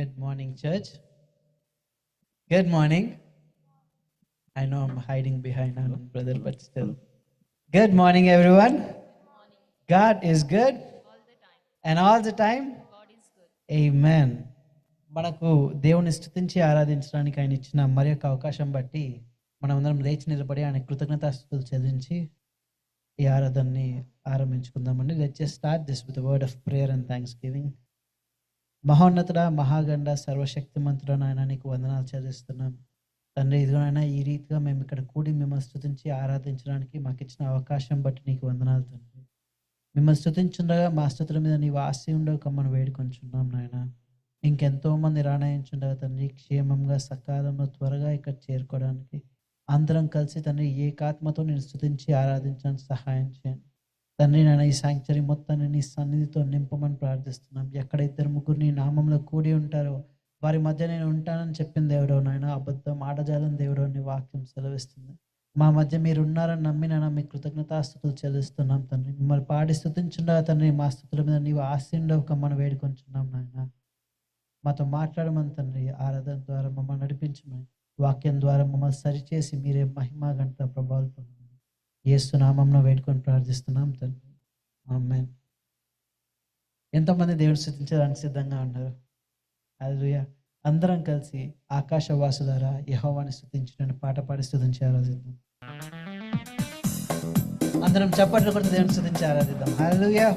Good morning, church. Good morning. I know I'm hiding behind Anand, brother, but still. Good morning, everyone. God is good. And all the time. Amen. మనకు దేవుని స్తుతించి ఆరాధించడానికి ఆయన ఇచ్చిన మరి యొక్క అవకాశం బట్టి మనమందరం లేచి నిలబడి ఆయన కృతజ్ఞతాస్తుతులు చెల్లించి ఈ ఆరాధనని ఆరంభించుకుందామండి. Let's just start this with word of prayer and thanksgiving. మహోన్నతుడ, మహాగండ, సర్వశక్తిమంతుడ నాయన, నీకు వందనాలు చెల్లిస్తున్నాం తండ్రి. ఇదిగోనైనా ఈ రీతిగా మేము ఇక్కడ కూడి మిమ్మల్ని స్తుతించి ఆరాధించడానికి మాకు ఇచ్చిన అవకాశం బట్టి నీకు వందనాలు తండ్రి. మిమ్మల్ని స్తుతించుండగా మా స్తుతుల మీద నీవు ఆశ ఉండవు కమ్మను వేడుకొంచున్నాం నాయన. ఇంకెంతో మంది రాణయించుండగా తండ్రి, క్షేమంగా సకాలంలో త్వరగా ఇక్కడ చేరుకోవడానికి అందరం కలిసి తండ్రి ఏకాత్మతో నేను స్తుతించి ఆరాధించడానికి సహాయం చేయండి తండ్రి. నేను ఈ సాంక్చరీ మొత్తాన్ని నీ సన్నిధితో నింపమని ప్రార్థిస్తున్నాం. ఎక్కడ ఇద్దరు ముగ్గురు నీ నామంలో కూడి ఉంటారో వారి మధ్య నేను ఉంటానని చెప్పిన దేవుడో నాయన, అబద్ధం ఆడజాలని దేవుడో నీ వాక్యం సెలవిస్తుంది. మా మధ్య మీరు ఉన్నారని నమ్మినా మీ కృతజ్ఞతాస్తుతులు చెల్లిస్తున్నాం తండ్రి. మిమ్మల్ని పాడి స్తుతించుండగా తండ్రి మా స్తుతుల మీద నీవు ఆశీండవు కమ్మను వేడుకొంచున్నాం నాయన. మాతో మాట్లాడమని తండ్రి, ఆరాధన ద్వారా మమ్మల్ని నడిపించమని, వాక్యం ద్వారా మమ్మల్ని సరిచేసి మీరే మహిమా గంట ప్రభావాలు పొందమని యేసు నామంలో వేడుకొని ప్రార్థిస్తున్నాం తండ్రి. ఆమేన్. ఎంతమంది దేవుని స్తుతించడానికి సిద్ధంగా ఉన్నారు? హల్లెలూయా. అందరం కలిసి ఆకాశవాసులారా యెహోవాని స్తుతించుటని పాట పాడి స్తుతించి ఆరాధిద్దాం. అందరం చప్పట్లు కొట్టి దేవుని స్తుతించి ఆరాధిద్దాం. హల్లెలూయా.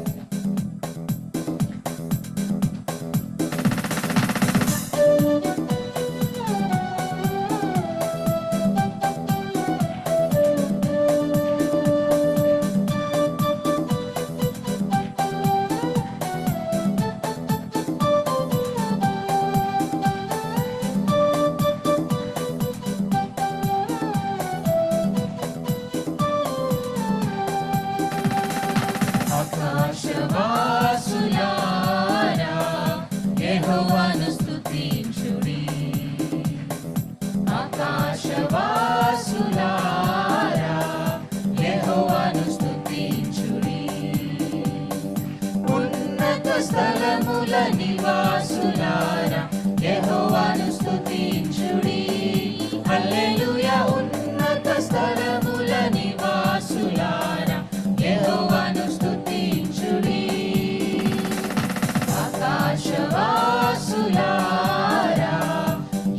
స్థలముల నివాసులారా యెహోవాను స్తుతించుడి. హల్లెలూయా. ఉన్నత స్థలముల నివాసులారా యెహోవాను స్తుతించుడి. ఆకాశవాసులారా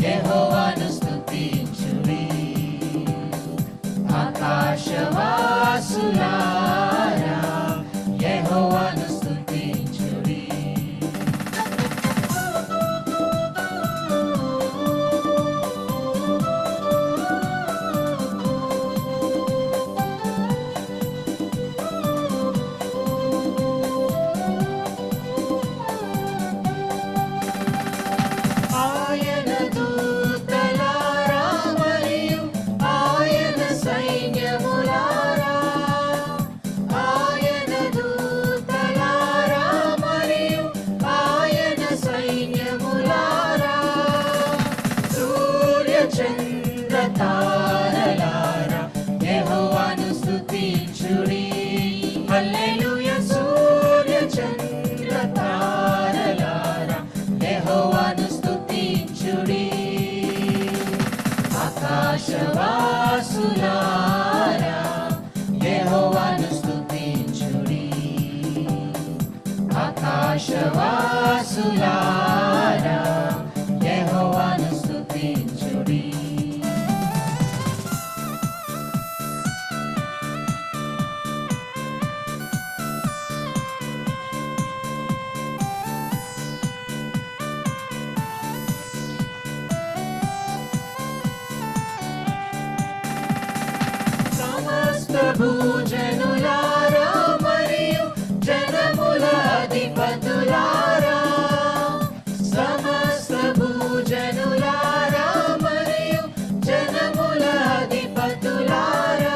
యెహోవాను స్తుతించుడి. ఆకాశవాసులారా యెహోవాను తారలారా యెహోవాను స్తుతించుడి. హల్లెలూయా. సూర్య చంద్ర తారలారా యెహోవాను స్తుతించుడి. ఆకాశవాసులారా యెహోవాను స్తుతించుడి. ఆకాశవాసులారా యెహోవాను స్తుతించుడి. భూజనులారా మరియు జనముల అధిపతులారా, సమస్త భూజనులారా మరియు జనముల అధిపతులారా,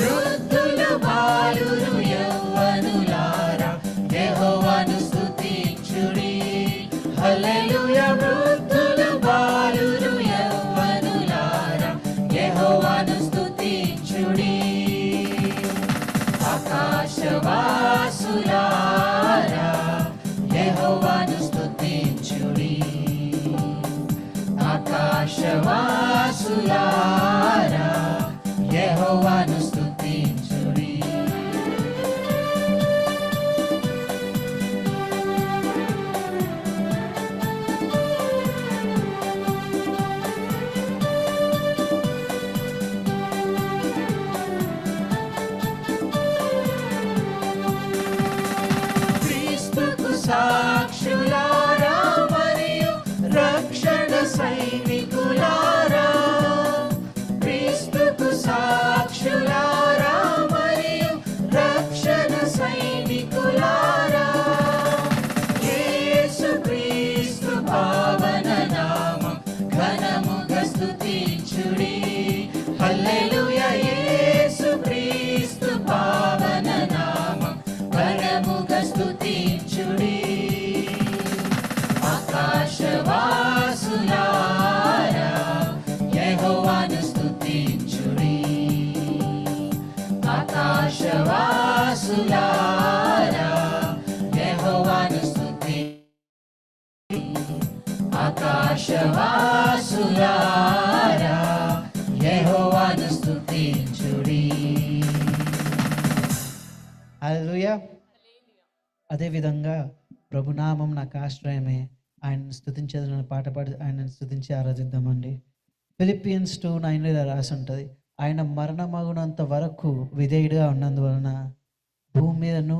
వృద్ధులు బాలురు యవ్వనులారా యెహోవాను స్తుతించుడి. హల్లెలూయా. వృద్ధులు బాలురు యవ్వనులారా యెహోవాను స్తుతించుడి. స్తుతించుడి ఆకాశవాసులారా యెహోవాను స్తుతించుడి ఆకాశవాసులారా యెహోవాను స్తుతించుడి ఆకాశవాసులారా యెహోవాను స్తుతించుడి హల్లెలూయా. అదేవిధంగా ప్రభునామం నాకు ఆశ్రయమే, ఆయనను స్తుతించేదని పాట పాడి ఆయనను స్తుతించి ఆరాధిద్దామండి. ఫిలిపియన్స్ 2:9 ఇలా రాసి ఉంటుంది, ఆయన మరణమగునంత వరకు విధేయుడిగా ఉన్నందువలన భూమి మీదను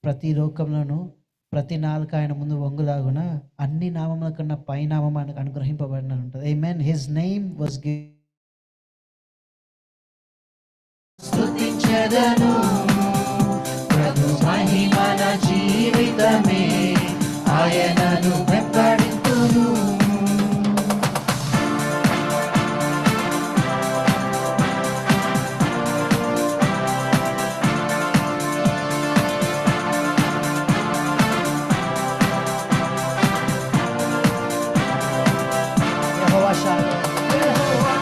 ప్రతి లోకంలోను ప్రతి నాలుక ఆయన ముందు వంగులాగున అన్ని నామముల కన్నా పై నామం ఆయనకు అనుగ్రహింపబడిన ఉంటుంది. ఆమేన్. హిస్ నేమ్ వాస్ స్తుతించెదను ప్రభు మహిమన జీవితమే ఆయనను వెంబడింతును యెహోవా షాలోమ్. యెహోవా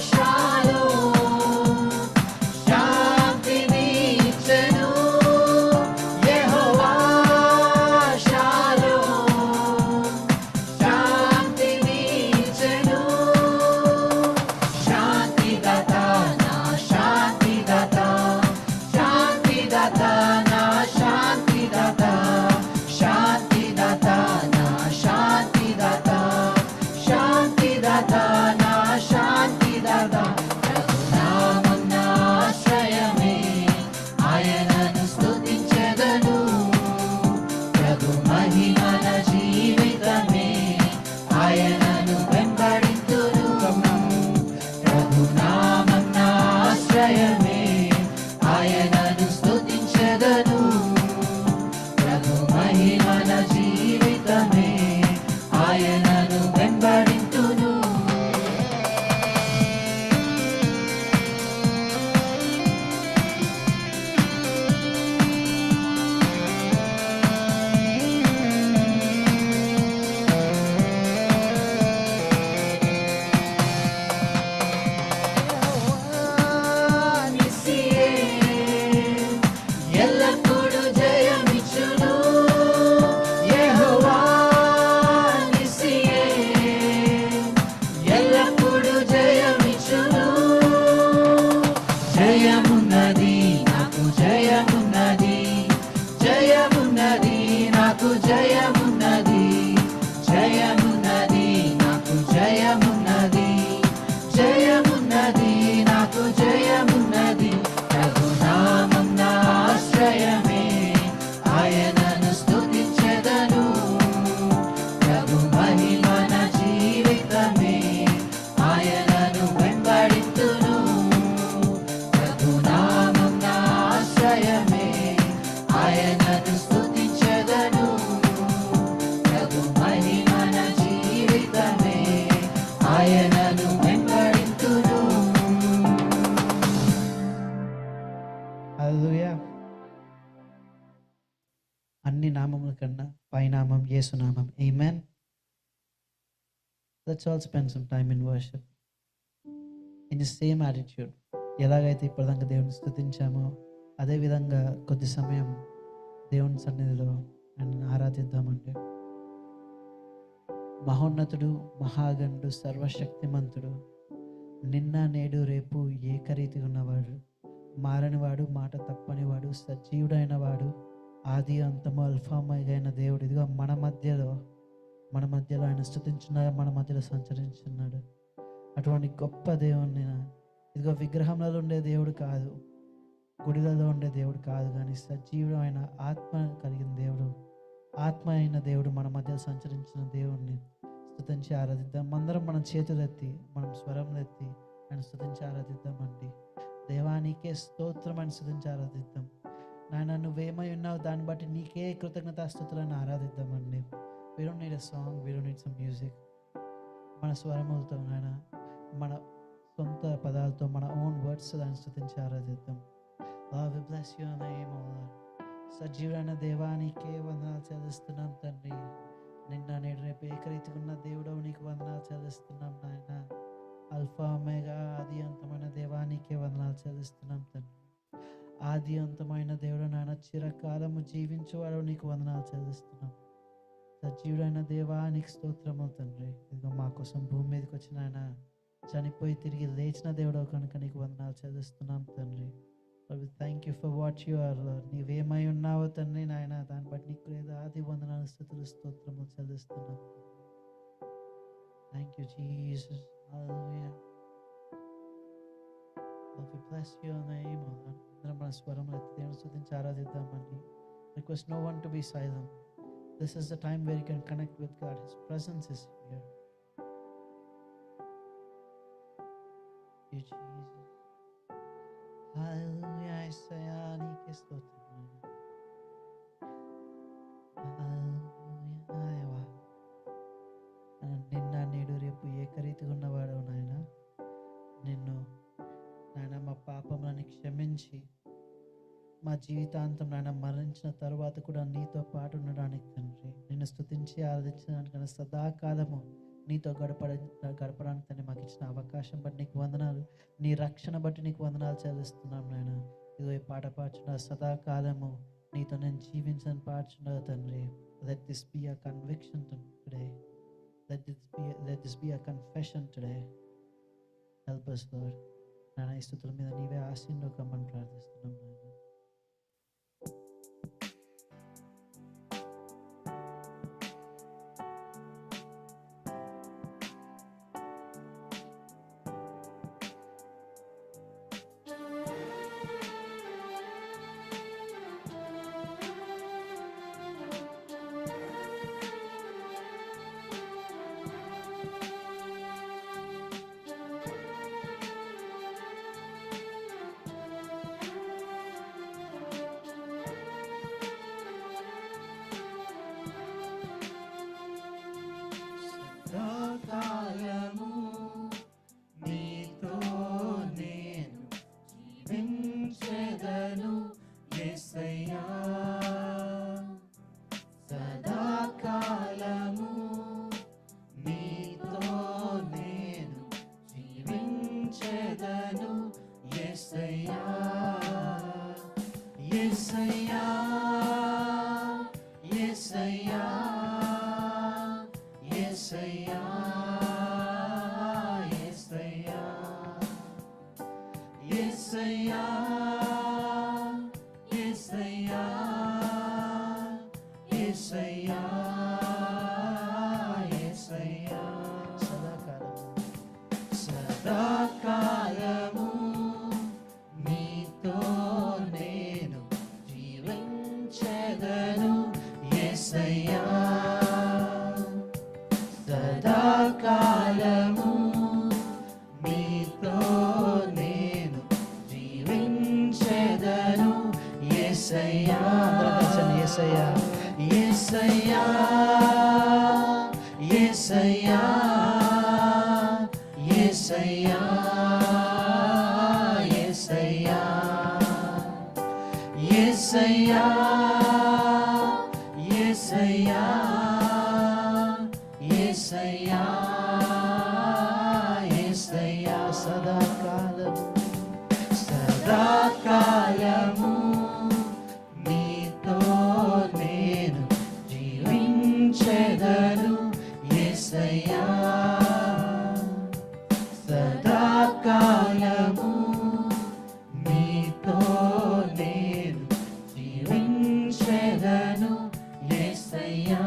షాలోమ్ శాంతిని ఇచ్చెను యెహోవా షాలోమ్ శాంతిని ఇచ్చెను శాంతిదాత నా శాంతిదాత శాంతిదాత నా శాంతిదాత శాంతిదాత నా శాంతిదాత శాంతిదాత నా శాంతిదాత ప్రభునామం నా ఆశ్రయమే ఆయనను స్తుతించెదను ప్రభు మహిమన జీవితమే ఆయనను వెంబడింతును ప్రభునామం నా ఆశ్రయమే ఆయనను స్తుతించెదను ప్రభు మహిమన జీవితమే ఆయనను వెంబడింతును నిస్సియే ఎల్లప్పుడూ జయమిచ్చును యెహోవా నిస్సియే ఎల్లప్పుడూ జయమిచ్చును జయమున్నది నాకు జయమున్నది జయమున్నది నాకు జయమున్నది జయమున్నది నాకు జయమున్నది జయమున్నది నాకు జయమున్నది ప్రభునామం నా ఆశ్రయమే ఆయనను స్తుతించెదను ప్రభు మహిమన జీవితమే ఆయనను వెంబడింతును ప్రభునామం నా ఆశ్రయమే ఆయనను స్తుతించెదను ప్రభు మహిమన జీవితమే ఆయనను వెంబడింతును హల్లెలూయా. అన్ని నామముల కన్నా పైనామం యేసునామం. ఆమేన్. Let's all spend some time in worship in the same attitude. ఎలాగైతే ఇప్పటిదాకా దేవుని స్తుతించామో అదే విధంగా కొద్ది సమయం దేవుని సన్నిధిలో ఆయనను ఆరాధిద్దామండి. మహోన్నతుడు, మహాగణుడు, సర్వశక్తిమంతుడు, నిన్న నేడు రేపు ఏకరీతిగా ఉన్నవాడు, మారనివాడు, మాట తప్పనివాడు, సజీవుడైన వాడు, ఆది అంతము అల్ఫామయైన దేవుడు ఇదిగో మన మధ్యలో ఆయన స్తుతించున్నాడు, మన మధ్యలో సంచరించున్నాడు. అటువంటి గొప్ప దేవుణ్ణి ఇదిగో విగ్రహంలో ఉండే దేవుడు కాదు, గుడిలలో ఉండే దేవుడు కాదు, కానీ సజీవుడు అయిన ఆత్మ కలిగిన దేవుడు, ఆత్మ అయిన దేవుడు మన మధ్య సంచరించిన దేవుణ్ణి స్తుతించి ఆరాధిద్దాం. అందరం మనం చేతులెత్తి మనం స్వరంలెత్తి ఆయన స్తుతించి ఆరాధిద్దామండి. దేవానికే స్తోత్రం అని స్తుతించి ఆరాధిద్దాం. నాయన నువ్వేమై ఉన్నావు దాన్ని బట్టి నీకే కృతజ్ఞతాస్తుతులను ఆరాధిద్దామండి. We don't need a song, we don't need some music. మన స్వరములతో నాయన మన సొంత పదాలతో మన ఓన్ వర్డ్స్ దాన్ని స్తుతించి ఆరాధిద్దాం. Lord, we bless your name, O Lord. సజీవుడైన దేవానికే వందనాలు చెల్లిస్తున్నాం తండ్రి. నిన్న నేడు రేపు ఏకరీతిగా ఉన్న దేవుడవు నీకు వందనాలు చెల్లిస్తున్నాం నాయన. అల్ఫా ఒమేగా ఆది అంతమైన దేవానికే వందనాలు చెల్లిస్తున్నాం తండ్రి. ఆది అంతమైన దేవుడు నాయన, చిరకాలము జీవించేవాడు నీకు వందనాలు చెల్లిస్తున్నాం. సజీవుడైన దేవానికి స్తోత్రములు తండ్రి. ఇదిగో మా కోసం భూమి మీదకి వచ్చిన ఆయన, చనిపోయి తిరిగి లేచిన దేవుడు కనుక నీకు వందనాలు చెల్లిస్తున్నాం తండ్రి. Thank you for what you are. నీవేమై ఉన్నావో తండ్రి నాయన, దాన్ని బట్టి నీకు వేదాది వందనాలు స్థుతులు స్తోత్రములు చెల్లిస్తున్నాం. Thank you Jesus. Hallelujah. Lord, we bless your name, O Lord. అందరం మన స్వరములు ఎత్తి దేవుని స్తుతించి ఆరాధిద్దామండి. Request no one to be silent. This is the time where you can connect with God. His presence is here. Thank you, Jesus. Hallelujah. Isaiah, నీకే స్తోత్రం. Hallelujah. నిన్న నేడు రేపు ఏకరీతిగా ఉన్నవాడు నాయన. నిన్ను నాయన మా పాపములను క్షమించి మా జీవితాంతం నాయన మరణించిన తరువాత కూడా నీతో పాటు ఉండడానికి తండ్రి, నిన్ను స్తుతించి ఆరాధించడానికి సదాకాలము నీతో గడపడానికి తండ్రి మాకు ఇచ్చిన అవకాశం బట్టి నీకు వందనాలు. నీ రక్షణ బట్టి నీకు వందనాలు చెల్లిస్తున్నాం నాయన. ఇదిగో ఈ పాట పాడుచున్న సదాకాలము నీతో నేను జీవించని పాడుచున్నా తండ్రి. Let this be a conviction today. Let this be a confession today. Help us, Lord. నాయన ఈ స్తుతుల మీద నీవే ఆశీర్వదించమని ప్రార్థిస్తున్నాం నాయన. సదాకాలము నీతో నేను జీవించెదను యేసయ్యా. సదాకాలము నీతో నేను జీవించెదను యేసయ్యా. యేసయ్యా, యేసయ్యా, యేసయ్యా, యేసయ్యా, యేసయ్యా, యేసయ్యా, యేసయ్యా, యేసయ్యా. సదాకాలము నీతో నేను జీవించెదను యేసయ్యా. సదాకాలము నీతో నేను జీవించెదను యేసయ్యా. యేసయ్యా, యేసయ్యా, యేసయ్యా, యేసయ్యా, యేసయ్యా, యేసయ్యా, యేసయ్యా, యేసయ్యా, యేసయ్యా. సదాకాలము, సదాకాలము నీతో నేను జీవించెదను యేసయ్యా. సదాకాలము నీతో నేను జీవించెదను యేసయ్యా.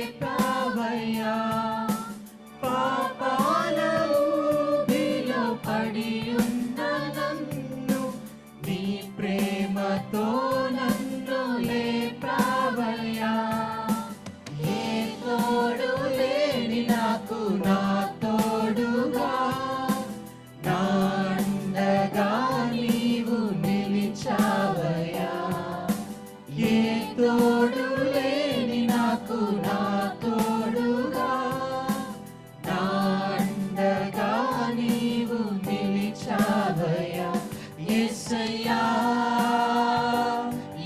లేపావయ్యా. పాపాల ఊబిలో పడి ఉన్న నన్ను నీ ప్రేమతో నన్ను లేపావయ్యా. ఏ తోడు లేని నాకు నా తోడుగా, నా అండగా నీవు నిలిచావయ్యా. ఏ తోడు లేని నాకు నా తోడుగా, నా అండగా నీవు నిలిచావయ్యా. యేసయ్యా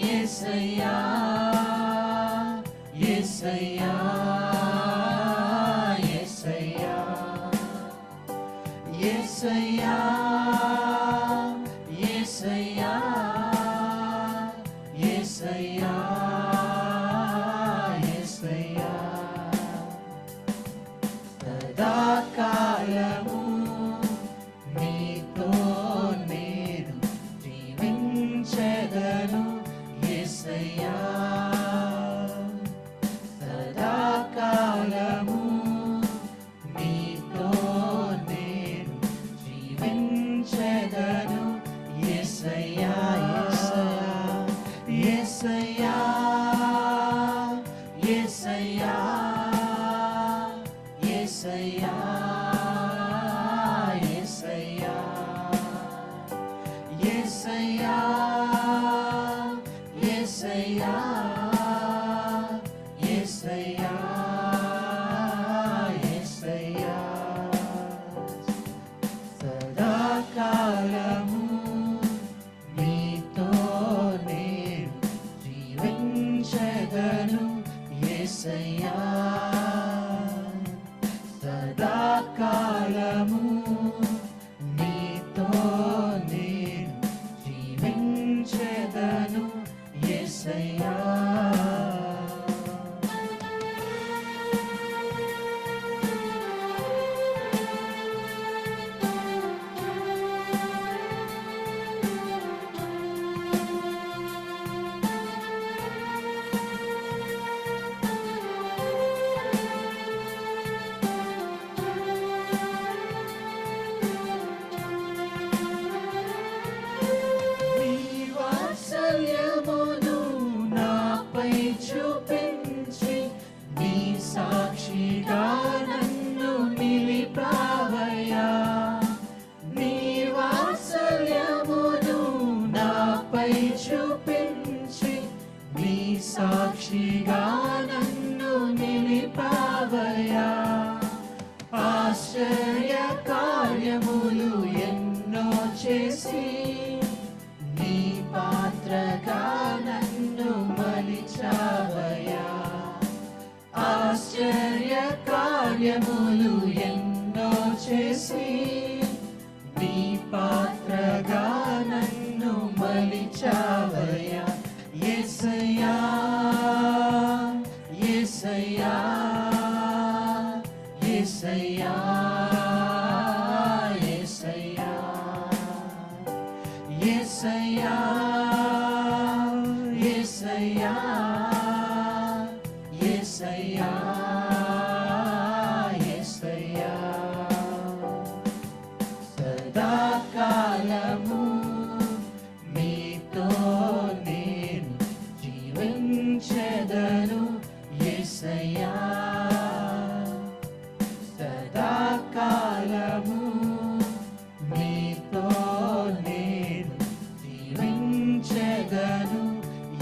యేసయ్యా యేసయ్యా యేసయ్యా యేసయ్యా యేసయ్యా యేసయ్యా యేసయ్యా. సదాకాలము నీతో నేను జీవించెదను యేసయ్యా. సదాకాలము నీతో నేను జీవించెదను యేసయ్యా. యేసయ్యా యేసయ్యా యేసయ్యా యేసయ్యా యేసయ్యా యేసయ్యా యేసయ్యా యేసయ్యా. సదాకాలము నీతో నేను జీవించెదను యేసయ్యా. సదాకాలము నీతో నేను జీవించెదను యేసయ్యా. నీ వాత్సల్యమును నాపై చూపించి నీ సాక్షిగా నన్ను నిలిపావయ్యా. నీ వాత్సల్యమును నాపై చూపించి నీ సాక్షిగా నన్ను నిలిపావయ్యా. ఆశ్చర్య కార్యములు ఎన్నో చేసి నీ పాత్రగా నన్ను మలిచావయ్యా. ఆశ్చర్య కార్యములు ఎన్నో చేసి నీ పాత్రగా నన్ను మలిచావయ్యా. యేసయ్యా యేసయ్యా యేసయ్యా యేసయ్యా యేసయ్యా యేసయ్యా యేసయ్యా యేసయ్యా. సదాకాలము నీతో నేను జీవించెదను యేసయ్యా. సదాకాలము నీతో నేను జీవించెదను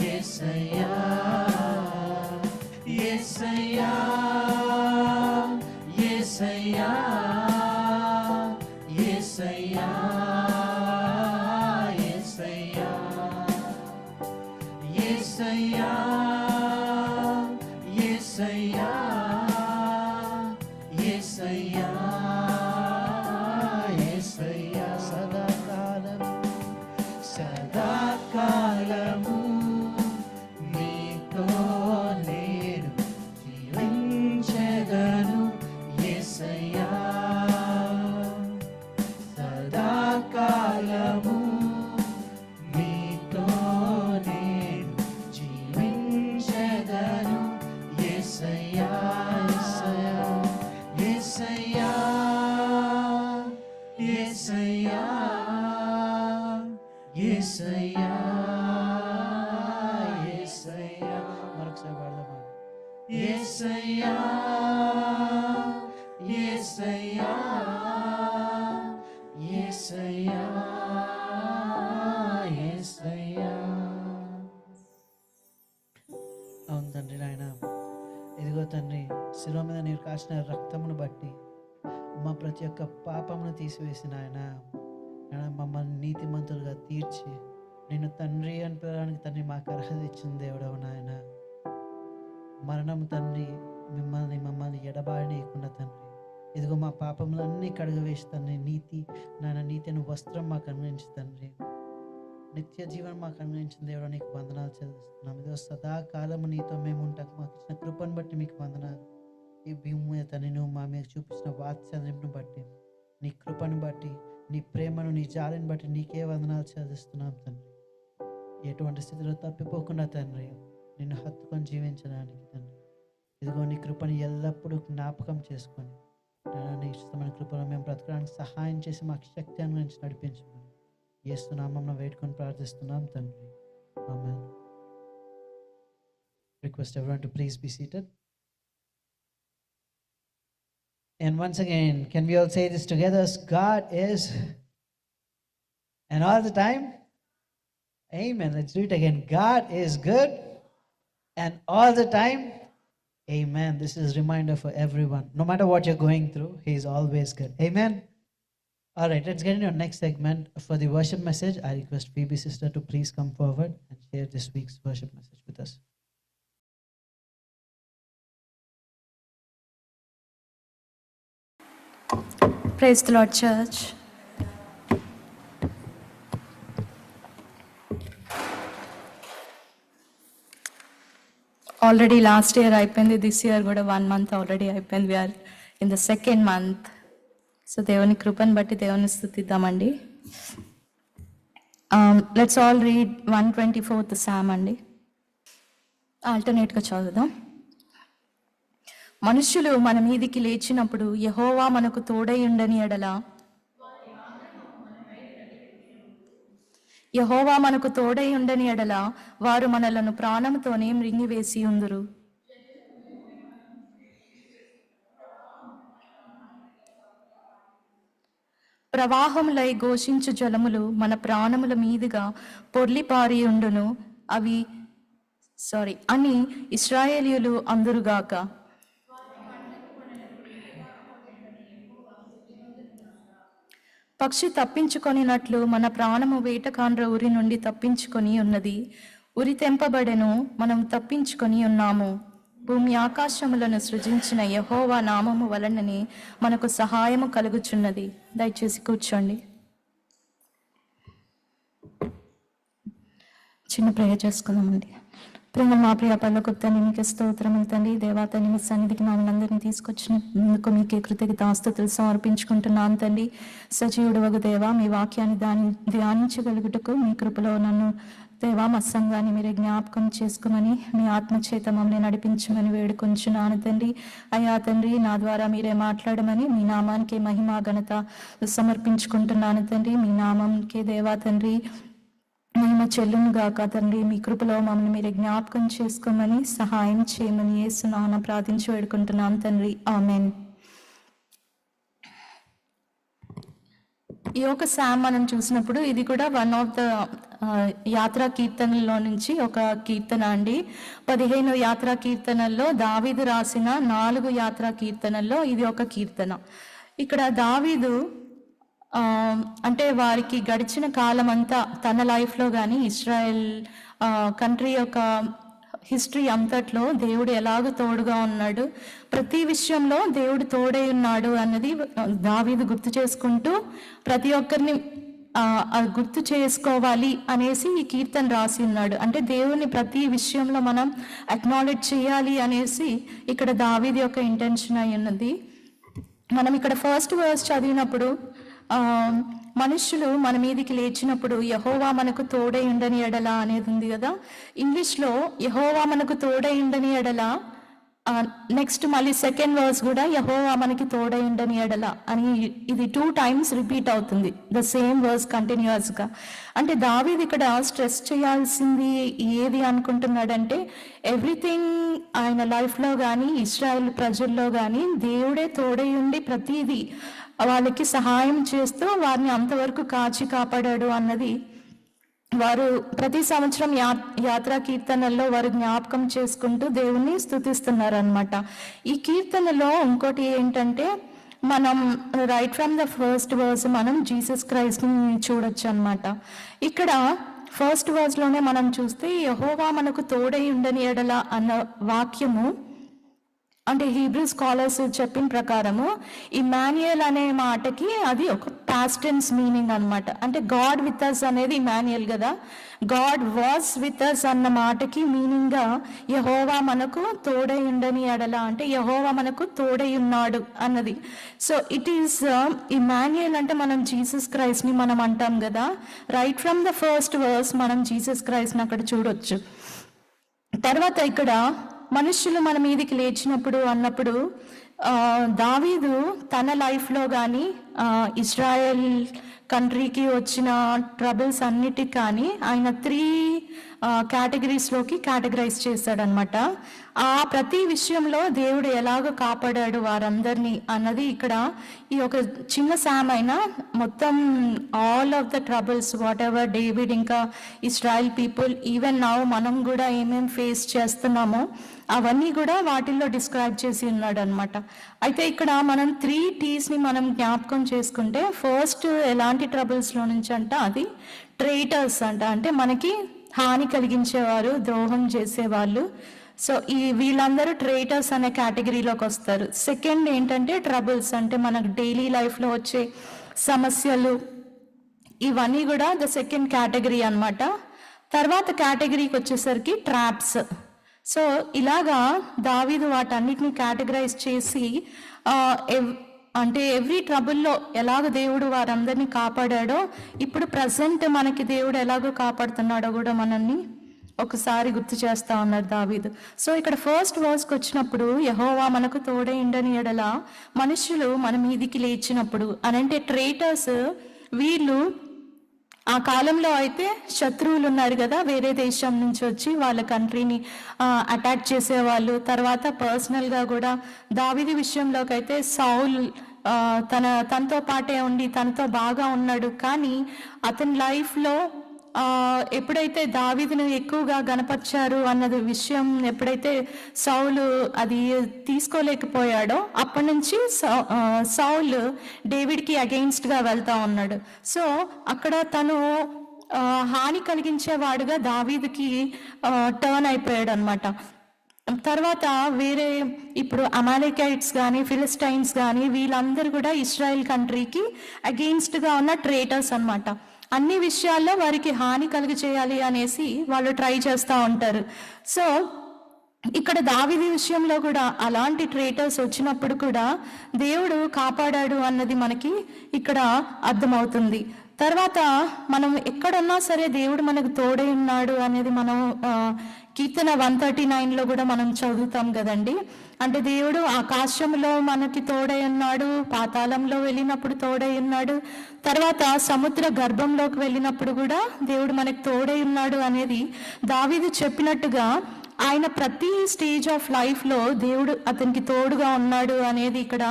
యేసయ్యా. యేసయ్యా యేసయ్యా యేసయ్యా యేసయ్యా యేసయ్యా యేసయ్యా యేసయ్యా యేసయ్యా. సదాకాలము సదాకాలము నీతో నేను జీవించెదను యేసయ్యా. సదాకాలము నీతో నేను జీవించెదను యేసయ్యా. యేసయ్యా యేసయ్యా యేసయ్యా యేసయ్యా. అవును తండ్రి నాయన, ఇదిగో తండ్రి, శిలువ మీద నీరు కాసిన రక్తమును బట్టి మా ప్రతి ఒక్క పాపమును తీసివేసిన ఆయన మమ్మల్ని నీతిమంతులుగా తీర్చి నిన్ను తండ్రి అని పిలవడానికి తండ్రి మాకు అర్హత ఇచ్చిన దేవుడవు నాయన. మరణం తండ్రి మమ్మల్ని ఎడబాయనీయకుండా తండ్రి, ఇదిగో మా పాపములన్నీ కడుగవేసి తండ్రి నీతి అనే వస్త్రం మాకు అనుగ్రహించి తండ్రి, నిత్య జీవనం మాకు అనుగ్రహించిన దేవుడు నీకు వందనాలు చెల్లిస్తున్నాం. ఇదిగో సదాకాలము నీతో మేము ఉంటాం, మాకు ఇచ్చిన కృపను బట్టి మీకు వందనాలు. ఈ భూమి మీద తండ్రి నువ్వు మా మీద చూపించిన వాత్సల్యంను బట్టి, నీ కృపను బట్టి, నీ ప్రేమను, నీ జాలిని బట్టి నీకే వందనాలు చెల్లిస్తున్నాం తండ్రి. ఎటువంటి స్థితిలో తప్పిపోకుండా తండ్రి నిన్ను హత్తుకొని జీవించడానికి తండ్రి, ఇదిగో నీ కృపను ఎల్లప్పుడూ జ్ఞాపకం చేసుకొని నీ ఇష్టమైన కృపను మేము బ్రతకడానికి సహాయం చేసి మాకు శక్తి అనుగురించి నడిపించమని యేసు నామమున వేడుకొని ప్రార్థిస్తున్నాం తండ్రి. ఆమేన్. Request everyone to please be seated. And once again, can we all say this together? God is, and all the time. Amen. Let's do it again. God is good, and all the time. Amen. This is a reminder for everyone. No matter what you're going through, He is always good. Amen. All right, let's get into our next segment. For the worship message, I request Phoebe sister to please come forward and share this week's worship message with us. Praise the Lord, church. Already last year అయిపోయింది, this year కూడా 1 month already అయిపోయింది. We are in the second month. So దేవుని కృపను బట్టి దేవుని స్తుతిద్దామండి. Let's all read 124th Psalm అండి. ఆల్టర్నేట్గా చదువుదాం. మనుష్యులు మన మీదికి లేచినప్పుడు యెహోవా మనకు తోడై ఉండని ఎడల, యెహోవా మనకు తోడై ఉండని ఎడల వారు మనలను ప్రాణముతోనే మృంగివేసి ఉందురు. ప్రవాహములై ఘోషించు జలములు మన ప్రాణముల మీదుగా పొర్లిపారి ఉండును అని ఇశ్రాయేలీయులు అందురుగాక. పక్షి తప్పించుకొనినట్లు మన ప్రాణము వేటకాండ్ర ఉరి నుండి తప్పించుకొని ఉన్నది. ఉరి తెంపబడెను, మనం తప్పించుకొని ఉన్నాము. భూమి ఆకాశములను సృజించిన యెహోవా నామము వలననే మనకు సహాయము కలుగుచున్నది. దయచేసి కూర్చోండి. చిన్న ప్రేయర్ చేసుకుందామండి. ప్రేమ మా ప్రియ పరలోకపు తండ్రి, మీకే స్తోత్రములు తండ్రి. దేవా తండ్రి, మీ సన్నిధికి మమ్మల్ని అందరినీ తీసుకొచ్చినందుకు మీకే కృతజ్ఞతాస్తుతులు సమర్పించుకుంటున్నాను తండ్రి. సజీవుడు వగు దేవా, మీ వాక్యాన్ని ధ్యానించగలుగుటకు మీ కృపలో నన్ను దేవా మా సంఘాన్ని మీరే జ్ఞాపకం చేసుకోమని, మీ ఆత్మచేత మమ్మల్ని నడిపించమని వేడుకొంచున్నాను తండ్రి. అయ్యా తండ్రి, నా ద్వారా మీరే మాట్లాడమని, మీ నామానికి మహిమ ఘనత సమర్పించుకుంటున్నాను తండ్రి. మీ నామంకే దేవా తండ్రి మహిమ చెల్లును గాక తండ్రి. మీ కృపలో మమ్మల్ని మీరే జ్ఞాపకం చేసుకోమని, సహాయం చేయమని యేసు నామమున ప్రార్థించి వేడుకుంటున్నాను తండ్రి. ఆమేన్. ఈ యొక్క సామ్ మనం చూసినప్పుడు ఇది కూడా వన్ ఆఫ్ ద యాత్రా కీర్తనల్లో నుంచి ఒక కీర్తన అండి. 15 యాత్రా కీర్తనల్లో దావీదు రాసిన 4 యాత్రా కీర్తనల్లో ఇది ఒక కీర్తన. ఇక్కడ దావీదు అంటే వారికి గడిచిన కాలం అంతా తన లైఫ్లో కానీ ఇజ్రాయెల్ కంట్రీ యొక్క హిస్టరీ అంతట్లో దేవుడు ఎలాగ తోడుగా ఉన్నాడు, ప్రతి విషయంలో దేవుడు తోడై ఉన్నాడు అన్నది దావీదు గుర్తు చేసుకుంటూ ప్రతి ఒక్కరిని గుర్తు చేసుకోవాలి అనేసి ఈ కీర్తన రాసి ఉన్నాడు. అంటే దేవుని ప్రతి విషయంలో మనం అక్నాలెడ్జ్ చేయాలి అనేసి ఇక్కడ దావీదు యొక్క ఇంటెన్షన్ అయి ఉన్నది. మనం ఇక్కడ ఫస్ట్ వర్స్ చదివినప్పుడు మనుష్యులు మన మీదికి లేచినప్పుడు యెహోవా మనకు తోడై ఉండని ఎడల అనేది ఉంది కదా. ఇంగ్లీష్లో యెహోవా మనకు తోడై ఉండని ఎడల నెక్స్ట్ మళ్ళీ సెకండ్ వర్స్ కూడా యెహోవా మనకి తోడైండని ఎడల అని ఇది 2 times రిపీట్ అవుతుంది, ద సేమ్ వర్స్ కంటిన్యూస్గా. అంటే దావీదు ఇక్కడ స్ట్రెస్ చేయాల్సింది ఏది అనుకుంటున్నాడంటే, ఎవ్రీథింగ్ ఆయన లైఫ్లో కానీ ఇశ్రాయేల్ ప్రజల్లో కానీ దేవుడే తోడై ఉండి ప్రతిదీ వాళ్ళకి సహాయం చేస్తూ వారిని అంతవరకు కాచి కాపాడాడు అన్నది వారు ప్రతి సంవత్సరం యాత్రా కీర్తనల్లో వారు జ్ఞాపకం చేసుకుంటూ దేవుణ్ణి స్తుతిస్తున్నారు అనమాట. ఈ కీర్తనలో ఇంకోటి ఏంటంటే, మనం right from the first verse మనం జీసస్ క్రైస్ట్ని చూడొచ్చు అనమాట. ఇక్కడ ఫస్ట్ వర్స్లోనే మనం చూస్తే యెహోవా మనకు తోడై ఉండని ఎడల అన్న వాక్యము, అంటే హీబ్రూ స్కాలర్స్ చెప్పిన ప్రకారము ఇమాన్యుయల్ అనే మాటకి అది ఒక పాస్ట్ టెన్స్ మీనింగ్ అనమాట. అంటే గాడ్ విత్ అస్ అనేది ఇమాన్యుయల్ కదా, గాడ్ వాజ్ విత్ అస్ అన్న మాటకి మీనింగ్గా యెహోవా మనకు తోడై ఉండని ఎడల అంటే యెహోవా మనకు తోడై ఉన్నాడు అన్నది. సో ఇట్ ఈస్ ఇమాన్యుయల్ అంటే మనం జీసస్ క్రైస్ట్ని మనం అంటాం కదా. Right from the first verse మనం జీసస్ క్రైస్ట్ని అక్కడ చూడొచ్చు. తర్వాత ఇక్కడ మనుష్యులు మన మీదికి లేచినప్పుడు అన్నప్పుడు దావీదు తన లైఫ్లో కానీ ఇజ్రాయెల్ కంట్రీకి వచ్చిన ట్రబుల్స్ అన్నిటికి కానీ ఆయన 3 కేటగిరీస్లోకి కేటగరైజ్ చేశాడనమాట. ఆ ప్రతి విషయంలో దేవుడు ఎలాగో కాపాడాడు వారందరినీ అన్నది ఇక్కడ ఈ ఒక చిన్న సామైన మొత్తం all of the troubles what ever David ఇంకా ఇజ్రాయెల్ పీపుల్ ఈవెన్ నౌ మనం కూడా ఏమేమి ఫేస్ చేస్తున్నామో అవన్నీ కూడా వాటిల్లో డిస్క్రైబ్ చేసి ఉన్నాడు అనమాట. అయితే ఇక్కడ మనం 3 T's మనం జ్ఞాపకం చేసుకుంటే, ఫస్ట్ ఎలాంటి ట్రబుల్స్లో నుంచి అంట అది ట్రైటర్స్ అంట, అంటే మనకి హాని కలిగించేవారు, ద్రోహం చేసేవాళ్ళు. సో వీళ్ళందరూ ట్రైటర్స్ అనే కేటగిరీలోకి వస్తారు. సెకండ్ ఏంటంటే ట్రబుల్స్, అంటే మనకు డైలీ లైఫ్లో వచ్చే సమస్యలు, ఇవన్నీ కూడా ద సెకండ్ కేటగిరీ అనమాట. తర్వాత కేటగిరీకి వచ్చేసరికి ట్రాప్స్. సో ఇలాగా దావీదు వాటన్నిటిని కేటగరైజ్ చేసి అంటే ఎవ్రీ ట్రబుల్లో ఎలాగ దేవుడు వారందరినీ కాపాడాడో ఇప్పుడు ప్రజెంట్ మనకి దేవుడు ఎలాగో కాపాడుతున్నాడో కూడా మనల్ని ఒకసారి గుర్తు చేస్తా ఉన్నారు దావీదు. సో ఇక్కడ ఫస్ట్ వర్స్కి వచ్చినప్పుడు యెహోవా మనకు తోడై ఉండని ఎడల మనుషులు మన మీదికి లేచినప్పుడు అనంటే ట్రైటర్స్ వీళ్ళు ఆ కాలంలో అయితే శత్రువులు ఉన్నారు కదా, వేరే దేశం నుంచి వచ్చి వాళ్ళ కంట్రీని అటాక్ చేసేవాళ్ళు. తర్వాత పర్సనల్గా కూడా దావీదు విషయంలోకి అయితే సౌల్ తనతో పాటే ఉండి తనతో బాగా ఉన్నాడు. కానీ అతని లైఫ్లో ఎప్పుడైతే దావీదును ఎక్కువగా గణపరిచారు అన్నది విషయం ఎప్పుడైతే సౌలు అది తీసుకోలేకపోయాడో అప్పటి నుంచి సౌలు డేవిడ్కి అగెయిన్స్ట్గా వెళ్తా ఉన్నాడు. సో అక్కడ తను హాని కలిగించేవాడుగా దావీదుకి టర్న్ అయిపోయాడు అనమాట. తర్వాత వేరే ఇప్పుడు అమాలేకైట్స్ కానీ ఫిలిస్టైన్స్ కానీ వీళ్ళందరూ కూడా ఇజ్రాయెల్ కంట్రీకి అగెయిన్స్ట్గా ఉన్న ట్రేటర్స్ అనమాట. అన్ని విషయాల్లో వారికి హాని కలిగి చేయాలి అనేసి వాళ్ళు ట్రై చేస్తూ ఉంటారు. సో ఇక్కడ దావీదు విషయంలో కూడా అలాంటి ట్రేటర్స్ వచ్చినప్పుడు కూడా దేవుడు కాపాడాడు అన్నది మనకి ఇక్కడ అర్థమవుతుంది. తర్వాత మనం ఎక్కడున్నా సరే దేవుడు మనకు తోడై ఉన్నాడు అనేది మనం కీర్తన 139లో కూడా మనం చదువుతాం కదండి. అంటే దేవుడు ఆకాశంలో మనకి తోడై ఉన్నాడు, పాతాళంలో వెళ్ళినప్పుడు తోడై ఉన్నాడు, తర్వాత సముద్ర గర్భంలోకి వెళ్ళినప్పుడు కూడా దేవుడు మనకి తోడై ఉన్నాడు అనేది దావీదు చెప్పినట్టుగా ఆయన ప్రతి స్టేజ్ ఆఫ్ లైఫ్లో దేవుడు అతనికి తోడుగా ఉన్నాడు అనేది ఇక్కడ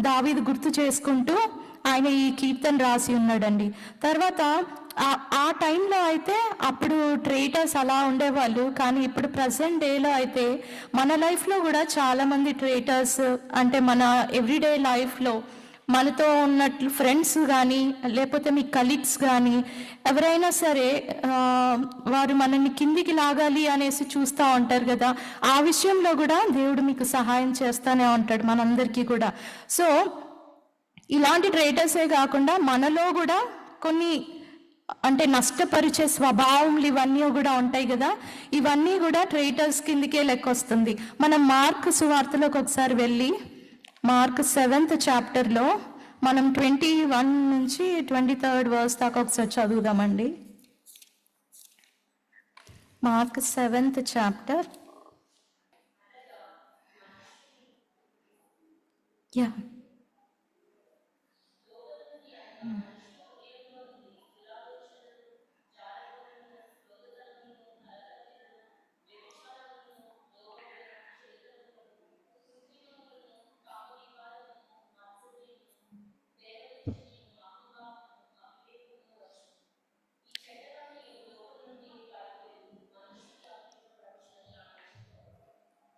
దావీదు గుర్తు చేసుకుంటూ ఆయన ఈ కీర్తన రాసి ఉన్నాడండి. తర్వాత ఆ టైంలో అయితే అప్పుడు ట్రేటర్స్ అలా ఉండేవాళ్ళు, కానీ ఇప్పుడు ప్రజెంట్ డేలో అయితే మన లైఫ్లో కూడా చాలామంది ట్రేటర్స్, అంటే మన ఎవ్రీడే లైఫ్లో మనతో ఉన్నట్లు ఫ్రెండ్స్ కానీ లేకపోతే మీ కలీగ్స్ కానీ ఎవరైనా సరే వారు మనల్ని కిందికి లాగాలి అనేసి చూస్తూ ఉంటారు కదా, ఆ విషయంలో కూడా దేవుడు మీకు సహాయం చేస్తూనే ఉంటాడు మనందరికీ కూడా. సో ఇలాంటి ట్రేటర్సే కాకుండా మనలో కూడా కొన్ని అంటే నష్టపరిచే స్వభావములు ఇవన్నీ కూడా ఉంటాయి కదా, ఇవన్నీ కూడా ట్రేటర్స్ కిందికే లెక్క వస్తుంది. మనం మార్క్ సువార్తలోకి ఒకసారి వెళ్ళి మార్క్ 7th చాప్టర్లో మనం 21 నుంచి 23rd వర్స్ దాకా ఒకసారి చదువుదామండి. Mark 7th chapter yeah.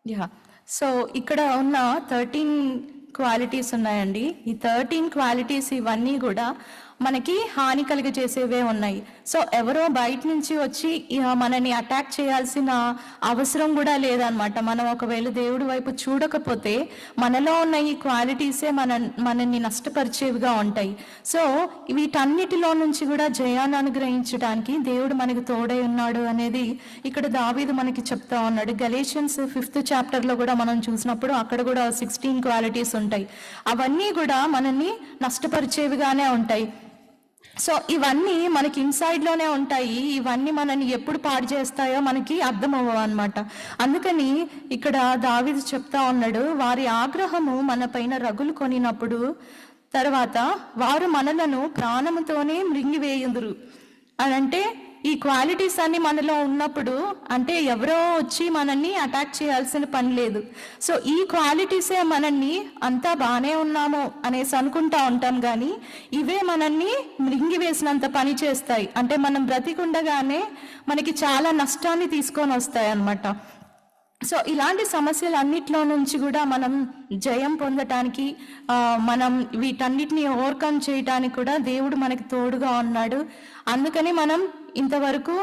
Yeah. So ఇక్కడ ఉన్న 13 క్వాలిటీస్ ఉన్నాయండి. ఈ 13 క్వాలిటీస్ ఇవన్నీ కూడా మనకి హాని కలిగజేసేవే ఉన్నాయి. సో ఎవరో బయట నుంచి వచ్చి మనని అటాక్ చేయాల్సిన అవసరం కూడా లేదనమాట. మనం ఒకవేళ దేవుడి వైపు చూడకపోతే మనలో ఉన్న ఈ క్వాలిటీసే మనల్ని నష్టపరిచేవిగా ఉంటాయి. సో వీటన్నిటిలో నుంచి కూడా జయాన్ని అనుగ్రహించడానికి దేవుడు మనకి తోడై ఉన్నాడు అనేది ఇక్కడ దావీదు మనకి చెప్తా ఉన్నాడు. గలేషియన్స్ 5th చాప్టర్లో కూడా మనం చూసినప్పుడు అక్కడ కూడా 16 క్వాలిటీస్ ఉంటాయి. అవన్నీ కూడా మనల్ని నష్టపరిచేవిగానే ఉంటాయి. సో ఇవన్నీ మనకి ఇన్సైడ్లోనే ఉంటాయి. ఇవన్నీ మనని ఎప్పుడు పాడు చేస్తాయో మనకి అర్థం అవ్వవు అనమాట. అందుకని ఇక్కడ దావీదు చెప్తా ఉన్నాడు, వారి ఆగ్రహము మన పైన రగులు కొనినప్పుడు తర్వాత వారు మనలను ప్రాణముతోనే మృంగివేయుదురు అని అంటే ఈ క్వాలిటీస్ అన్ని మనలో ఉన్నప్పుడు అంటే ఎవరో వచ్చి మనల్ని అటాక్ చేయాల్సిన పని లేదు. సో ఈ క్వాలిటీసే మనల్ని అంతా బాగానే ఉన్నాము అనేసి అనుకుంటా ఉంటాం, కానీ ఇవే మనల్ని మృంగివేసినంత పని చేస్తాయి. అంటే మనం బ్రతికుండగానే మనకి చాలా నష్టాన్ని తీసుకొని వస్తాయి అన్నమాట. సో ఇలాంటి సమస్యలన్నిట్లో నుంచి కూడా మనం జయం పొందటానికి మనం వీటన్నిటిని ఓవర్కమ్ చేయటానికి కూడా దేవుడు మనకి తోడుగా ఉన్నాడు. అందుకని మనం ఇంతవరకు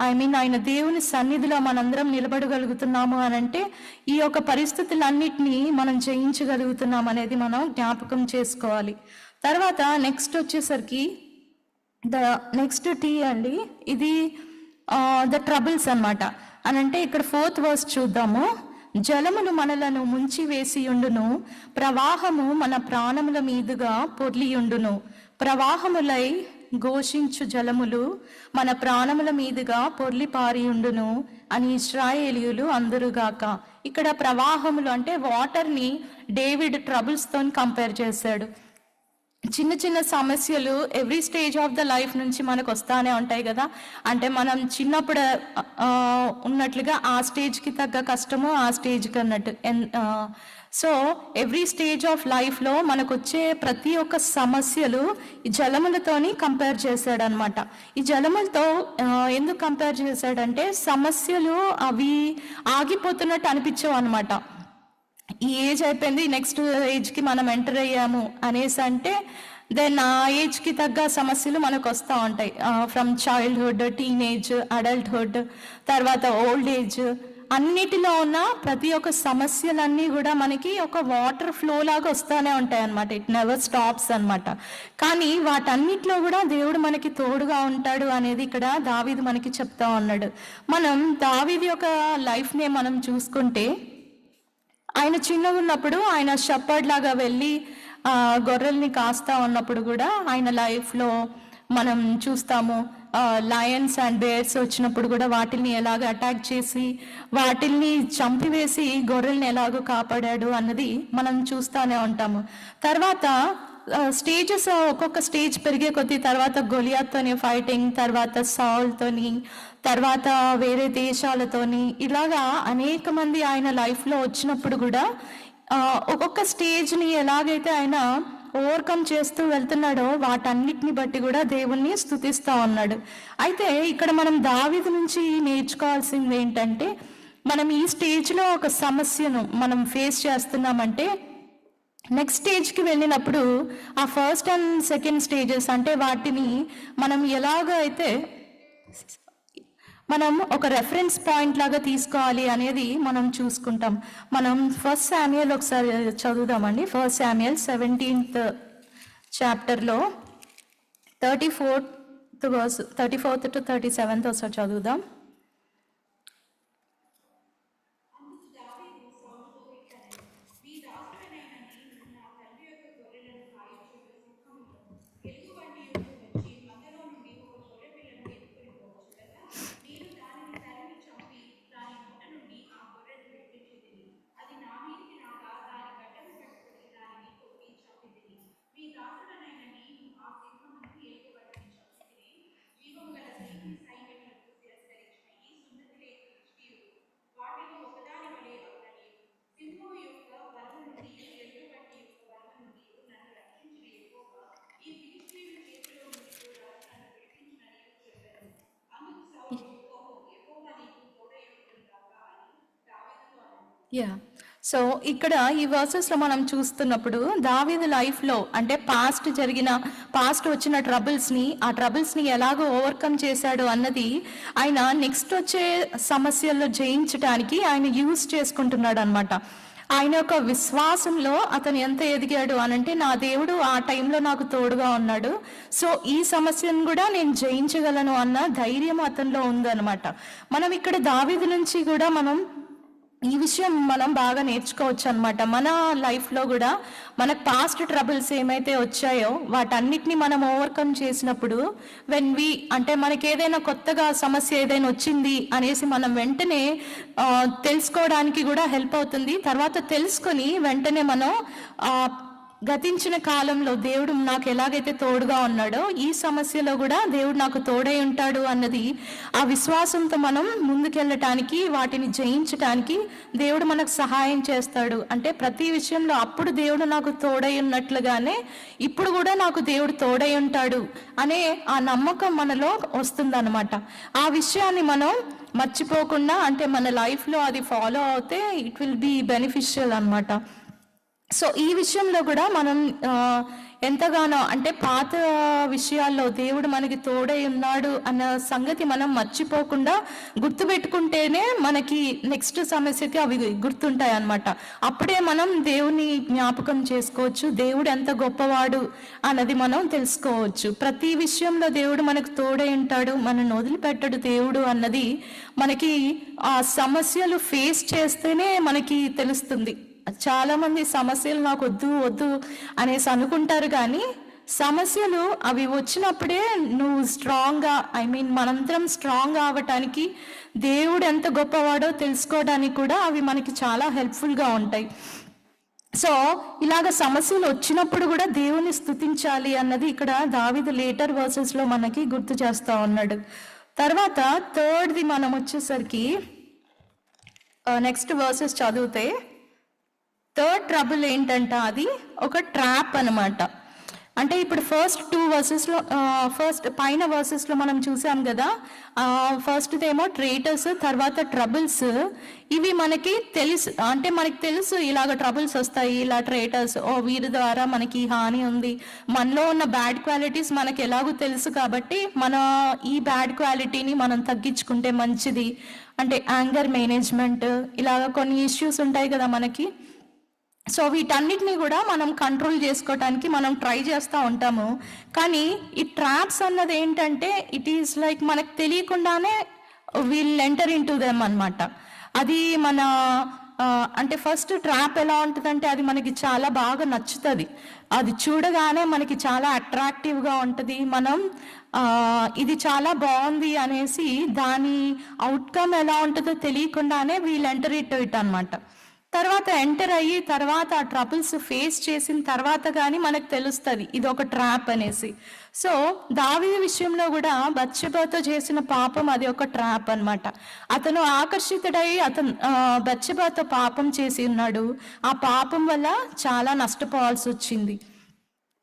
ఆయన దేవుని సన్నిధిలో మనందరం నిలబడగలుగుతున్నాము అని అంటే ఈ యొక్క పరిస్థితులన్నిటినీ మనం జయించగలుగుతున్నాం అనేది మనం జ్ఞాపకం చేసుకోవాలి. తర్వాత నెక్స్ట్ వచ్చేసరికి నెక్స్ట్ టీ అండి, ఇది ద ట్రబుల్స్ అన్నమాట. అని అంటే ఇక్కడ 4th verse చూద్దాము. జలములు మనలను ముంచి వేసియుండును, ప్రవాహము మన ప్రాణముల మీదుగా పొర్లియుండును. ప్రవాహములై ఘోషించు జలములు మన ప్రాణముల మీదుగా పొర్లి పారియుండును అని ఇశ్రాయేలీయులు అందరుగాక. ఇక్కడ ప్రవాహములు అంటే వాటర్ని డేవిడ్ ట్రబుల్స్తో కంపేర్ చేశాడు. చిన్న చిన్న సమస్యలు every stage of the life నుంచి మనకు వస్తానే ఉంటాయి కదా. అంటే మనం చిన్నప్పుడు ఉన్నట్లుగా ఆ స్టేజ్కి తగ్గ కష్టము ఆ స్టేజ్కి అన్నట్టు. సో ఎవ్రీ స్టేజ్ ఆఫ్ లైఫ్లో మనకు వచ్చే ప్రతి ఒక్క సమస్యలు ఈ జలములతోని కంపేర్ చేశాడు అనమాట. ఈ జలములతో ఎందుకు కంపేర్ చేశాడంటే సమస్యలు అవి ఆగిపోతున్నట్టు అనిపించవు అనమాట. ఈ ఏజ్ అయిపోయింది, నెక్స్ట్ ఏజ్కి మనం ఎంటర్ అయ్యాము అనేసి అంటే దెన్ ఆ ఏజ్కి తగ్గ సమస్యలు మనకు వస్తూ ఉంటాయి. ఫ్రమ్ చైల్డ్హుడ్, టీనేజ్, అడల్ట్హుడ్, తర్వాత ఓల్డ్ ఏజ్, అన్నిటిలో ఉన్న ప్రతి ఒక్క సమస్యలన్నీ కూడా మనకి ఒక వాటర్ ఫ్లో లాగా వస్తూనే ఉంటాయి అన్నమాట. ఇట్ నెవర్ స్టాప్స్ అన్నమాట. కానీ వాటన్నిటిలో కూడా దేవుడు మనకి తోడుగా ఉంటాడు అనేది ఇక్కడ దావీదు మనకి చెప్తా ఉన్నాడు. మనం దావీదు యొక్క లైఫ్ని మనం చూసుకుంటే ఆయన చిన్నగా ఉన్నప్పుడు ఆయన షెపర్డ్ లాగా వెళ్ళి గొర్రెల్ని కాస్తా ఉన్నప్పుడు కూడా ఆయన లైఫ్లో మనం చూస్తాము. లయన్స్ అండ్ బేర్స్ వచ్చినప్పుడు కూడా వాటిల్ని ఎలాగ అటాక్ చేసి వాటిల్ని చంపివేసి గొర్రెల్ని ఎలాగో కాపాడాడు అన్నది మనం చూస్తూనే ఉంటాము. తర్వాత స్టేజెస్ ఒక్కొక్క స్టేజ్ పెరిగే కొద్దీ తర్వాత గొలియాత్తోని ఫైటింగ్, తర్వాత సౌల్తోని, తర్వాత వేరే దేశాలతోని, ఇలాగా అనేక మంది ఆయన లైఫ్లో వచ్చినప్పుడు కూడా ఒక్కొక్క స్టేజ్ని ఎలాగైతే ఆయన ఓవర్కమ్ చేస్తూ వెళ్తున్నాడో వాటన్నిటిని బట్టి కూడా దేవుణ్ణి స్తుతిస్తూ ఉన్నాడు. అయితే ఇక్కడ మనం దావీదు నుంచి నేర్చుకోవాల్సింది ఏంటంటే, మనం ఈ స్టేజ్లో ఒక సమస్యను మనం ఫేస్ చేస్తున్నామంటే నెక్స్ట్ స్టేజ్కి వెళ్ళినప్పుడు ఆ ఫస్ట్ అండ్ సెకండ్ స్టేజెస్ అంటే వాటిని మనం ఎలాగ అయితే మనం ఒక రెఫరెన్స్ పాయింట్ లాగా తీసుకోవాలి అనేది మనం చూసుకుంటాం. మనం 1 శామ్యూయల్ ఒకసారి చదువుదామండి. 1 శామ్యూయల్ 17th చాప్టర్లో 34th to 37th ఒకసారి చదువుదాం. యా సో ఇక్కడ ఈ వర్సెస్లో మనం చూస్తున్నప్పుడు దావీదు లైఫ్లో అంటే పాస్ట్ వచ్చిన ఆ ట్రబుల్స్ని ఎలాగో ఓవర్కమ్ చేశాడు అన్నది ఆయన నెక్స్ట్ వచ్చే సమస్యల్లో జయించడానికి ఆయన యూజ్ చేసుకుంటున్నాడు అనమాట. ఆయన యొక్క విశ్వాసంలో అతను ఎంత ఎదిగాడు అనంటే, నా దేవుడు ఆ టైంలో నాకు తోడుగా ఉన్నాడు, సో ఈ సమస్యను కూడా నేను జయించగలను అన్న ధైర్యం అతనిలో ఉందన్నమాట. మనం ఇక్కడ దావీదు నుంచి కూడా మనం ఈ విషయం మనం బాగా నేర్చుకోవచ్చు అనమాట. మన లైఫ్లో కూడా మనకు పాస్ట్ ట్రబుల్స్ ఏమైతే వచ్చాయో వాటన్నిటిని మనం ఓవర్కమ్ చేసినప్పుడు అంటే మనకి ఏదైనా కొత్తగా సమస్య ఏదైనా వచ్చింది అనేసి మనం వెంటనే తెలుసుకోవడానికి కూడా హెల్ప్ అవుతుంది. తర్వాత తెలుసుకొని వెంటనే మనం గతించిన కాలంలో దేవుడు నాకు ఎలాగైతే తోడుగా ఉన్నాడో ఈ సమస్యలో కూడా దేవుడు నాకు తోడై ఉంటాడు అన్నది ఆ విశ్వాసంతో మనం ముందుకెళ్ళటానికి, వాటిని జయించటానికి దేవుడు మనకు సహాయం చేస్తాడు. అంటే ప్రతి విషయంలో అప్పుడు దేవుడు నాకు తోడై ఉన్నట్లుగానే ఇప్పుడు కూడా నాకు దేవుడు తోడై ఉంటాడు అనే ఆ నమ్మకం మనలో వస్తుందన్నమాట. ఆ విషయాన్ని మనం మర్చిపోకుండా అంటే మన లైఫ్లో అది ఫాలో అవుతే ఇట్ విల్ బి బెనిఫిషియల్ అన్నమాట. సో ఈ విషయంలో కూడా మనం ఎంతగానో అంటే పాత విషయాల్లో దేవుడు మనకి తోడై ఉన్నాడు అన్న సంగతి మనం మర్చిపోకుండా గుర్తుపెట్టుకుంటేనే మనకి నెక్స్ట్ సమస్యకి అవి గుర్తుంటాయి అన్నమాట. అప్పుడే మనం దేవుని జ్ఞాపకం చేసుకోవచ్చు, దేవుడు ఎంత గొప్పవాడు అన్నది మనం తెలుసుకోవచ్చు. ప్రతి విషయంలో దేవుడు మనకు తోడై ఉంటాడు, మనల్ని వదిలిపెట్టడు దేవుడు అన్నది మనకి ఆ సమస్యలు ఫేస్ చేస్తేనే మనకి తెలుస్తుంది. చాలా మంది సమస్యలు నాకు వద్దు అనేసి అనుకుంటారు, కానీ సమస్యలు అవి వచ్చినప్పుడే నువ్వు స్ట్రాంగ్గా మనందరం స్ట్రాంగ్ అవ్వటానికి, దేవుడు ఎంత గొప్పవాడో తెలుసుకోవడానికి కూడా అవి మనకి చాలా హెల్ప్ఫుల్గా ఉంటాయి. సో ఇలాగ సమస్యలు వచ్చినప్పుడు కూడా దేవుని స్తుతించాలి అన్నది ఇక్కడ దావీదు లేటర్ వర్సెస్లో మనకి గుర్తు చేస్తూ ఉన్నాడు. తర్వాత థర్డ్ది మనం వచ్చేసరికి నెక్స్ట్ వర్సెస్ చదివితే థర్డ్ ట్రబుల్ ఏంటంటే అది ఒక ట్రాప్ అనమాట. అంటే ఇప్పుడు ఫస్ట్ 2 వర్సెస్లో పైన వర్సెస్లో మనం చూసాం కదా, ఫస్ట్దేమో ట్రేటర్స్, తర్వాత ట్రబుల్స్. ఇవి మనకి తెలుసు ఇలాగ ట్రబుల్స్ వస్తాయి, ఇలా ట్రేటర్స్ వీరి ద్వారా మనకి హాని ఉంది, మనలో ఉన్న బ్యాడ్ క్వాలిటీస్ మనకి ఎలాగో తెలుసు కాబట్టి మన ఈ బ్యాడ్ క్వాలిటీని మనం తగ్గించుకుంటే మంచిది. అంటే యాంగర్ మేనేజ్మెంట్, ఇలాగ కొన్ని ఇష్యూస్ ఉంటాయి కదా మనకి. సో వీటన్నిటిని కూడా మనం కంట్రోల్ చేసుకోవటానికి మనం ట్రై చేస్తూ ఉంటాము. కానీ ఈ ట్రాప్స్ అన్నది ఏంటంటే ఇట్ ఈస్ లైక్ మనకు తెలియకుండానే we'll enter into them అనమాట. అది మన అంటే ఫస్ట్ ట్రాప్ ఎలా ఉంటుందంటే అది మనకి చాలా బాగా నచ్చుతుంది, అది చూడగానే మనకి చాలా అట్రాక్టివ్గా ఉంటుంది. మనం ఇది చాలా బాగుంది అనేసి దాని అవుట్కమ్ ఎలా ఉంటుందో తెలియకుండానే వీల్ ఎంటర్ ఇట్ అనమాట. తర్వాత ఎంటర్ అయ్యి తర్వాత ఆ ట్రబుల్స్ ఫేస్ చేసిన తర్వాత కానీ మనకు తెలుస్తుంది ఇది ఒక ట్రాప్ అనేసి. సో దావీదు విషయంలో కూడా బత్షెబతో చేసిన పాపం అది ఒక ట్రాప్ అనమాట. అతను ఆకర్షితుడై బత్షెబతో పాపం చేసి ఉన్నాడు, ఆ పాపం వల్ల చాలా నష్టపోవాల్సి వచ్చింది.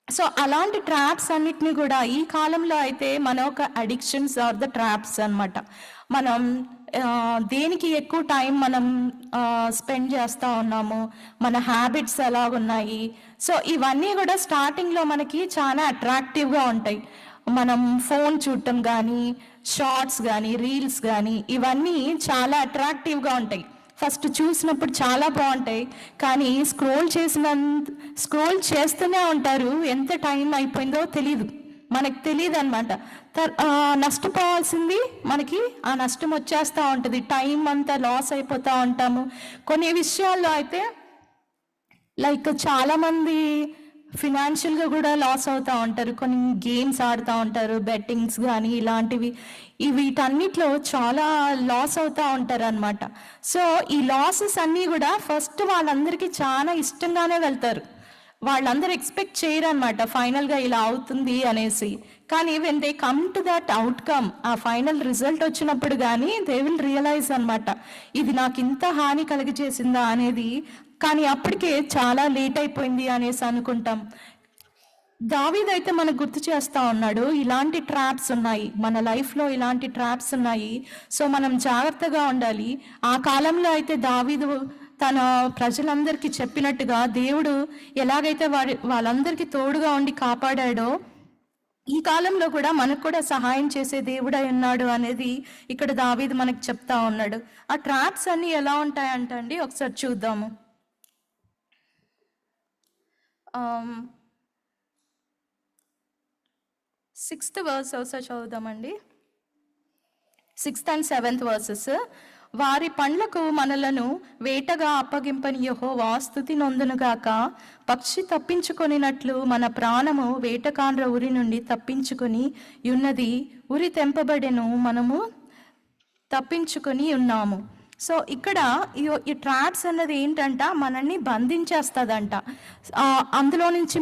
సో అలాంటి ట్రాప్స్ అన్నిటిని కూడా ఈ కాలంలో అయితే మన ఒక అడిక్షన్స్ ఆర్ ద ట్రాప్స్ అనమాట. మనం దేనికి ఎక్కువ టైం మనం స్పెండ్ చేస్తూ ఉన్నాము, మన హ్యాబిట్స్ ఎలాగున్నాయి. సో ఇవన్నీ కూడా స్టార్టింగ్లో మనకి చాలా అట్రాక్టివ్గా ఉంటాయి. మనం ఫోన్ చూడటం కానీ, షార్ట్స్ కానీ, రీల్స్ కానీ ఇవన్నీ చాలా అట్రాక్టివ్గా ఉంటాయి. ఫస్ట్ చూసినప్పుడు చాలా బాగుంటాయి, కానీ స్క్రోల్ చేస్తూనే ఉంటారు, ఎంత టైం అయిపోయిందో మనకు తెలియదు అనమాట. నష్టపోవాల్సింది మనకి ఆ నష్టం వచ్చేస్తూ ఉంటుంది, టైం అంతా లాస్ అయిపోతూ ఉంటాము. కొన్ని విషయాల్లో అయితే లైక్ చాలామంది ఫినాన్షియల్గా కూడా లాస్ అవుతూ ఉంటారు, కొన్ని గేమ్స్ ఆడుతూ ఉంటారు, బెట్టింగ్స్ కానీ ఇలాంటివి, వీటన్నిటిలో చాలా లాస్ అవుతూ ఉంటారు అనమాట. సో ఈ లాసెస్ అన్నీ కూడా ఫస్ట్ వాళ్ళందరికీ చాలా ఇష్టంగానే వెళ్తారు, వాళ్ళందరూ ఎక్స్పెక్ట్ చేయరు అనమాట ఫైనల్గా ఇలా అవుతుంది అనేసి. కానీ when they come to that outcome, ఆ ఫైనల్ రిజల్ట్ వచ్చినప్పుడు కానీ దే విల్ రియలైజ్ అనమాట ఇది నాకు ఇంత హాని కలిగజేసిందా అనేది. కానీ అప్పటికే చాలా లేట్ అయిపోయింది అనేసి అనుకుంటాం. దావీదు అయితే మనకు గుర్తు చేస్తూ ఉన్నాడు ఇలాంటి ట్రాప్స్ ఉన్నాయి మన లైఫ్లో, ఇలాంటి ట్రాప్స్ ఉన్నాయి, సో మనం జాగ్రత్తగా ఉండాలి. ఆ కాలంలో అయితే దావీదు తన ప్రజలందరికీ చెప్పినట్టుగా దేవుడు ఎలాగైతే వాళ్ళందరికీ తోడుగా ఉండి కాపాడాడో ఈ కాలంలో కూడా మనకు కూడా సహాయం చేసే దేవుడై ఉన్నాడు అనేది ఇక్కడ దావీదు మనకు చెప్తా ఉన్నాడు. ఆ ట్రాప్స్ అన్ని ఎలా ఉంటాయంటండి ఒకసారి చూద్దాము. 6th verse ఒకసారి చదువుదామండి. 6th and 7th verses. వారి పండ్లకు మనలను వేటగా అప్పగింపని యెహోవా స్తుతి నొందునుగాక. పక్షి తప్పించుకొనినట్లు మన ప్రాణము వేటకాండ్ర ఉరి నుండి తప్పించుకొని ఉన్నది. ఉరి తెంపబడెను, మనము తప్పించుకొని ఉన్నాము. సో ఇక్కడ ఈ ట్రాప్స్ అన్నది ఏంటంట, మనల్ని బంధించేస్తుందంట. అందులో నుంచి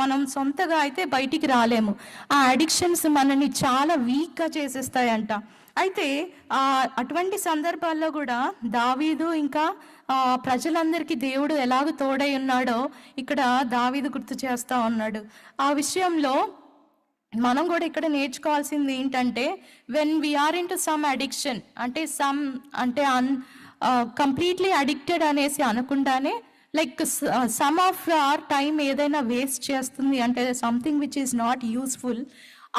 మనం సొంతగా అయితే బయటికి రాలేము. ఆ అడిక్షన్స్ మనల్ని చాలా వీక్గా చేసేస్తాయంట. అయితే అటువంటి సందర్భాల్లో కూడా దావీదు ఇంకా ప్రజలందరికీ దేవుడు ఎలాగ తోడై ఉన్నాడో ఇక్కడ దావీదు గుర్తు చేస్తా ఉన్నాడు. ఆ విషయంలో మనం కూడా ఇక్కడ నేర్చుకోవాల్సింది ఏంటంటే, when we're into some addiction అంటే కంప్లీట్లీ అడిక్టెడ్ అనేసి అనకుండానే like some of our time ఏదైనా వేస్ట్ చేస్తుంది అంటే something which is not useful,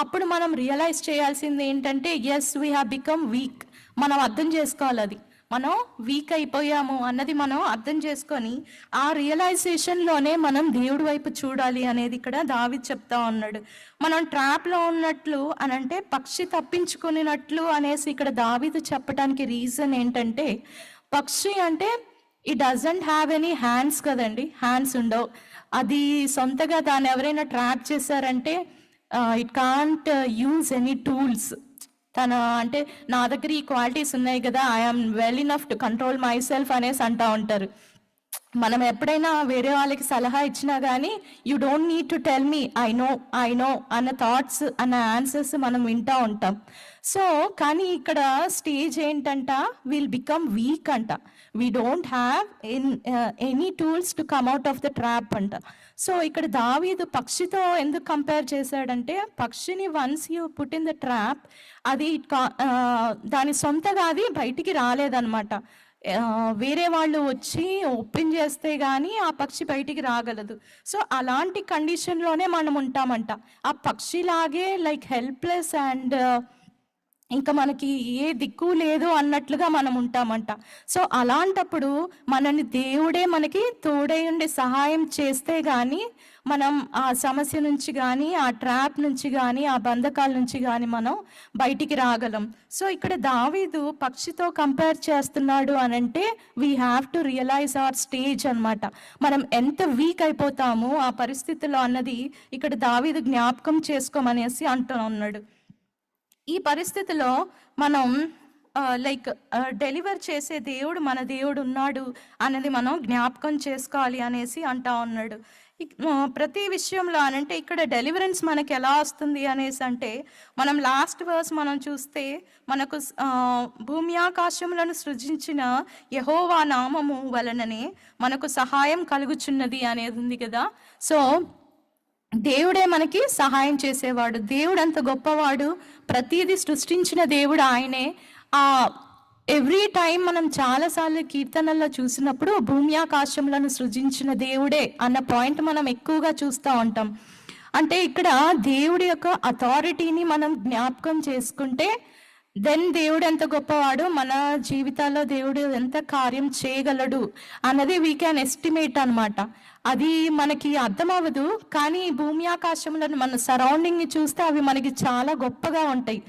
అప్పుడు మనం రియలైజ్ చేయాల్సింది ఏంటంటే as we have become weak. మనం అర్థం చేసుకోవాలి, అది మనం వీక్ అయిపోయాము అన్నది మనం అర్థం చేసుకొని ఆ రియలైజేషన్లోనే మనం దేవుడి వైపు చూడాలి అనేది ఇక్కడ దావీదు చెప్తా ఉన్నాడు. మనం ట్రాప్లో ఉన్నట్లు అని అంటే పక్షి తప్పించుకున్నట్లు అనేసి ఇక్కడ దావీదు చెప్పడానికి రీజన్ ఏంటంటే, పక్షి అంటే it doesn't have any hands కదండి, హ్యాండ్స్ ఉండవు. అది సొంతగా దాన్ని ఎవరైనా ట్రాప్ చేశారంటే it can't use any tools. అంటే నా దగ్గర ఈ క్వాలిటీస్ ఉన్నాయి కదా, I'm well enough to control my self అనేసి అంటూ ఉంటారు. మనం ఎప్పుడైనా వేరే వాళ్ళకి సలహా ఇచ్చినా కానీ you don't need to tell me, I know అన్న థాట్స్ అన్న ఆన్సర్స్ మనం వింటూ ఉంటాం. సో కానీ ఇక్కడ స్టేజ్ ఏంటంట, విల్ బికమ్ వీక్ అంట. We don't have any tools to come out of the trap అంట. సో ఇక్కడ దావీదు పక్షితో ఎందుకు కంపేర్ చేశాడంటే, పక్షిని once you put in the trap, అది దాని సొంతగా అది బయటికి రాలేదన్నమాట. వేరే వాళ్ళు వచ్చి ఓపెన్ చేస్తే కానీ ఆ పక్షి బయటికి రాగలదు. సో అలాంటి కండిషన్లోనే మనం ఉంటామంట. ఆ పక్షిలాగే లైక్ హెల్ప్లెస్ అండ్ ఇంకా మనకి ఏ దిక్కు లేదు అన్నట్లుగా మనం ఉంటామంట. సో అలాంటప్పుడు మనని దేవుడే మనకి తోడై ఉండి సహాయం చేస్తే కానీ మనం ఆ సమస్య నుంచి కానీ ఆ ట్రాప్ నుంచి కానీ ఆ బంధకాల నుంచి కానీ మనం బయటికి రాగలం. సో ఇక్కడ దావీదు పక్షితో కంపేర్ చేస్తున్నాడు అని అంటే we have to realise our stage అనమాట. మనం ఎంత వీక్ అయిపోతామో ఆ పరిస్థితిలో అన్నది ఇక్కడ దావీదు జ్ఞాపకం చేసుకోమనేసి అంటూ ఉన్నాడు. ఈ పరిస్థితిలో మనం లైక్ డెలివర్ చేసే దేవుడు మన దేవుడు ఉన్నాడు అన్నది మనం జ్ఞాపకం చేసుకోవాలి అనేసి అంటా ఉన్నాడు. ప్రతి విషయంలో అనంటే ఇక్కడ డెలివరెన్స్ మనకి ఎలా వస్తుంది అనేసి అంటే, మనం లాస్ట్ వర్స్ మనం చూస్తే మనకు భూమి ఆకాశములను సృజించిన యెహోవా నామము వలననే మనకు సహాయం కలుగుచున్నది అనేది ఉంది కదా. సో దేవుడే మనకి సహాయం చేసేవాడు, దేవుడు అంత గొప్పవాడు, ప్రతిదీ సృష్టించిన దేవుడు ఆయనే. ఎవ్రీ టైం మనం చాలాసార్లు కీర్తనల్లో చూసినప్పుడు భూమి ఆకాశములను సృజించిన దేవుడే అన్న పాయింట్ మనం ఎక్కువగా చూస్తూ ఉంటాం. అంటే ఇక్కడ దేవుడి యొక్క అథారిటీని మనం జ్ఞాపకం చేసుకుంటే దెన్ దేవుడు ఎంత గొప్పవాడు, మన జీవితాల్లో దేవుడు ఎంత కార్యం చేయగలడు అన్నది వీ క్యాన్ ఎస్టిమేట్ అనమాట. అది మనకి అర్థం అవ్వదు, కానీ భూమి ఆకాశంలో మన సరౌండింగ్ని చూస్తే అవి మనకి చాలా గొప్పగా ఉంటాయి.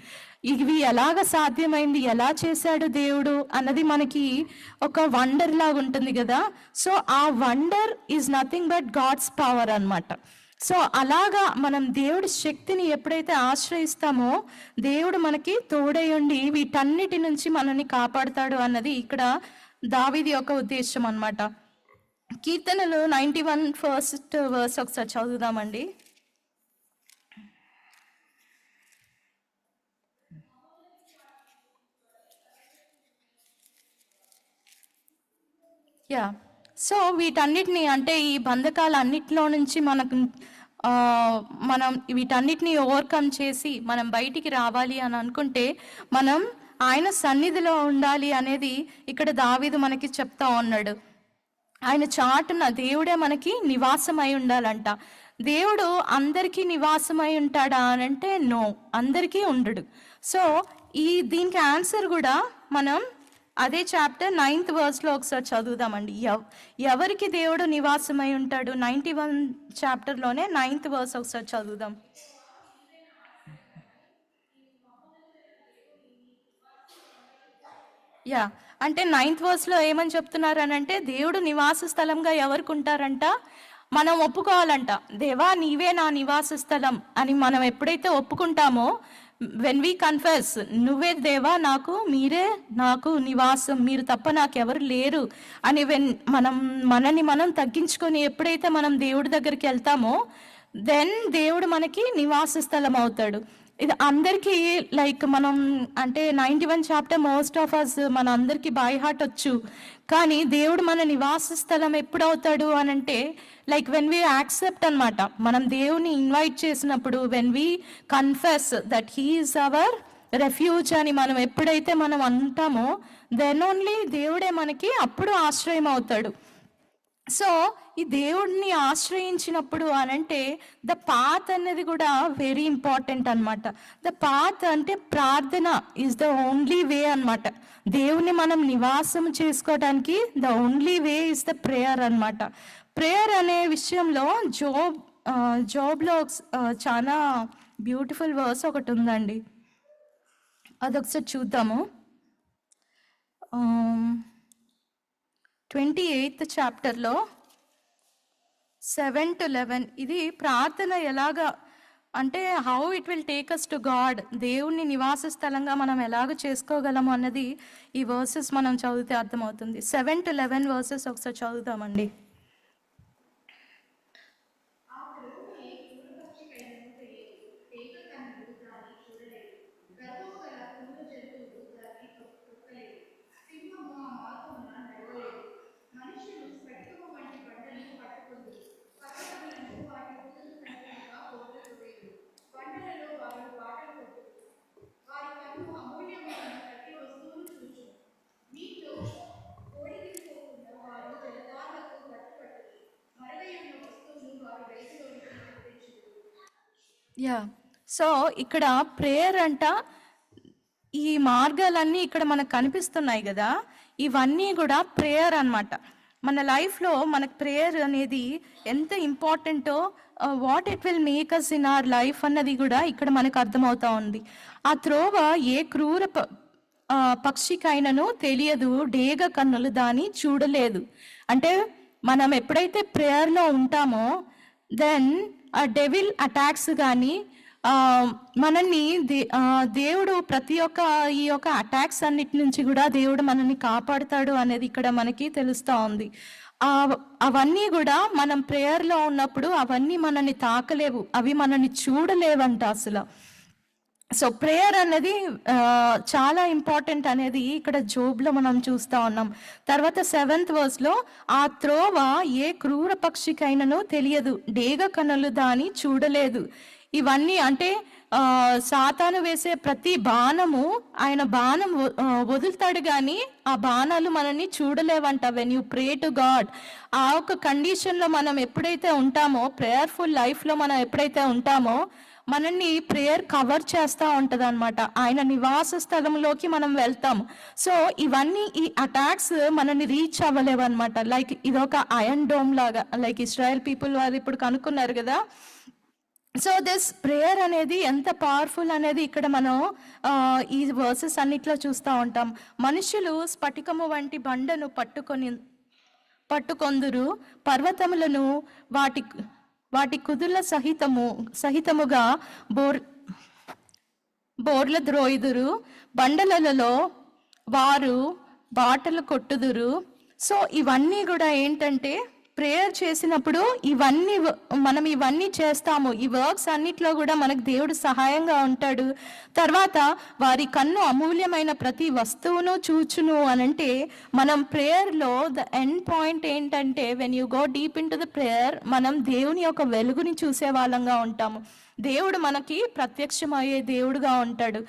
ఇవి ఎలాగ సాధ్యమైంది, ఎలా చేశాడు దేవుడు అన్నది మనకి ఒక వండర్ లాగా ఉంటుంది కదా. సో ఆ wonder is nothing but God's power అన్నమాట. సో అలాగా మనం దేవుడి శక్తిని ఎప్పుడైతే ఆశ్రయిస్తామో దేవుడు మనకి తోడై ఉండి వీటన్నిటి నుంచి మనల్ని కాపాడుతాడు అన్నది ఇక్కడ దావీదు యొక్క ఉద్దేశం అన్నమాట. కీర్తనలు 91 ఫస్ట్ వర్స్ ఒకసారి చదువుదామండి. సో వీటన్నిటిని అంటే ఈ బంధకాల అన్నిటిలో నుంచి మనం వీటన్నిటిని ఓవర్కమ్ చేసి మనం బయటికి రావాలి అని అనుకుంటే మనం ఆయన సన్నిధిలో ఉండాలి అనేది ఇక్కడ దావీదు మనకి చెప్తా ఉన్నాడు. ఆయన చాటున దేవుడే మనకి నివాసమై ఉండాలంట. దేవుడు అందరికీ నివాసమై ఉంటాడా అని అంటే నో, అందరికీ ఉండడు. సో దీనికి ఆన్సర్ కూడా మనం అదే చాప్టర్ 9th verse ఒకసారి చదువుదామండి. ఎవరికి దేవుడు నివాసమై ఉంటాడు? 91 చాప్టర్లోనే 9th verse ఒకసారి చదువుదాం. అంటే 9th verse ఏమని చెప్తున్నారు అని అంటే, దేవుడు నివాస స్థలంగా ఎవరికి ఉంటారంట? మనం ఒప్పుకోవాలంట, దేవా నీవే నా నివాస స్థలం అని మనం ఎప్పుడైతే ఒప్పుకుంటామో, వెన్ వీ కన్ఫెస్, నువ్వే దేవా నాకు, మీరే నాకు నివాసం, మీరు తప్ప నాకెవరు లేరు అని మనని మనం తగ్గించుకొని ఎప్పుడైతే మనం దేవుడి దగ్గరికి వెళ్తామో, దెన్ దేవుడు మనకి నివాస స్థలం అవుతాడు. ఇది అందరికీ మనం అంటే 91 చాప్టర్ మోస్ట్ ఆఫ్ అస్ మన అందరికీ బై హార్ట్ వచ్చు. కానీ దేవుడు మన నివాస స్థలం ఎప్పుడు అవుతాడు అని అంటే వెన్ వీ యాక్సెప్ట్ అనమాట. మనం దేవుని ఇన్వైట్ చేసినప్పుడు, when we confess that he is our refuge అని మనం ఎప్పుడైతే మనం అంటామో, దెన్ ఓన్లీ దేవుడే మనకి అప్పుడు ఆశ్రయం అవుతాడు. సో ఈ దేవుడిని ఆశ్రయించినప్పుడు అనంటే ద పాత్ అనేది కూడా వెరీ ఇంపార్టెంట్ అనమాట. ద పాత్ అంటే ప్రార్థన ఈజ్ ద ఓన్లీ వే అనమాట. దేవుని మనం నివాసం చేసుకోవడానికి the only way is the prayer అనమాట. ప్రేయర్ అనే విషయంలో జోబ్లో చాలా బ్యూటిఫుల్ వర్స్ ఒకటి ఉందండి, అదొకసారి చూద్దాము. 28th చాప్టర్లో 7 to 11 ఇది ప్రార్థన ఎలాగా అంటే how it will take us to God, దేవుని నివాస స్థలంగా మనం ఎలాగ చేసుకోగలము అన్నది ఈ వర్సెస్ మనం చదివితే అర్థమవుతుంది. 7 to 11 వర్సెస్ ఒకసారి చదువుతామండి. సో ఇక్కడ ప్రేయర్ అంట, ఈ మార్గాలన్నీ ఇక్కడ మనకు కనిపిస్తున్నాయి కదా, ఇవన్నీ కూడా ప్రేయర్ అన్నమాట. మన లైఫ్లో మనకు ప్రేయర్ అనేది ఎంత ఇంపార్టెంటో, what it will make us in our life అన్నది కూడా ఇక్కడ మనకు అర్థమవుతా ఉంది. ఆ త్రోవ ఏ క్రూర పక్షికైనను తెలియదు, డేగ కన్నులు దాన్ని చూడలేదు. అంటే మనం ఎప్పుడైతే ప్రేయర్లో ఉంటామో, దెన్ ఆ డెవిల్ అటాక్స్ కానీ మనల్ని దేవుడు ప్రతి ఒక్క ఈ యొక్క అటాక్స్ అన్నిటి నుంచి కూడా దేవుడు మనల్ని కాపాడుతాడు అనేది ఇక్కడ మనకి తెలుస్తూ ఉంది. అవన్నీ కూడా మనం ప్రేయర్లో ఉన్నప్పుడు అవన్నీ మనల్ని తాకలేవు, అవి మనల్ని చూడలేవంట అసలు. సో ప్రేయర్ అనేది చాలా ఇంపార్టెంట్ అనేది ఇక్కడ జోబ్లో మనం చూస్తూ ఉన్నాం. తర్వాత 7th verse ఆ త్రోవ ఏ క్రూర పక్షికైనను తెలియదు, డేగ కన్నులు దాన్ని చూడలేదు. ఇవన్నీ అంటే సాతాను వేసే ప్రతి బాణము, ఆయన బాణం వదులుతాడు కానీ ఆ బాణాలు మనల్ని చూడలేవంట. When you pray to God, ఆ ఒక కండిషన్లో మనం ఎప్పుడైతే ఉంటామో, ప్రేయర్ఫుల్ లైఫ్లో మనం ఎప్పుడైతే ఉంటామో, మనల్ని ప్రేయర్ కవర్ చేస్తూ ఉంటుంది అనమాట. ఆయన నివాస స్థలంలోకి మనం వెళ్తాము. సో ఇవన్నీ ఈ అటాక్స్ మనల్ని రీచ్ అవ్వలేవు అనమాట. ఇదొక ఐరన్ డోమ్ లాగా, ఇస్రాయల్ పీపుల్ వారు ఇప్పుడు కనుక్కున్నారు కదా. సో దిస్ ప్రేయర్ అనేది ఎంత పవర్ఫుల్ అనేది ఇక్కడ మనం ఈ వర్సెస్ అన్నిట్లో చూస్తూ ఉంటాం. మనుషులు స్ఫటికము వంటి బండను పట్టుకొందురు, పర్వతములను వాటి కుదుల సహితముగా బోర్ల ద్రోయుదురు, బండలలో వారు బాటలు కొట్టుదురు. సో ఇవన్నీ కూడా ఏంటంటే ప్రేయర్ చేసినప్పుడు మనం ఇవన్నీ చేస్తాము. ఈ వర్క్స్ అన్నిట్లో కూడా మనకు దేవుడు సహాయంగా ఉంటాడు. తర్వాత వారి కన్ను అమూల్యమైన ప్రతి వస్తువును చూచును అనంటే, మనం ప్రేయర్లో ద ఎండ్ పాయింట్ ఏంటంటే, when you go deep in to the prayer, మనం దేవుని యొక్క వెలుగుని చూసే వాళ్ళంగా ఉంటాము. దేవుడు మనకి ప్రత్యక్షమయ్యే దేవుడుగా ఉంటాడు.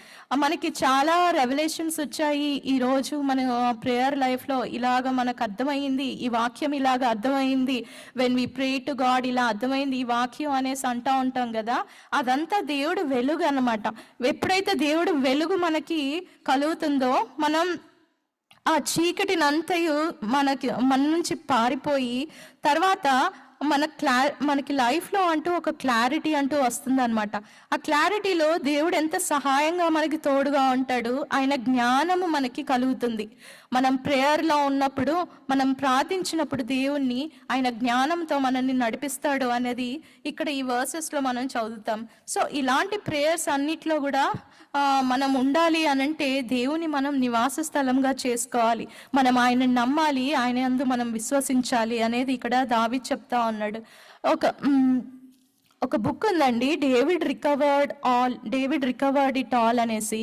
మనకి చాలా రెవల్యూషన్స్ వచ్చాయి ఈరోజు మన ప్రేయర్ లైఫ్లో. ఇలాగ మనకు అర్థమైంది, ఈ వాక్యం ఇలాగ అర్థమైంది, when we pray to God ఇలా అర్థమైంది ఈ వాక్యం అనేసి అంటూ ఉంటాం కదా. అదంతా దేవుడు వెలుగు అన్నమాట. ఎప్పుడైతే దేవుడు వెలుగు మనకి కలుగుతుందో, మనం ఆ చీకటినంతయు మన నుంచి పారిపోయి, తర్వాత మనకి లైఫ్లో అంటూ ఒక క్లారిటీ అంటూ వస్తుంది అనమాట. ఆ క్లారిటీలో దేవుడు ఎంత సహాయంగా మనకి తోడుగా ఉంటాడు, ఆయన జ్ఞానము మనకి కలుగుతుంది. మనం ప్రేయర్లో ఉన్నప్పుడు, మనం ప్రార్థించినప్పుడు దేవుణ్ణి ఆయన జ్ఞానంతో మనల్ని నడిపిస్తాడు అనేది ఇక్కడ ఈ వర్సెస్లో మనం చదువుతాం. సో ఇలాంటి ప్రేయర్స్ అన్నిట్లో కూడా మనం ఉండాలి అనంటే దేవుని మనం నివాస స్థలంగా చేసుకోవాలి. మనం ఆయన నమ్మాలి, ఆయన యందు మనం విశ్వసించాలి అనేది ఇక్కడ దావీదు చెప్తా ఉన్నాడు. ఒక బుక్ ఉందండి, డేవిడ్ రికవర్డ్ ఇట్ ఆల్ అనేసి.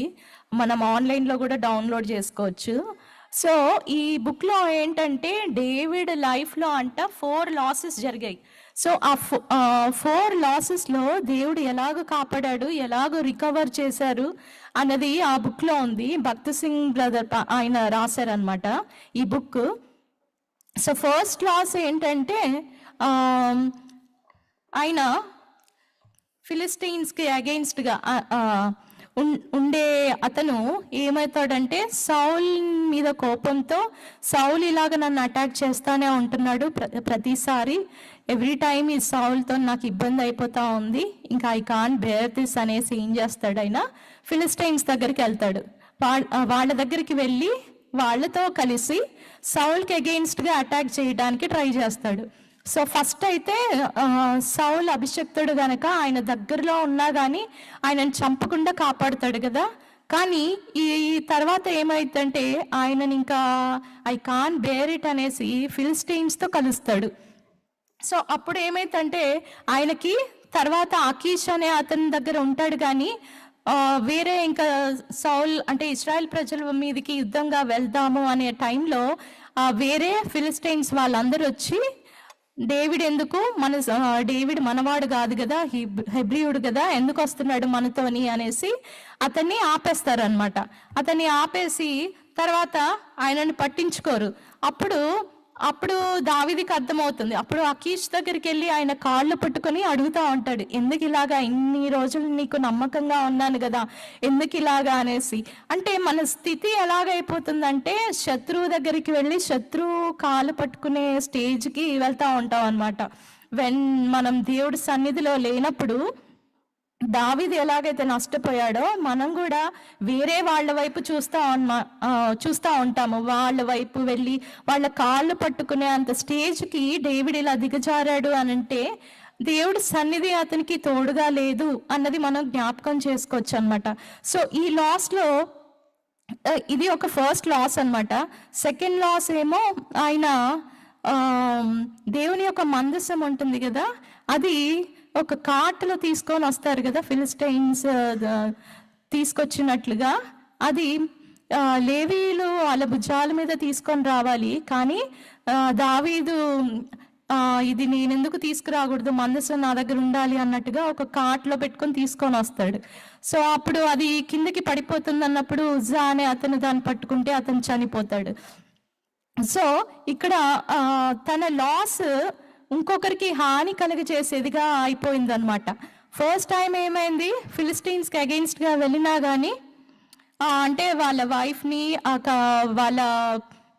మనం ఆన్లైన్లో కూడా డౌన్లోడ్ చేసుకోవచ్చు. సో ఈ బుక్లో ఏంటంటే, డేవిడ్ లైఫ్లో 4 లాసెస్ జరిగాయి. సో ఆ 4 లాసెస్లో దేవుడు ఎలాగ కాపాడాడు, ఎలాగ రికవర్ చేశారు అన్నది ఆ బుక్లో ఉంది. భక్త్ సింగ్ బ్రదర్ ఆయన రాశారనమాట ఈ బుక్. సో ఫస్ట్ లాస్ ఏంటంటే, ఆయన ఫిలిస్టీన్స్కి అగెయిన్స్ట్గా ఉండే అతను ఏమవుతాడంటే, సౌల్ మీద కోపంతో, సౌల్ ఇలాగ నన్ను అటాక్ చేస్తానే ఉంటున్నాడు ప్రతిసారి, ఎవ్రీ టైమ్ ఈ సౌల్తో నాకు ఇబ్బంది అయిపోతా ఉంది, ఇంకా ఐ కాంట్ బేర్ దిస్ అనేసి ఏం చేస్తాడు, ఆయన ఫిలిస్టైన్స్ దగ్గరికి వెళ్తాడు. వాళ్ళ దగ్గరికి వెళ్ళి వాళ్ళతో కలిసి సౌల్కి అగెయిన్స్ట్గా అటాక్ చేయడానికి ట్రై చేస్తాడు. సో ఫస్ట్ అయితే సౌల్ అభిషక్తుడు గనక ఆయన దగ్గరలో ఉన్నా కానీ ఆయనను చంపకుండా కాపాడుతాడు కదా. కానీ ఈ తర్వాత ఏమైందంటే, ఆయనని ఇంకా ఐ కాన్ బేర్ ఇట్ అనేసి ఫిలిస్టీన్స్తో కలుస్తాడు. సో అప్పుడు ఏమైందంటే, ఆయనకి తర్వాత అకీష్ అనే అతని దగ్గర ఉంటాడు, కానీ వేరే ఇంకా సౌల్ అంటే ఇజ్రాయెల్ ప్రజల మీదకి యుద్ధంగా వెళ్దాము అనే టైంలో వేరే ఫిలిస్టైన్స్ వాళ్ళందరూ వచ్చి, డేవిడ్ ఎందుకు, డేవిడ్ మనవాడు కాదు కదా, హెబ్రియుడు కదా, ఎందుకు వస్తున్నాడు మనతోని అనేసి అతన్ని ఆపేస్తారనమాట. అతన్ని ఆపేసి తర్వాత ఆయనని పట్టించుకోరు. అప్పుడు దావీదుకి అర్థమవుతుంది. అప్పుడు అకీష్ దగ్గరికి వెళ్ళి ఆయన కాళ్ళు పట్టుకొని అడుగుతూ ఉంటాడు, ఎందుకు ఇలాగా, ఇన్ని రోజులు నీకు నమ్మకంగా ఉన్నాను కదా, ఎందుకు ఇలాగా అనేసి. అంటే మన స్థితి ఎలాగైపోతుందంటే, శత్రువు దగ్గరికి వెళ్ళి శత్రువు కాళ్ళు పట్టుకునే స్టేజ్కి వెళ్తూ ఉంటాం అనమాట. మనం దేవుడి సన్నిధిలో లేనప్పుడు దావీదు ఎలాగైతే నష్టపోయాడో, మనం కూడా వేరే వాళ్ళ వైపు చూస్తూ ఉంటాము. వాళ్ళ వైపు వెళ్ళి వాళ్ళ కాళ్ళు పట్టుకునే అంత స్టేజ్కి డేవిడ్ ఇలా దిగజారాడు అనంటే, దేవుడి సన్నిధి అతనికి తోడుగా లేదు అన్నది మనం జ్ఞాపకం చేసుకోవచ్చు అనమాట. సో ఈ లాస్లో ఇది ఒక ఫస్ట్ లాస్ అనమాట. సెకండ్ లాస్ ఏమో, ఆయన దేవుని యొక్క మందసం ఉంటుంది కదా, అది ఒక కార్ట్లో తీసుకొని వస్తారు కదా ఫిలిస్టైన్స్ తీసుకొచ్చినట్లుగా, అది లేవీయులు వాళ్ళ భుజాల మీద తీసుకొని రావాలి. కానీ దావీదు ఇది నేను ఎందుకు తీసుకురాకూడదు, మందసం నా దగ్గర ఉండాలి అన్నట్టుగా ఒక కార్ట్లో పెట్టుకొని తీసుకొని వస్తాడు. సో అప్పుడు అది కిందకి పడిపోతుంది అన్నప్పుడు ఉజ్జా అనే అతను దాన్ని పట్టుకుంటే అతను చనిపోతాడు. సో ఇక్కడ తన లాస్ ఇంకొకరికి హాని కలుగజేసేదిగా అయిపోయింది అనమాట. ఫస్ట్ టైం ఏమైంది, ఫిలిస్టీన్స్కి అగెయిన్స్ట్గా వెళ్ళినా కానీ అంటే వాళ్ళ వైఫ్ని వాళ్ళ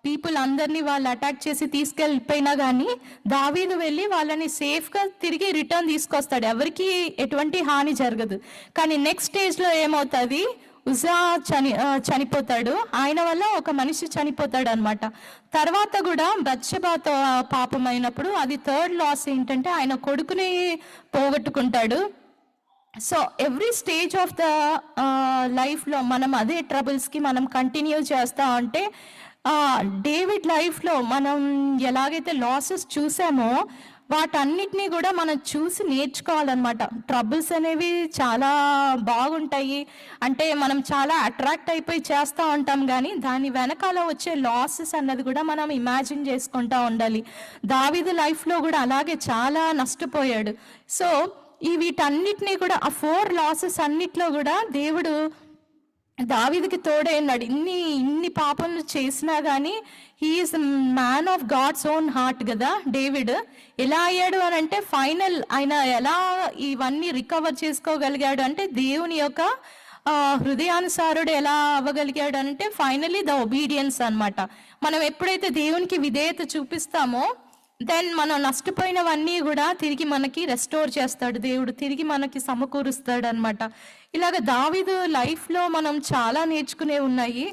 పీపుల్ అందరినీ వాళ్ళు అటాక్ చేసి తీసుకెళ్ళిపోయినా కానీ దావీదు వెళ్ళి వాళ్ళని సేఫ్గా తిరిగి రిటర్న్ తీసుకొస్తాడు, ఎవరికి ఎటువంటి హాని జరగదు. కానీ నెక్స్ట్ స్టేజ్లో ఏమవుతుంది, ఉజ్జా చనిపోతాడు, ఆయన వల్ల ఒక మనిషి చనిపోతాడు అనమాట. తర్వాత కూడా బత్షెబాతో పాపమైనప్పుడు అది థర్డ్ లాస్ ఏంటంటే, ఆయన కొడుకుని పోగొట్టుకుంటాడు. So every stage of the లైఫ్లో మనం అదే ట్రబుల్స్కి మనం కంటిన్యూ చేస్తా ఉంటే డేవిడ్ లైఫ్లో మనం ఎలాగైతే లాసెస్ చూసామో వాటన్నిటినీ కూడా మనం చూసి నేర్చుకోవాలన్నమాట. ట్రబుల్స్ అనేవి చాలా బాగుంటాయి, అంటే మనం చాలా అట్రాక్ట్ అయిపోయి చేస్తూ ఉంటాం, కానీ దాని వెనకాల వచ్చే లాసెస్ అన్నది కూడా మనం ఇమాజిన్ చేసుకుంటూ ఉండాలి. దావీదు లైఫ్లో కూడా అలాగే చాలా నష్టపోయాడు. సో వీటన్నిటినీ కూడా ఆ 4 లాసెస్ అన్నిట్లో కూడా దేవుడు దావీదుకి తోడే ఉన్నాడు. ఇన్ని పాపములు చేసినా కానీ he is man of God's own heart కదా డేవిడ్. ఎలా అయ్యాడు అని అంటే ఫైనల్ ఆయన ఎలా ఇవన్నీ రికవర్ చేసుకోగలిగాడు అంటే దేవుని యొక్క హృదయానుసారుడు ఎలా అవ్వగలిగాడు అంటే ఫైనలీ ద ఒబీడియన్స్ అన్నమాట. మనం ఎప్పుడైతే దేవునికి విధేయత చూపిస్తామో దెన్ మనం నష్టపోయినవన్నీ కూడా తిరిగి మనకి రెస్టోర్ చేస్తాడు దేవుడు, తిరిగి మనకి సమకూరుస్తాడు అనమాట. ఇలాగ దావీదు లైఫ్లో మనం చాలా నేర్చుకునే ఉన్నాయి.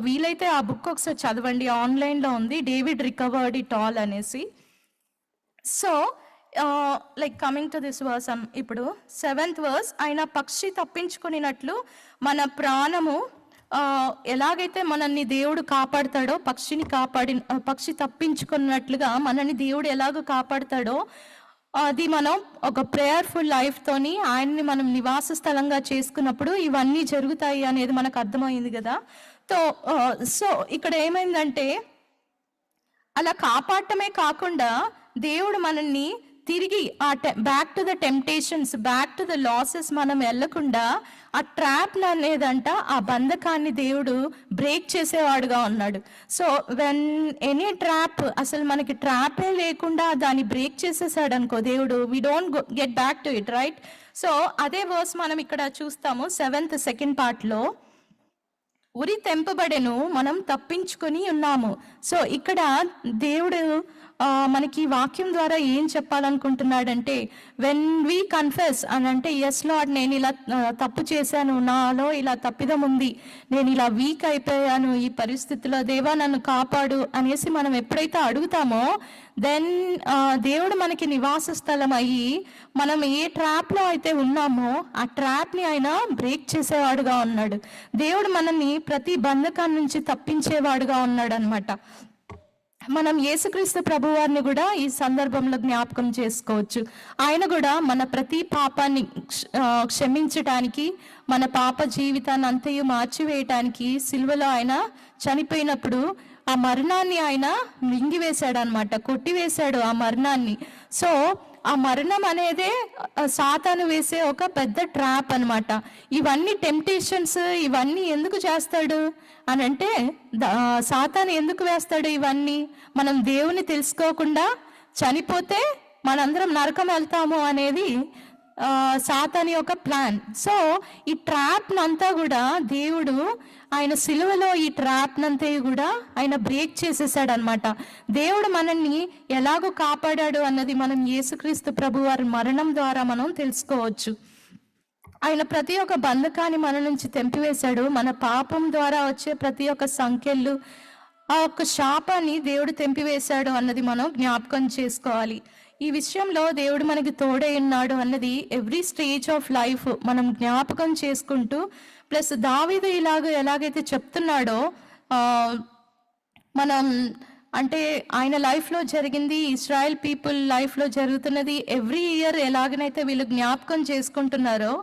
వీలైతే ఆ బుక్ ఒకసారి చదవండి, ఆన్లైన్లో ఉంది, డేవిడ్ రికవర్డ్ ఇట్ ఆల్ అనేసి. So like coming to this verse, ఇప్పుడు 7th వర్స్, ఆయన పక్షి తప్పించుకున్నట్లు మన ప్రాణము ఎలాగైతే మనల్ని దేవుడు కాపాడతాడో, పక్షి తప్పించుకున్నట్లుగా మనల్ని దేవుడు ఎలాగో కాపాడతాడో, అది మనం ఒక ప్రేయర్ఫుల్ లైఫ్తోని ఆయన్ని మనం నివాస స్థలంగా చేసుకున్నప్పుడు ఇవన్నీ జరుగుతాయి అనేది మనకు అర్థమైంది కదా. సో ఇక్కడ ఏమైందంటే అలా కాపాడటమే కాకుండా దేవుడు మనల్ని తిరిగి back to the temptations, back to the losses మనం వెళ్ళకుండా ఆ ట్రాప్ అనేదంట, ఆ బంధకాన్ని దేవుడు బ్రేక్ చేసేవాడుగా ఉన్నాడు. సో వెన్ ఎనీ ట్రాప్, అసలు మనకి ట్రాపే లేకుండా దాన్ని బ్రేక్ చేసేసాడు అనుకో దేవుడు, we don't get back to it, right? So అదే వర్స్ మనం ఇక్కడ చూస్తాము 7th సెకండ్ పార్ట్లో, ఉరి తెంపబడెను మనం తప్పించుకొని ఉన్నాము. సో ఇక్కడ దేవుడు మనకి వాక్యం ద్వారా ఏం చెప్పాలనుకుంటున్నాడంటే, వెన్ వీ కన్ఫెస్ అని అంటే, ఎస్ లార్డ్ నేను ఇలా తప్పు చేశాను, నాలో ఇలా తప్పిదం ఉంది, నేను ఇలా వీక్ అయిపోయాను ఈ పరిస్థితిలో, దేవా నన్ను కాపాడు అనేసి మనం ఎప్పుడైతే అడుగుతామో దెన్ దేవుడు మనకి నివాస స్థలం అయ్యి మనం ఏ ట్రాప్లో అయితే ఉన్నామో ఆ ట్రాప్ని ఆయన బ్రేక్ చేసేవాడుగా ఉన్నాడు. దేవుడు మనల్ని ప్రతి బంధకాన్ని నుంచి తప్పించేవాడుగా ఉన్నాడు అనమాట. మనం యేసుక్రీస్తు ప్రభువారిని కూడా ఈ సందర్భంలో జ్ఞాపకం చేసుకోవచ్చు. ఆయన కూడా మన ప్రతి పాపాన్ని క్షమించటానికి, మన పాప జీవితాన్ని అంతయు మార్చివేయటానికి సిలువలో ఆయన చనిపోయినప్పుడు ఆ మరణాన్ని ఆయన మింగివేశాడు అనమాట, కొట్టివేశాడు ఆ మరణాన్ని. సో ఆ మరణం అనేదే సాతాను వేసే ఒక పెద్ద ట్రాప్ అనమాట. ఇవన్నీ టెంప్టేషన్స్ ఇవన్నీ ఎందుకు చేస్తాడు అని అంటే, సాతాను ఎందుకు వేస్తాడు ఇవన్నీ, మనం దేవుని తెలుసుకోకుండా చనిపోతే మనందరం నరకం వెళ్తాము అనేది సాతాను యొక్క ప్లాన్. సో ఈ ట్రాప్ నంతా కూడా దేవుడు ఆయన సిలువలో ఈ ట్రాప్ నంతా కూడా ఆయన బ్రేక్ చేసేసాడు అనమాట. దేవుడు మనల్ని ఎలాగో కాపాడాడు అన్నది మనం యేసుక్రీస్తు ప్రభు వారి మరణం ద్వారా మనం తెలుసుకోవచ్చు. ఆయన ప్రతి ఒక్క బంధకాన్ని మన నుంచి తెంపివేశాడు. మన పాపం ద్వారా వచ్చే ప్రతి ఒక్క సంఖ్యలు, ఆ ఒక్క శాపాన్ని దేవుడు తెంపివేశాడు అన్నది మనం జ్ఞాపకం చేసుకోవాలి. ఈ విషయంలో దేవుడు మనకి తోడై ఉన్నాడు అన్నది ఎవ్రీ స్టేజ్ ఆఫ్ లైఫ్ మనం జ్ఞాపకం చేసుకుంటూ, ప్లస్ దావీదు ఎలాగైతే చెప్తున్నాడో మనం అంటే ఆయన లైఫ్లో జరిగింది, ఇస్రాయెల్ పీపుల్ లైఫ్లో జరుగుతున్నది ఎవ్రీ ఇయర్ ఎలాగనైతే వీళ్ళు జ్ఞాపకం చేసుకుంటున్నారో,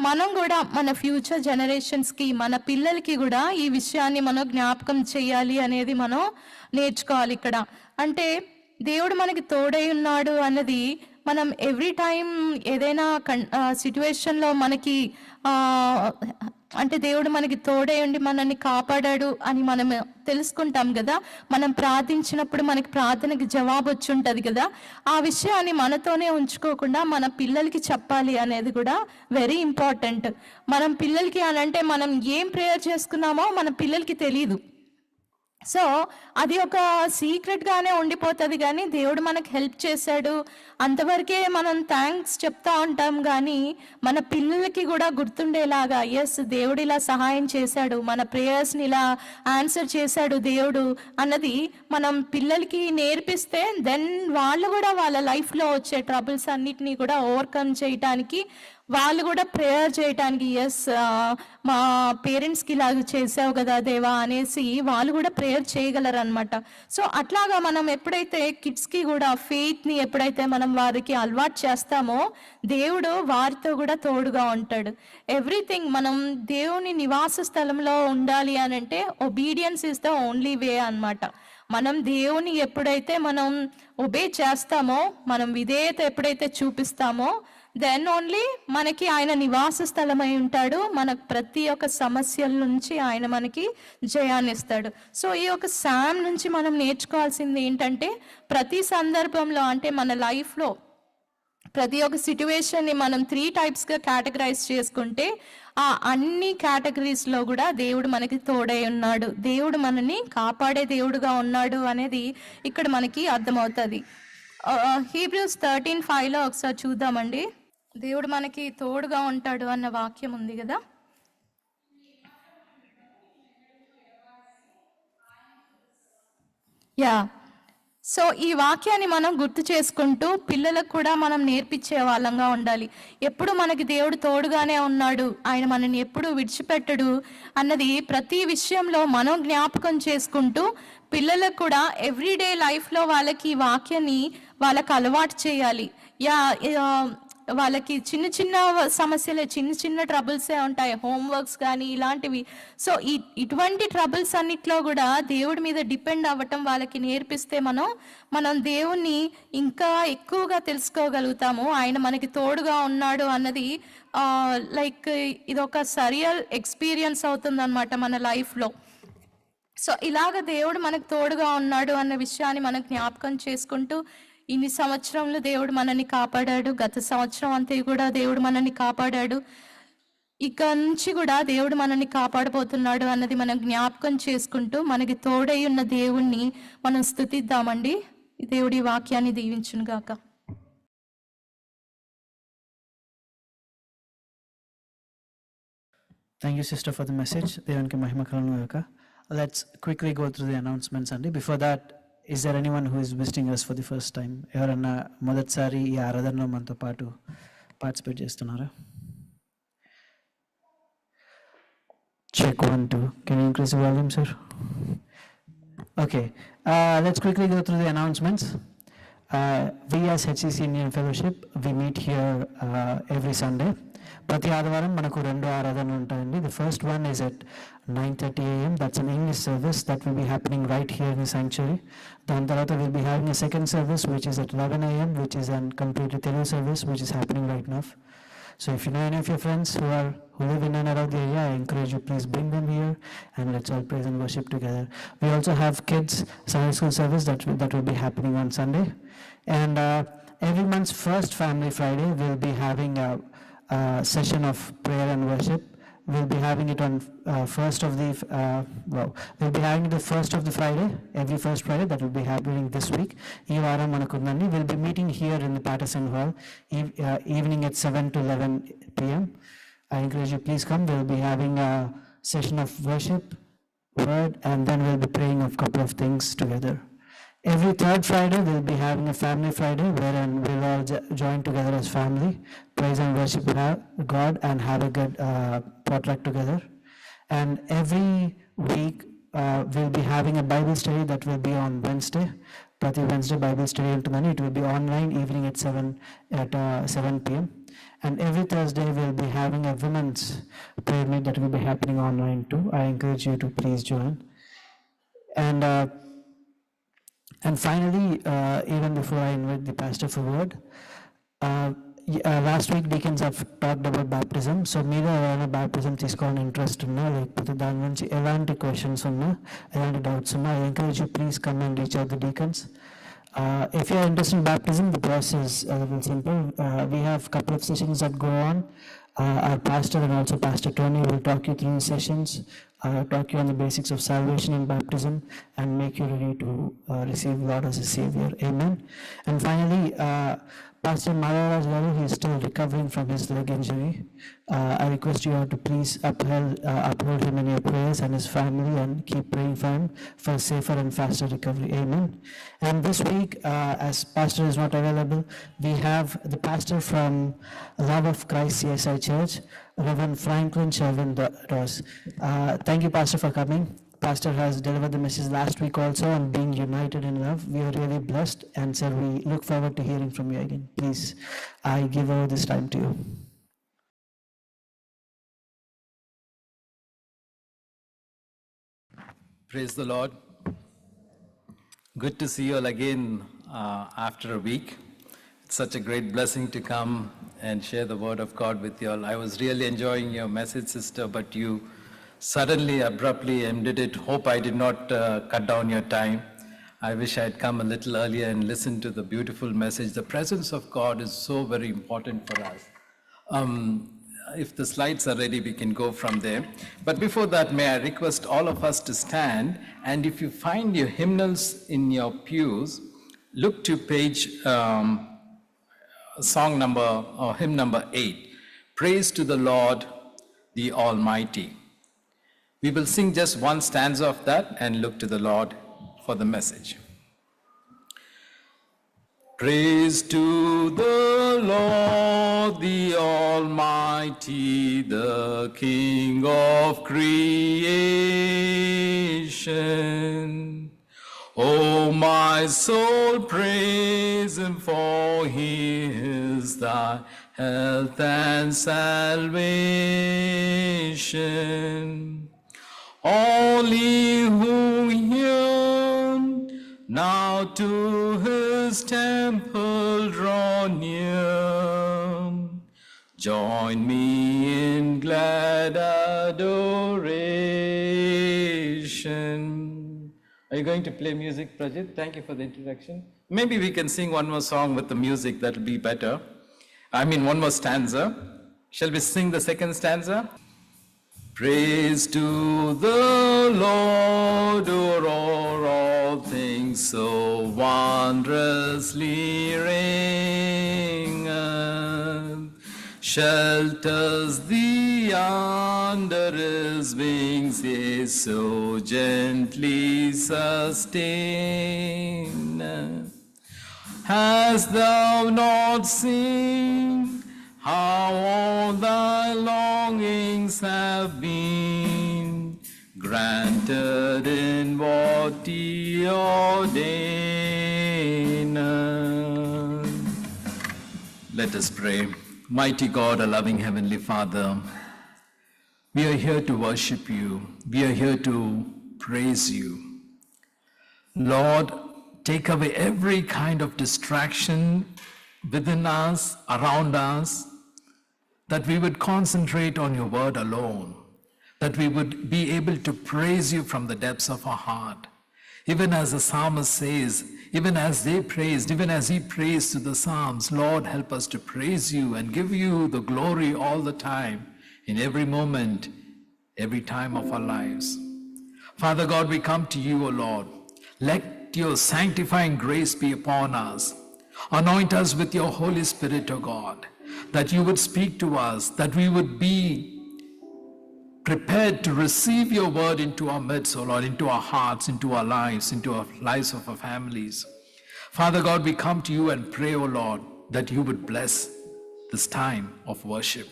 మనం కూడా మన ఫ్యూచర్ జనరేషన్స్కి, మన పిల్లలకి కూడా ఈ విషయాన్ని మనం జ్ఞాపకం చేయాలి అనేది మనం నేర్చుకోవాలి. ఇక్కడ అంటే దేవుడు మనకి తోడై ఉన్నాడు అన్నది మనం ఎవ్రీ టైం ఏదైనా సిచ్యువేషన్లో మనకి అంటే దేవుడు మనకి తోడై ఉండి మనల్ని కాపాడాడు అని మనం తెలుసుకుంటాం కదా. మనం ప్రార్థించినప్పుడు మనకి ప్రార్థనకి జవాబు వచ్చి ఉంటుంది కదా. ఆ విషయాన్ని మనతోనే ఉంచుకోకుండా మన పిల్లలకి చెప్పాలి అనేది కూడా వెరీ ఇంపార్టెంట్. మనం పిల్లలకి అని అంటే మనం ఏం ప్రేయర్ చేసుకున్నామో మన పిల్లలకి తెలియదు. సో అది ఒక సీక్రెట్గానే ఉండిపోతుంది, కానీ దేవుడు మనకు హెల్ప్ చేశాడు అంతవరకే మనం థ్యాంక్స్ చెప్తా ఉంటాం. కానీ మన పిల్లలకి కూడా గుర్తుండేలాగా, ఎస్ దేవుడు ఇలా సహాయం చేశాడు, మన ప్రేయర్స్ని ఇలా ఆన్సర్ చేశాడు దేవుడు అన్నది మనం పిల్లలకి నేర్పిస్తే దెన్ వాళ్ళు కూడా వాళ్ళ లైఫ్లో వచ్చే ట్రబుల్స్ అన్నిటినీ కూడా ఓవర్కమ్ చేయటానికి వాళ్ళు కూడా ప్రేయర్ చేయటానికి మా పేరెంట్స్కి ఇలాగ చేసావు కదా దేవా అనేసి వాళ్ళు కూడా ప్రేయర్ చేయగలరు అనమాట. సో అట్లాగా మనం ఎప్పుడైతే కిడ్స్కి కూడా ఫెయిత్ని ఎప్పుడైతే మనం వారికి అలవాటు చేస్తామో దేవుడు వారితో కూడా తోడుగా ఉంటాడు. ఎవ్రీథింగ్ మనం దేవుని నివాస స్థలంలో ఉండాలి అని అంటే obedience is the only way అన్నమాట. మనం దేవుని ఎప్పుడైతే మనం ఒబే చేస్తామో, మనం విధేయత ఎప్పుడైతే చూపిస్తామో, దెన్ ఓన్లీ మనకి ఆయన నివాస స్థలమై ఉంటాడు. మనకు ప్రతి ఒక్క సమస్యల నుంచి ఆయన మనకి జయాన్ని ఇస్తాడు. సో ఈ యొక్క శామ్ నుంచి మనం నేర్చుకోవాల్సింది ఏంటంటే, ప్రతి సందర్భంలో అంటే మన లైఫ్లో ప్రతి ఒక్క సిట్యువేషన్ని మనం 3 టైప్స్గా కేటగరైజ్ చేసుకుంటే ఆ అన్ని కేటగిరీస్లో కూడా దేవుడు మనకి తోడై ఉన్నాడు, దేవుడు మనని కాపాడే దేవుడుగా ఉన్నాడు అనేది ఇక్కడ మనకి అర్థమవుతుంది. హీబ్రూస్ 13:5లో ఒకసారి చూద్దామండి. దేవుడు మనకి తోడుగా ఉంటాడు అన్న వాక్యం ఉంది కదా. యా, సో ఈ వాక్యాన్ని మనం గుర్తు చేసుకుంటూ పిల్లలకు కూడా మనం నేర్పించే వాళ్ళంగా ఉండాలి. ఎప్పుడు మనకి దేవుడు తోడుగానే ఉన్నాడు, ఆయన మనని ఎప్పుడు విడిచిపెట్టడు అన్నది ప్రతి విషయంలో మనం జ్ఞాపకం చేసుకుంటూ పిల్లలకు కూడా ఎవ్రీడే లైఫ్లో వాళ్ళకి ఈ వాక్యాన్ని వాళ్ళకి అలవాటు చేయాలి. వాళ్ళకి చిన్న చిన్న సమస్యలే, చిన్న చిన్న ట్రబుల్సే ఉంటాయి, హోంవర్క్స్ కానీ ఇలాంటివి. సో ఇటువంటి ట్రబుల్స్ అన్నిట్లో కూడా దేవుడి మీద డిపెండ్ అవ్వటం వాళ్ళకి నేర్పిస్తే మనం దేవుణ్ణి ఇంకా ఎక్కువగా తెలుసుకోగలుగుతాము. ఆయన మనకి తోడుగా ఉన్నాడు అన్నది లైక్ ఇది ఒక సరియల్ ఎక్స్పీరియన్స్ అవుతుంది అనమాట మన లైఫ్లో. సో ఇలాగ దేవుడు మనకు తోడుగా ఉన్నాడు అన్న విషయాన్ని మనం జ్ఞాపకం చేసుకుంటూ, ఇన్ని సంవత్సరంలో దేవుడు మనల్ని కాపాడాడు, గత సంవత్సరం అంతా కూడా దేవుడు మనల్ని కాపాడాడు, ఇక నుంచి కూడా దేవుడు మనల్ని కాపాడబోతున్నాడు అన్నది మనం జ్ఞాపకం చేసుకుంటూ మనకి తోడై ఉన్న దేవుణ్ణి మనం స్తుతిద్దామండి. దేవుడి వాక్యాన్ని దీవించును గాక. Thank you, sister, for the message. దేవునికి మహిమ కలుగును గాక. Let's quickly go through the announcements అండి. Before that, is there anyone who is visiting us for the first time? ఎవరన్నా మొదటిసారి ఈ ఆరాధనలో మనతో పాటు పార్టిసిపేట్ చేస్తున్నారా? Check 1 2. Can you increase the volume, sir? Okay. Let's quickly go through the announcements. We as HCC Indian Fellowship, we meet here every Sunday. ప్రతి ఆదివారం మనకు 2 ఆరాధనలు ఉంటాయండి. The first one is at 9:30 a.m. That's an English service that will be happening right here in the sanctuary. దాని తర్వాత we'll be having a second service which is at 11 a.m. which is a completely Telugu service which is happening right now. So if you know any of your friends who live in and around the area, I encourage you, please bring them here and let's all praise and worship together. We also have kids Sunday school service that will be happening on Sunday. And every month's first Family Friday, we'll be having a session of prayer and worship. We'll be having it on we'll be having the first of the Friday, every first Friday. That will be happening this week. Ee varam manakundanni. We'll be meeting here in the Patterson Hall evening at 7 to 11 p.m. I encourage you, please come. We'll be having a session of worship, word, and then we'll be praying of couple of things together. Every third Friday, we'll be having a Family Friday wherein we'll all join together as family, praise and worship God, and have a good potluck together. And every week, we'll be having a Bible study that will be on Wednesday. Prati Wednesday Bible study untundi. It will be online evening at 7 p.m. And every Thursday, we'll be having a women's prayer meet that will be happening online too. I encourage you to please join. And finally, even before I invite the pastor for word, last week deacons have talked about baptism. So మీరు ఎవరైనా baptism తీసుకోవాలని interest ఉన్నా, లేకపోతే దాని నుంచి ఎలాంటి questions ఉన్నా, ఎలాంటి డౌట్స్ ఉన్నా, I encourage you, please come and reach out the deacons. If you are interested in baptism, the process is a little simple. We have a couple of sessions that go on. Our pastor and also Pastor Tony will talk you through the sessions, talk you on the basics of salvation and baptism, and make you ready to receive Lord as a Savior. Amen. And finally, Pastor Maharaj Garu, he is still recovering from his leg injury. I request you all to please uphold him in your prayers and his family, and keep praying for him for a safer and faster recovery. Amen. And this week, as pastor is not available, we have the pastor from Love of Christ CSI Church, Reverend Franklin Sherwin Ross. Thank you, Pastor, for coming. Pastor has delivered the message last week also on being united in love. We are really blessed, and sir, we look forward to hearing from you again. Please, I give over this time to you. Praise the Lord. Good to see you all again after a week. It's such a great blessing to come and share the word of God with you all. I was really enjoying your message, sister, but you suddenly, abruptly ended it. Hope I did not cut down your time. I wish I had come a little earlier and listened to the beautiful message. The presence of God is so very important for us. If the slides are ready, we can go from there. But before that, may I request all of us to stand, and if you find your hymnals in your pews, look to page hymn number 8, Praise to the Lord, the Almighty. We will sing just one stanza of that and look to the Lord for the message. Praise to the Lord, the Almighty, the King of creation. O my soul, praise him, for he is thy health and salvation. All ye who yearn now to his temple draw near, join me in glad adoration. Are you going to play music, Prajit? Thank you for the introduction. Maybe we can sing one more song with the music, that will be better. One more stanza. Shall we sing the second stanza? Praise to the Lord, o'er all things so wondrously reigneth, shelters thee under his wings, yea, so gently sustaineth. Hast thou not seen how all thy longings have been granted in what he ordained? Let us pray. Mighty God, our loving Heavenly Father, we are here to worship you. We are here to praise you. Lord, take away every kind of distraction within us, around us, that we would concentrate on your word alone, that we would be able to praise you from the depths of our heart. Even as the psalmist says, even as they praised, even as he praised to the Psalms, Lord, help us to praise you and give you the glory all the time, in every moment, every time of our lives. Father God, we come to you, O Lord. Let your sanctifying grace be upon us. Anoint us with your Holy Spirit, O God, that you would speak to us, that we would be prepared to receive your word into our midst, O Lord, into our hearts, into our lives of our families. Father God, we come to you and pray, O Lord, that you would bless this time of worship.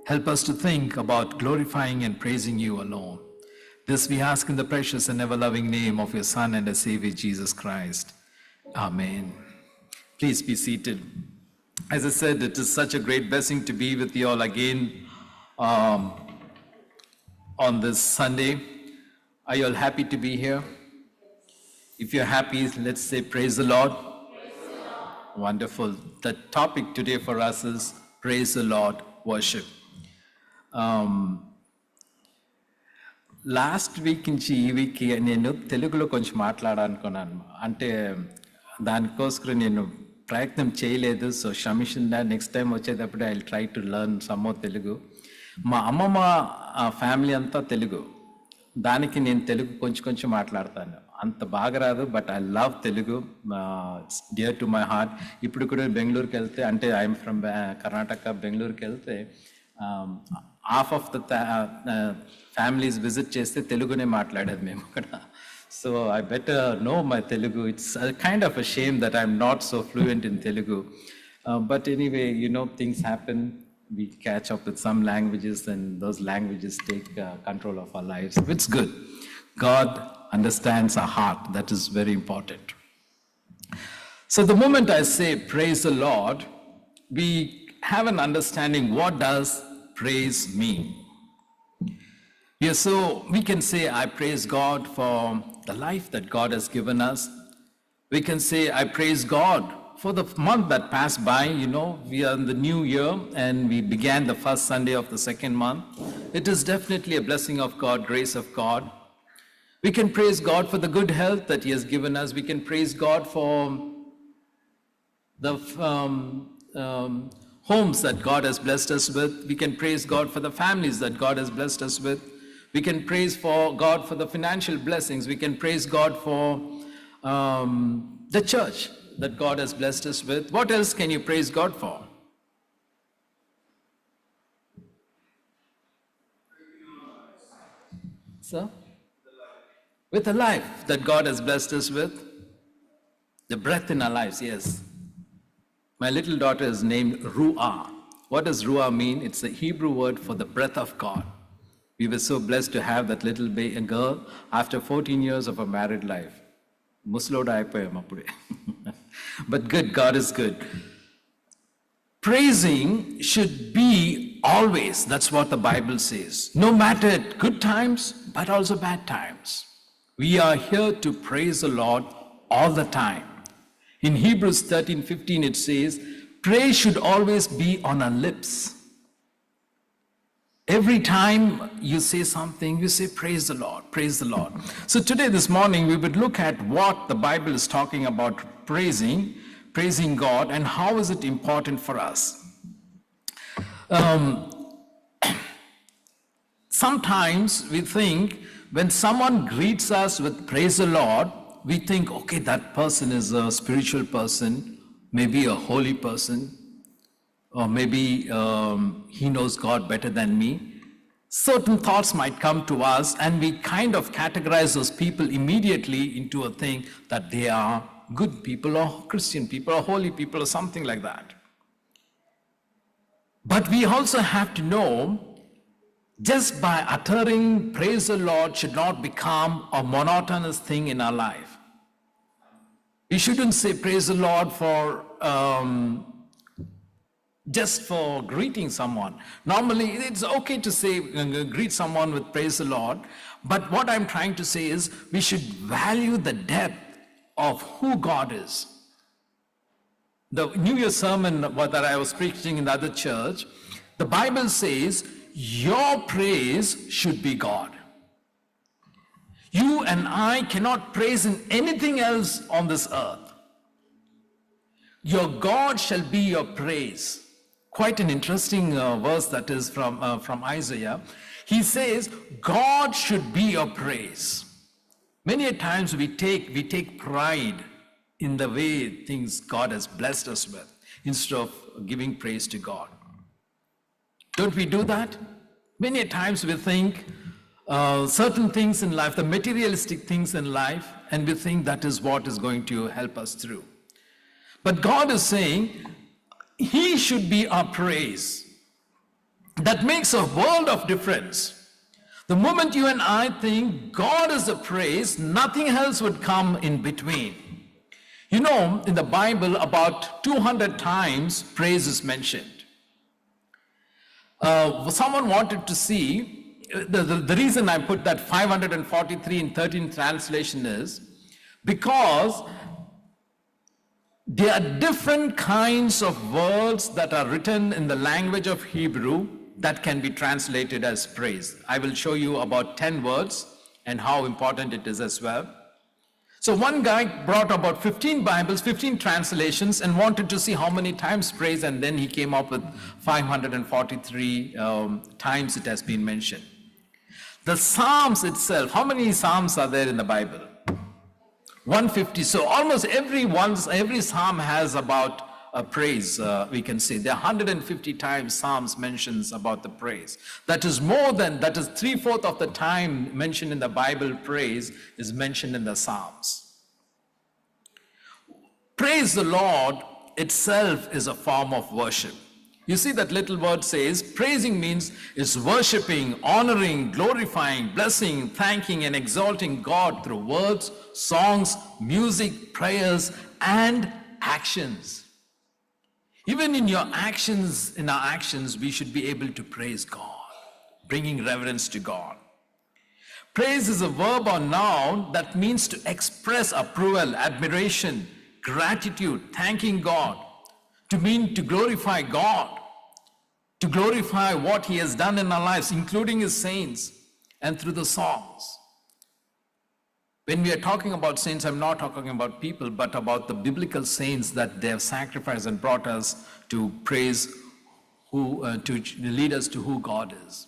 Help us to think about glorifying and praising you alone. This we ask in the precious and ever-loving name of your Son and our Savior, Jesus Christ. Amen. Please be seated. As I said, it is such a great blessing to be with you all again on this Sunday. Are you all happy to be here? If you're happy, let's say praise the Lord. Praise the Lord. Wonderful. The topic today for us is praise the Lord, worship. Last week నుంచి ఈ వీక్కి నేను తెలుగులో కొంచెం మాట్లాడాలనుకున్నాను. అంటే దానికోసం నేను ప్రయత్నం చేయలేదు. సో క్షమించండి, నెక్స్ట్ టైం వచ్చేటప్పుడు I will try to learn some more Telugu. మా అమ్మమ్మ ఫ్యామిలీ అంతా తెలుగు, దానికి నేను తెలుగు కొంచెం మాట్లాడతాను. అంత బాగా రాదు, but I love Telugu. It's dear to my heart. ఇప్పుడు కూడా బెంగళూరుకి వెళ్తే, అంటే ఐఎమ్ ఫ్రమ్ కర్ణాటక, బెంగళూరుకి వెళ్తే half of the families visit చేస్తే తెలుగునే మాట్లాడేది మేము అక్కడ. So I better know my Telugu. It's kind of a shame that I'm not so fluent in Telugu. But anyway, things happen. We catch up with some languages, and those languages take control of our lives. It's good. God understands our heart. That is very important. So the moment I say praise the Lord, we have an understanding, what does praise mean? Yes, so we can say, I praise God for the life that God has given us. We can say, I praise God for the month that passed by. We are in the new year and we began the first Sunday of the second month. It is definitely a blessing of God, grace of God. We can praise God for the good health that He has given us. We can praise God for the homes that God has blessed us with. We can praise God for the families that God has blessed us with. We can praise for God for the financial blessings. We can praise God for the church that God has blessed us with. What else can you praise God for? Sir? With the life that God has blessed us with. The breath in our lives, yes. My little daughter is named Ruah. What does Ruah mean? It's the Hebrew word for the breath of God. We were so blessed to have that little girl after 14 years of a married life. Musloda అయిపోయాం అప్పుడే. But good, God is good. Praising should be always. That's what the Bible says. No matter good times, but also bad times. We are here to praise the Lord all the time. In Hebrews 13:15 it says, praise should always be on our lips. Every time you say something, you say, praise the Lord, praise the Lord. So today, this morning, we would look at what the Bible is talking about praising God, and how is it important for us. Sometimes we think when someone greets us with praise the Lord, we think, okay, that person is a spiritual person, maybe a holy person, or maybe he knows God better than me. Certain thoughts might come to us, and we kind of categorize those people immediately into a thing that they are good people, or Christian people, or holy people, or something like that. But we also have to know, just by uttering praise the Lord should not become a monotonous thing in our life. We shouldn't say praise the Lord for just for greeting someone. Normally, it's okay to say, greet someone with praise the Lord, but what I'm trying to say is, we should value the depth of who God is. The New Year sermon that I was preaching in the other church, the Bible says, your praise should be God. You and I cannot praise in anything else on this earth. Your God shall be your praise. Quite an interesting verse that is from Isaiah. He says, God should be your praise. Many a times we take pride in the way things God has blessed us with, instead of giving praise to God. Don't we do that? Many a times we think certain things in life, the materialistic things in life, and we think that is what is going to help us through. But God is saying, He should be our praise. That makes a world of difference. The moment you and I think God is the praise, nothing else would come in between. In the Bible, about 200 times praise is mentioned. Someone wanted to see, the reason I put that 543 in 13 translation is because there are different kinds of words that are written in the language of Hebrew that can be translated as praise. I will show you about 10 words and how important it is as well. So one guy brought about 15 Bibles, 15 translations, and wanted to see how many times praise, and then he came up with 543 times it has been mentioned. The Psalms itself, how many Psalms are there in the Bible? 150. So almost every psalm has about a praise, we can say. There are 150 times Psalms mentions about the praise. That is 3/4 of the time mentioned in the Bible, praise is mentioned in the Psalms. Praise the Lord itself is a form of worship. You see that little word says, praising means is worshiping, honoring, glorifying, blessing, thanking, and exalting God through words, songs, music, prayers, and actions. Even in our actions, we should be able to praise God, bringing reverence to God. Praise is a verb or noun that means to express approval, admiration, gratitude, thanking God, to mean to glorify God, to glorify what He has done in our lives, including His saints, and through the songs. When we are talking about saints, I'm not talking about people, but about the biblical saints that they have sacrificed and brought us to praise, to lead us to who God is.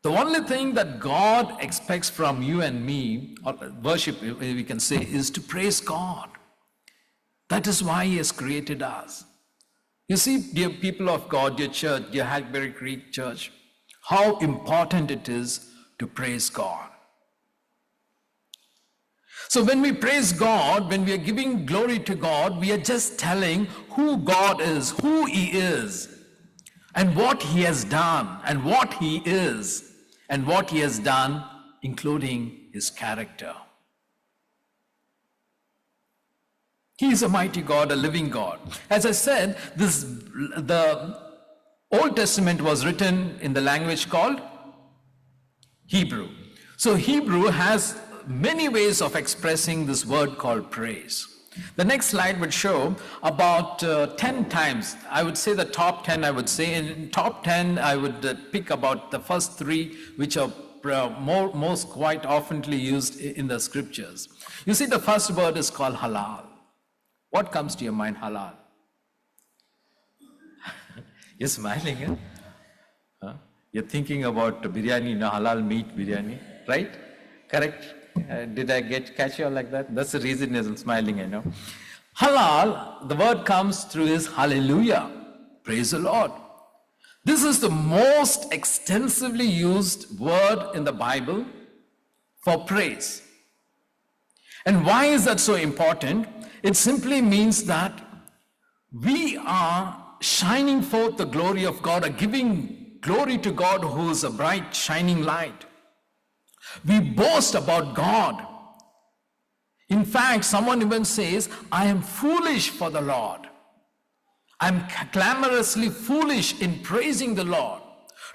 The only thing that God expects from you and me, or worship, we can say, is to praise God. That is why He has created us. You see, dear people of God, dear church, dear Hackberry Creek Church, how important it is to praise God. So when we praise God, when we are giving glory to God, we are just telling who God is, who He is, and what He has done, and what He is, and what He has done, including His character. He is a mighty God, a living God. As I said, the Old Testament was written in the language called Hebrew. So Hebrew has many ways of expressing this word called praise. The next slide would show about 10 times. I would say the top 10, I would say. In top 10, I would pick about the first 3, which are most quite oftenly used in the scriptures. You see, the first word is called halal. What comes to your mind, halal? You're smiling, eh? Huh? You're thinking about biryani, halal meat biryani, right? Correct? Did I catch you like that? That's the reason I'm smiling, I know. Halal, the word comes through is hallelujah. Praise the Lord. This is the most extensively used word in the Bible for praise. And why is that so important? It simply means that we are shining forth the glory of God, or giving glory to God, who is a bright, shining light. We boast about God. In fact, someone even says, I am foolish for the Lord. I'm clamorously foolish in praising the Lord.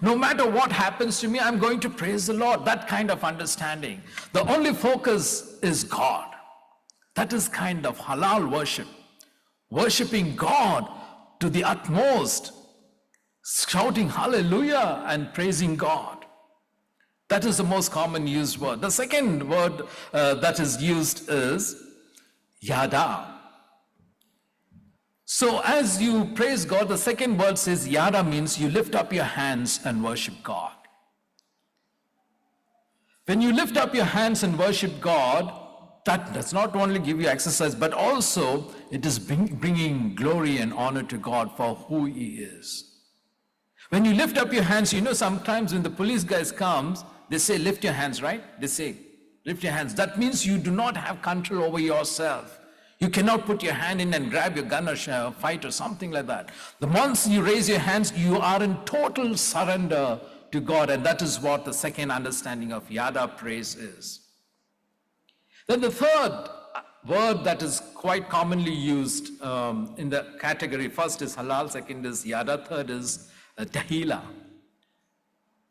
No matter what happens to me, I'm going to praise the Lord. That kind of understanding. The only focus is God. That is kind of halal worship. Worshipping God to the utmost, shouting hallelujah and praising God. That is the most common used word. The second word that is used is yada. So as you praise God, the second word says yada means you lift up your hands and worship God. When you lift up your hands and worship God, that does not only give you exercise, but also it is bringing glory and honor to God for who He is. When you lift up your hands, sometimes when the police guys comes, they say, lift your hands, right? They say, lift your hands. That means you do not have control over yourself. You cannot put your hand in and grab your gun or fight or something like that. The once you raise your hands, you are in total surrender to God. And that is what the second understanding of yada, praise, is. Then the third word that is quite commonly used in the category, first is halal, second is yada, third is tehillah.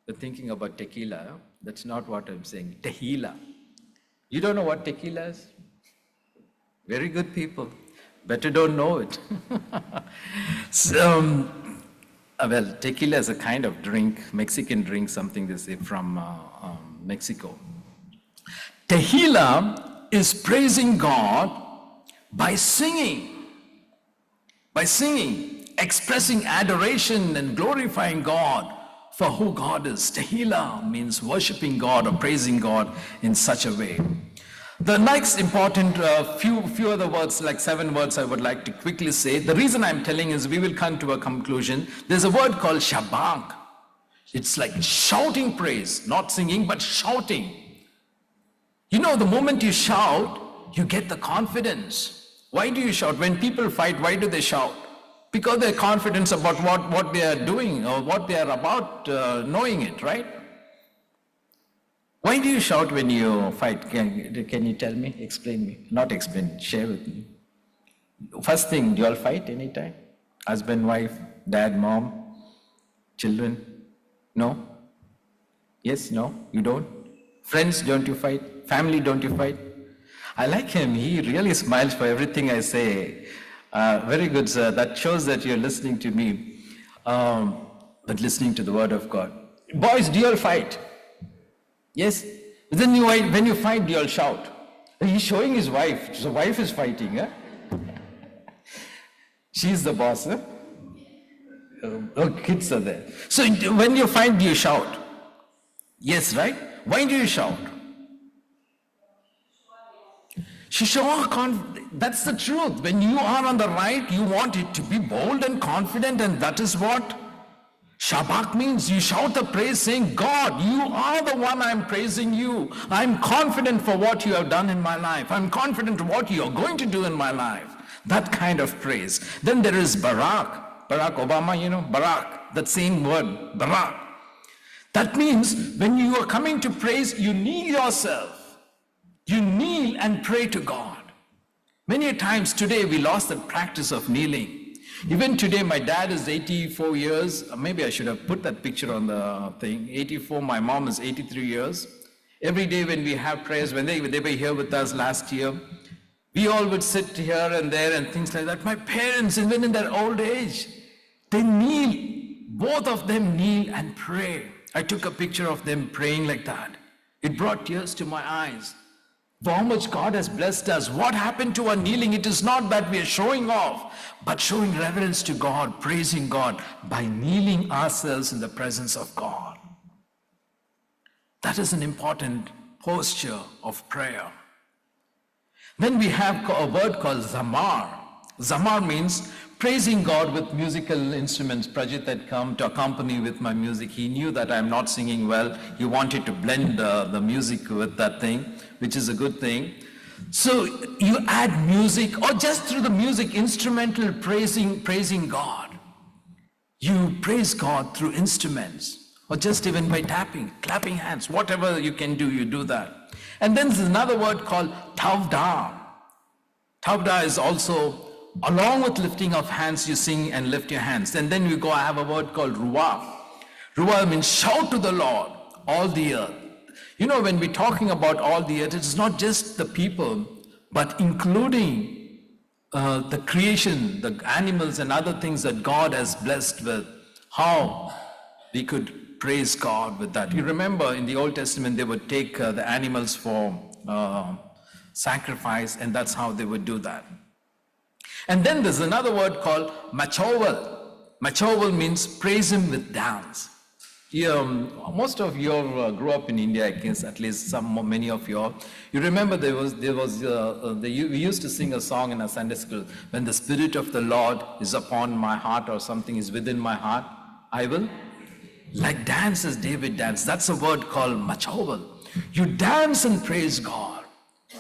You're thinking about tequila. That's not what I'm saying. Tehillah. You don't know what tequila is? Very good people. Better don't know it. Well, tequila is a kind of drink, Mexican drink, something they say from Mexico. Tehillah is praising God by singing, expressing adoration and glorifying God for who God is. Tehillah means worshiping God or praising God in such a way. The next important few other words, like 7 words I would like to quickly say. The reason I'm telling is we will come to a conclusion. There's a word called shabak. It's like shouting praise, not singing, but shouting. You know, the moment you shout, you get the confidence. Why do you shout? When people fight, why do they shout? Because they're confident about what they are doing or what they are about, knowing it, right? Why do you shout when you fight? Can you tell me? Explain me. Not explain, share with me. First thing, do you all fight anytime? Husband, wife, dad, mom, children? No? Yes, no? You don't? Friends, don't you fight? Family, don't you fight? I like him. He really smiles for everything I say. Very good, sir. That shows that you're listening to me, but listening to the word of God. Boys, do you all fight? Yes? Then when you fight, do you all shout? He's showing his wife. So wife is fighting. Huh? She's the boss. Huh? Oh, kids are there. So when you fight, do you shout? Yes, right? Why do you shout? That's the truth. When you are on the right, you want it to be bold and confident, and that is what Shabak means. You shout the praise saying, God, you are the one I'm praising you. I'm confident for what you have done in my life. I'm confident what you are going to do in my life. That kind of praise. Then there is Barack. Barack Obama, you know, Barack. That same word, Barack. That means when you are coming to praise, you kneel yourself. You kneel and pray to God. Many times today we lost the practice of kneeling. Even today, my dad is 84 years. Maybe I should have put that picture on the thing. 84, my mom is 83 years. Every day when we have prayers, when they were here with us last year, we all would sit here and there and things like that. My parents, even in their old age, they kneel. Both of them kneel and pray. I took a picture of them praying like that. It brought tears to my eyes. For how much God has blessed us. What happened to our kneeling? It is not that we are showing off, but showing reverence to God, praising God by kneeling ourselves in the presence of God. That is an important posture of prayer. Then we have a word called zamar. Zamar means praising God with musical instruments. Prajit had come to accompany with my music. He knew that I'm not singing well. He wanted to blend the music with that thing, which is a good thing. So you add music, or just through the music, instrumental praising God. You praise God through instruments, or just even by tapping, clapping hands, whatever you can do, you do that. And then there's another word called tavda. Tavda is also, along with lifting of hands, you sing and lift your hands. And then I have a word called ruah. Ruah means shout to the Lord, all the earth. You know, when we're talking about all the earth, it's not just the people, but including the creation, the animals and other things that God has blessed with. How we could praise God with that. You remember in the Old Testament, they would take the animals for sacrifice, and that's how they would do that. And then there's another word called machoval. Machoval means praise him with dance. Most of you grew up in India, I guess, at least many of you all. You remember we used to sing a song in our Sunday school, when the Spirit of the Lord is upon my heart, or something is within my heart, I will like dance as David danced. That's a word called machoval. You dance and praise God.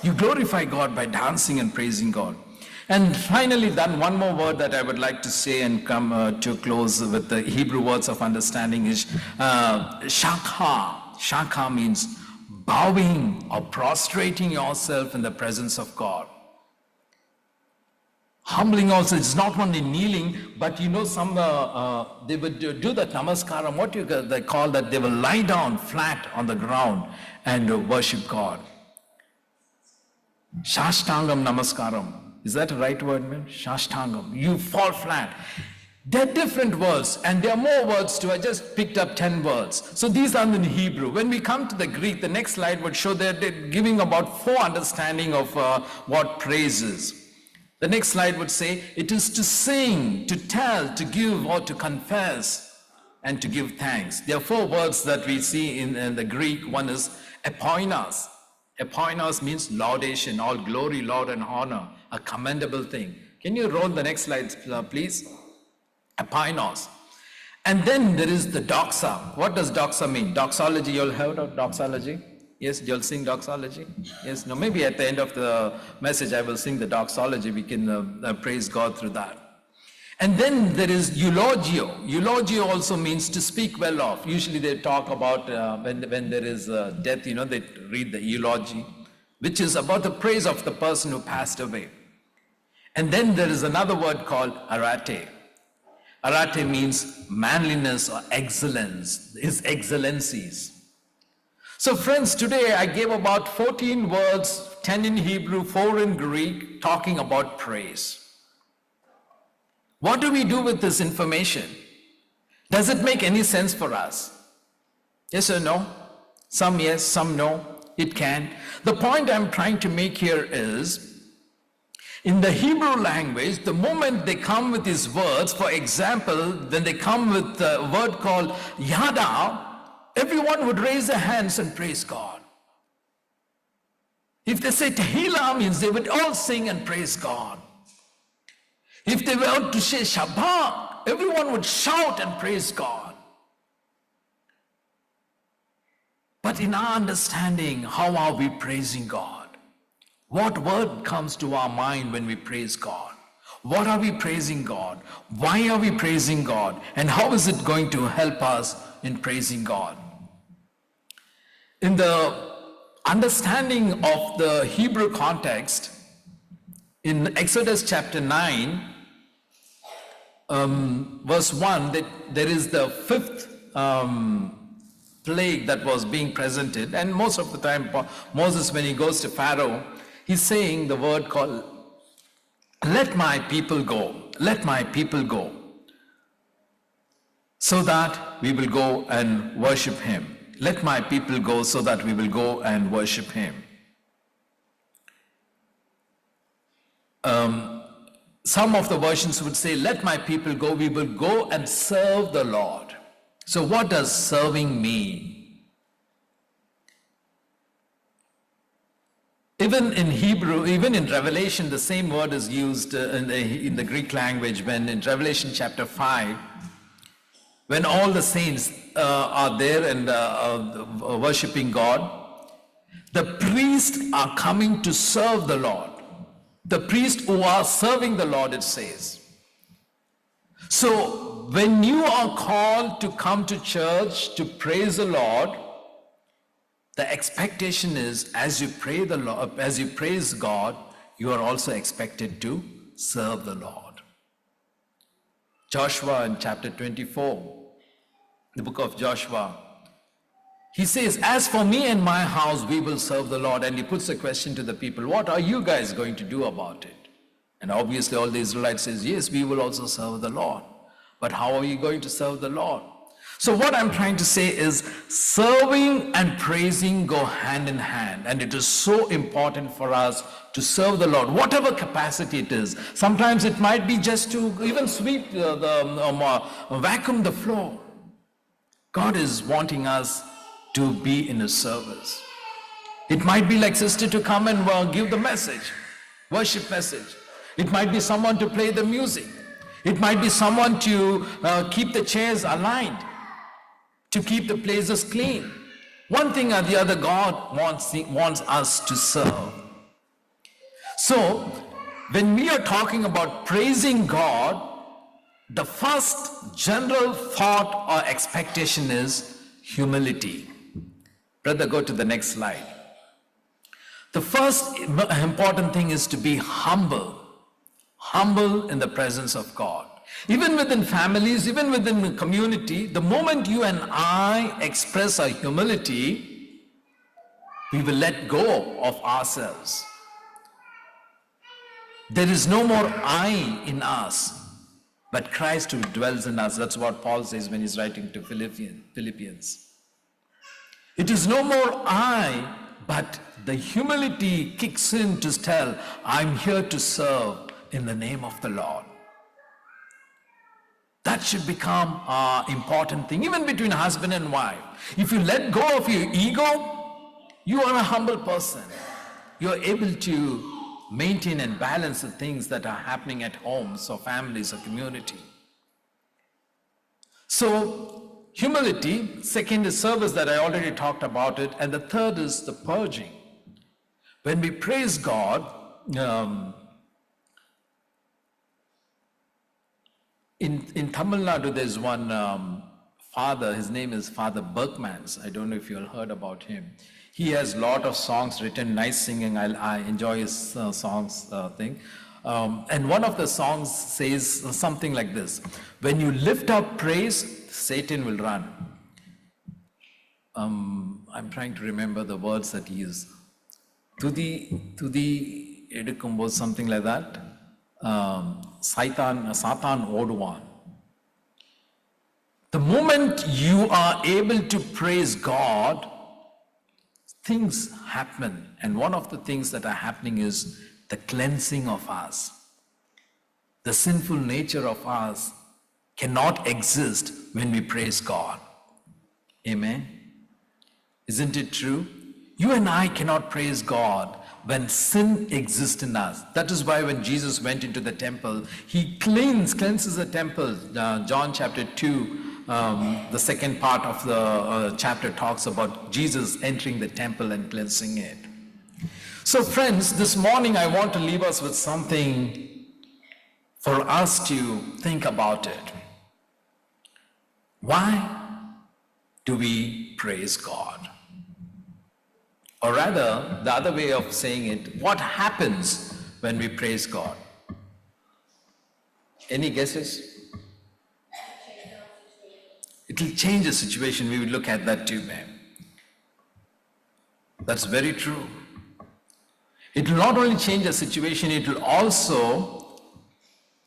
You glorify God by dancing and praising God. And finally, then one more word that I would like to say and come to close with the Hebrew words of understanding is shakha. Shakha means bowing or prostrating yourself in the presence of God. Humbling also, it's not only kneeling, but you know, some they would do that namaskaram. What they call that? They will lie down flat on the ground and worship God. Shashtangam namaskaram. Is that a right word, man? Shashtangam. You fall flat. They're different words, and there are more words too. I just picked up 10 words. So these are in Hebrew. When we come to the Greek, the next slide would show that they're giving about 4 understanding of what praise is. The next slide would say, it is to sing, to tell, to give, or to confess, and to give thanks. There are 4 words that we see in the Greek. One is epoinos. Epoinos means laudation, all glory, laud, and honor, a commendable thing. Can you roll the next slide, please? Epoinos. And then there is the doxa. What does doxa mean? Doxology, you all heard of doxology? Yes, you'll sing doxology? Yes, no, maybe at the end of the message I will sing the doxology. We can praise God through that. And then there is eulogio. Eulogio also means to speak well of. Usually they talk about when there is death, they read the eulogy, which is about the praise of the person who passed away. And then there is another word called arate. Arate means manliness or excellence, his excellencies. So friends, today I gave about 14 words, 10 in Hebrew, 4 in Greek, talking about praise. What do we do with this information? Does it make any sense for us? Yes or no? Some yes, some no. It can. The point I'm trying to make here is, in the Hebrew language, the moment they come with these words, for example, when they come with the word called yada, everyone would raise their hands and praise God. If they say Tehillah, means they would all sing and praise God. If they were to say Shabbat, everyone would shout and praise God. But in our understanding, how are we praising God? What word comes to our mind when we praise God? What are we praising God? Why are we praising God? And how is it going to help us in praising God? In the understanding of the Hebrew context, in Exodus chapter 9, verse 1, there is the fifth plague that was being presented. And most of the time, Moses, when he goes to Pharaoh, he's saying the word called, let my people go, let my people go, so that we will go and worship him. Let my people go so that we will go and worship him. Some of the versions would say, let my people go, we will go and serve the Lord. So what does serving mean? Even in Hebrew, even in Revelation, the same word is used in the Greek language when in Revelation chapter 5, when all the saints are there and worshipping God, the priests are coming to serve the Lord. The priests who are serving the Lord, it says. So when you are called to come to church to praise the Lord, the expectation is as you pray the Lord, as you praise God, you are also expected to serve the Lord. Joshua in chapter 24, the book of Joshua, he says, as for me and my house, we will serve the Lord. And he puts a question to the people, what are you guys going to do about it? And obviously all the Israelites says, yes, we will also serve the Lord. But how are you going to serve the Lord? So what I'm trying to say is serving and praising go hand in hand. And it is so important for us to serve the Lord, whatever capacity it is. Sometimes it might be just to even sweep vacuum the floor. God is wanting us to be in his service. It might be like sister to come and give the message, worship message. It might be someone to play the music. It might be someone to keep the chairs aligned, to keep the places clean. One thing or the other, God wants us to serve. So, when we are talking about praising God, the first general thought or expectation is humility. Brother, go to the next slide. The first important thing is to be humble. Humble in the presence of God. Even within families, even within the community, the moment you and I express our humility, we will let go of ourselves. There is no more I in us, but Christ who dwells in us. That's what Paul says when he's writing to Philippians. It is no more I, but the humility kicks in to tell, I'm here to serve in the name of the Lord. That should become an important thing, even between husband and wife. If you let go of your ego, You are a humble person. You are able to maintain and balance the things that are happening at homes or families or community. So, humility. Second is service, that I already talked about it. And the third is the purging. When we praise God, in Tamil Nadu, there's one father, his name is Father Berkmans. I don't know if you all heard about him. He has a lot of songs written, nice singing. I enjoy his songs thing. And one of the songs says something like this: when you lift up praise, Satan will run. I'm trying to remember the words that he used. Tudi edukumbod, something like that. Satan oduvan. The moment you are able to praise God, things happen. And one of the things that are happening is the cleansing of us. The sinful nature of us cannot exist when we praise God. Amen? Isn't it true? You and I cannot praise God when sin exists in us. That is why when Jesus went into the temple, he cleanses the temple. John chapter 2, the second part of the chapter talks about Jesus entering the temple and cleansing it. So friends, this morning I want to leave us with something for us to think about it. Why do we praise God? Or rather, the other way of saying it, what happens when we praise God? Any guesses? It will change the situation. We will look at that too, ma'am. That's very true. It will not only change the situation, it will also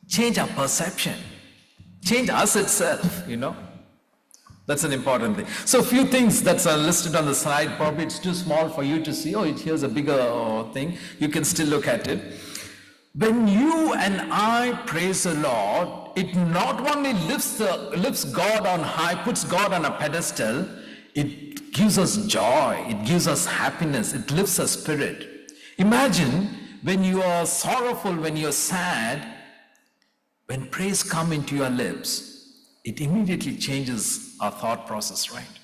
change our perception, change us itself, you know. That's an important thing. So a few things that's listed on the slide, probably it's too small for you to see. Oh, here's a bigger thing. You can still look at it. When you and I praise the Lord, it not only lifts God on high, puts God on a pedestal, it gives us joy, it gives us happiness, it lifts our spirit. Imagine when you are sorrowful, when you're sad, when praise comes into your lips, it immediately changes our thought process, right?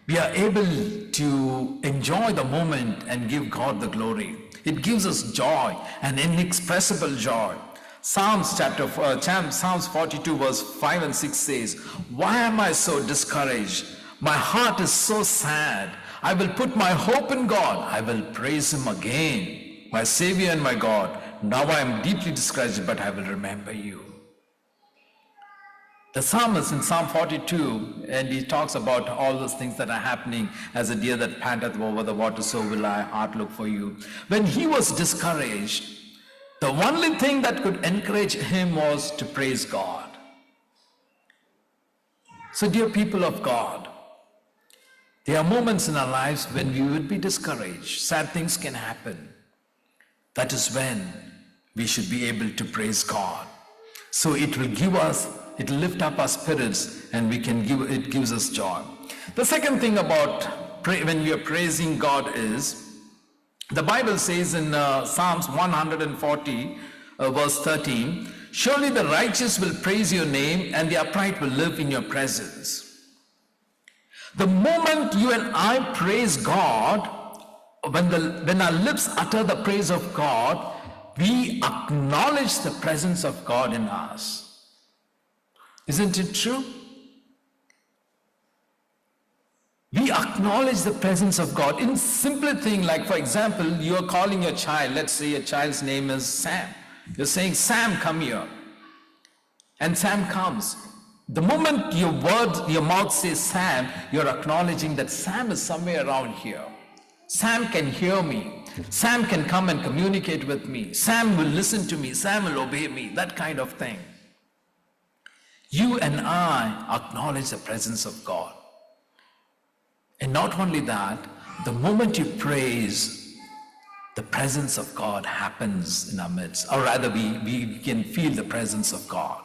We are able to enjoy the moment and give God the glory. It gives us joy, an inexpressible joy. Psalms 42 verse 5 and 6 says, "Why am I so discouraged? My heart is so sad. I will put my hope in God. I will praise him again, my Savior and my God. Now I am deeply discouraged, but I will remember you." The psalmist in Psalm 42, and he talks about all those things that are happening. As a deer that panteth over the water, so will my heart look for you. When he was discouraged, the only thing that could encourage him was to praise God. So dear people of God, there are moments in our lives when we would be discouraged. Sad things can happen. That is when we should be able to praise God. So it will lift up our spirits, and it gives us joy. The second thing about when we are praising God is, the Bible says in Psalms 140 verse 13, "Surely the righteous will praise your name, and the upright will live in your presence." The moment you and I praise God, when our lips utter the praise of God, we acknowledge the presence of God in us. Isn't it true? We acknowledge the presence of God in simple thing, like for example, you are calling your child. Let's say your child's name is Sam. You're saying, "Sam, come here." And Sam comes. The moment your mouth says Sam, you're acknowledging that Sam is somewhere around here. Sam can hear me. Sam can come and communicate with me. Sam will listen to me. Sam will obey me. That kind of thing. You and I acknowledge the presence of God. And not only that, the moment you praise, the presence of God happens in our midst. Or rather, we can feel the presence of God.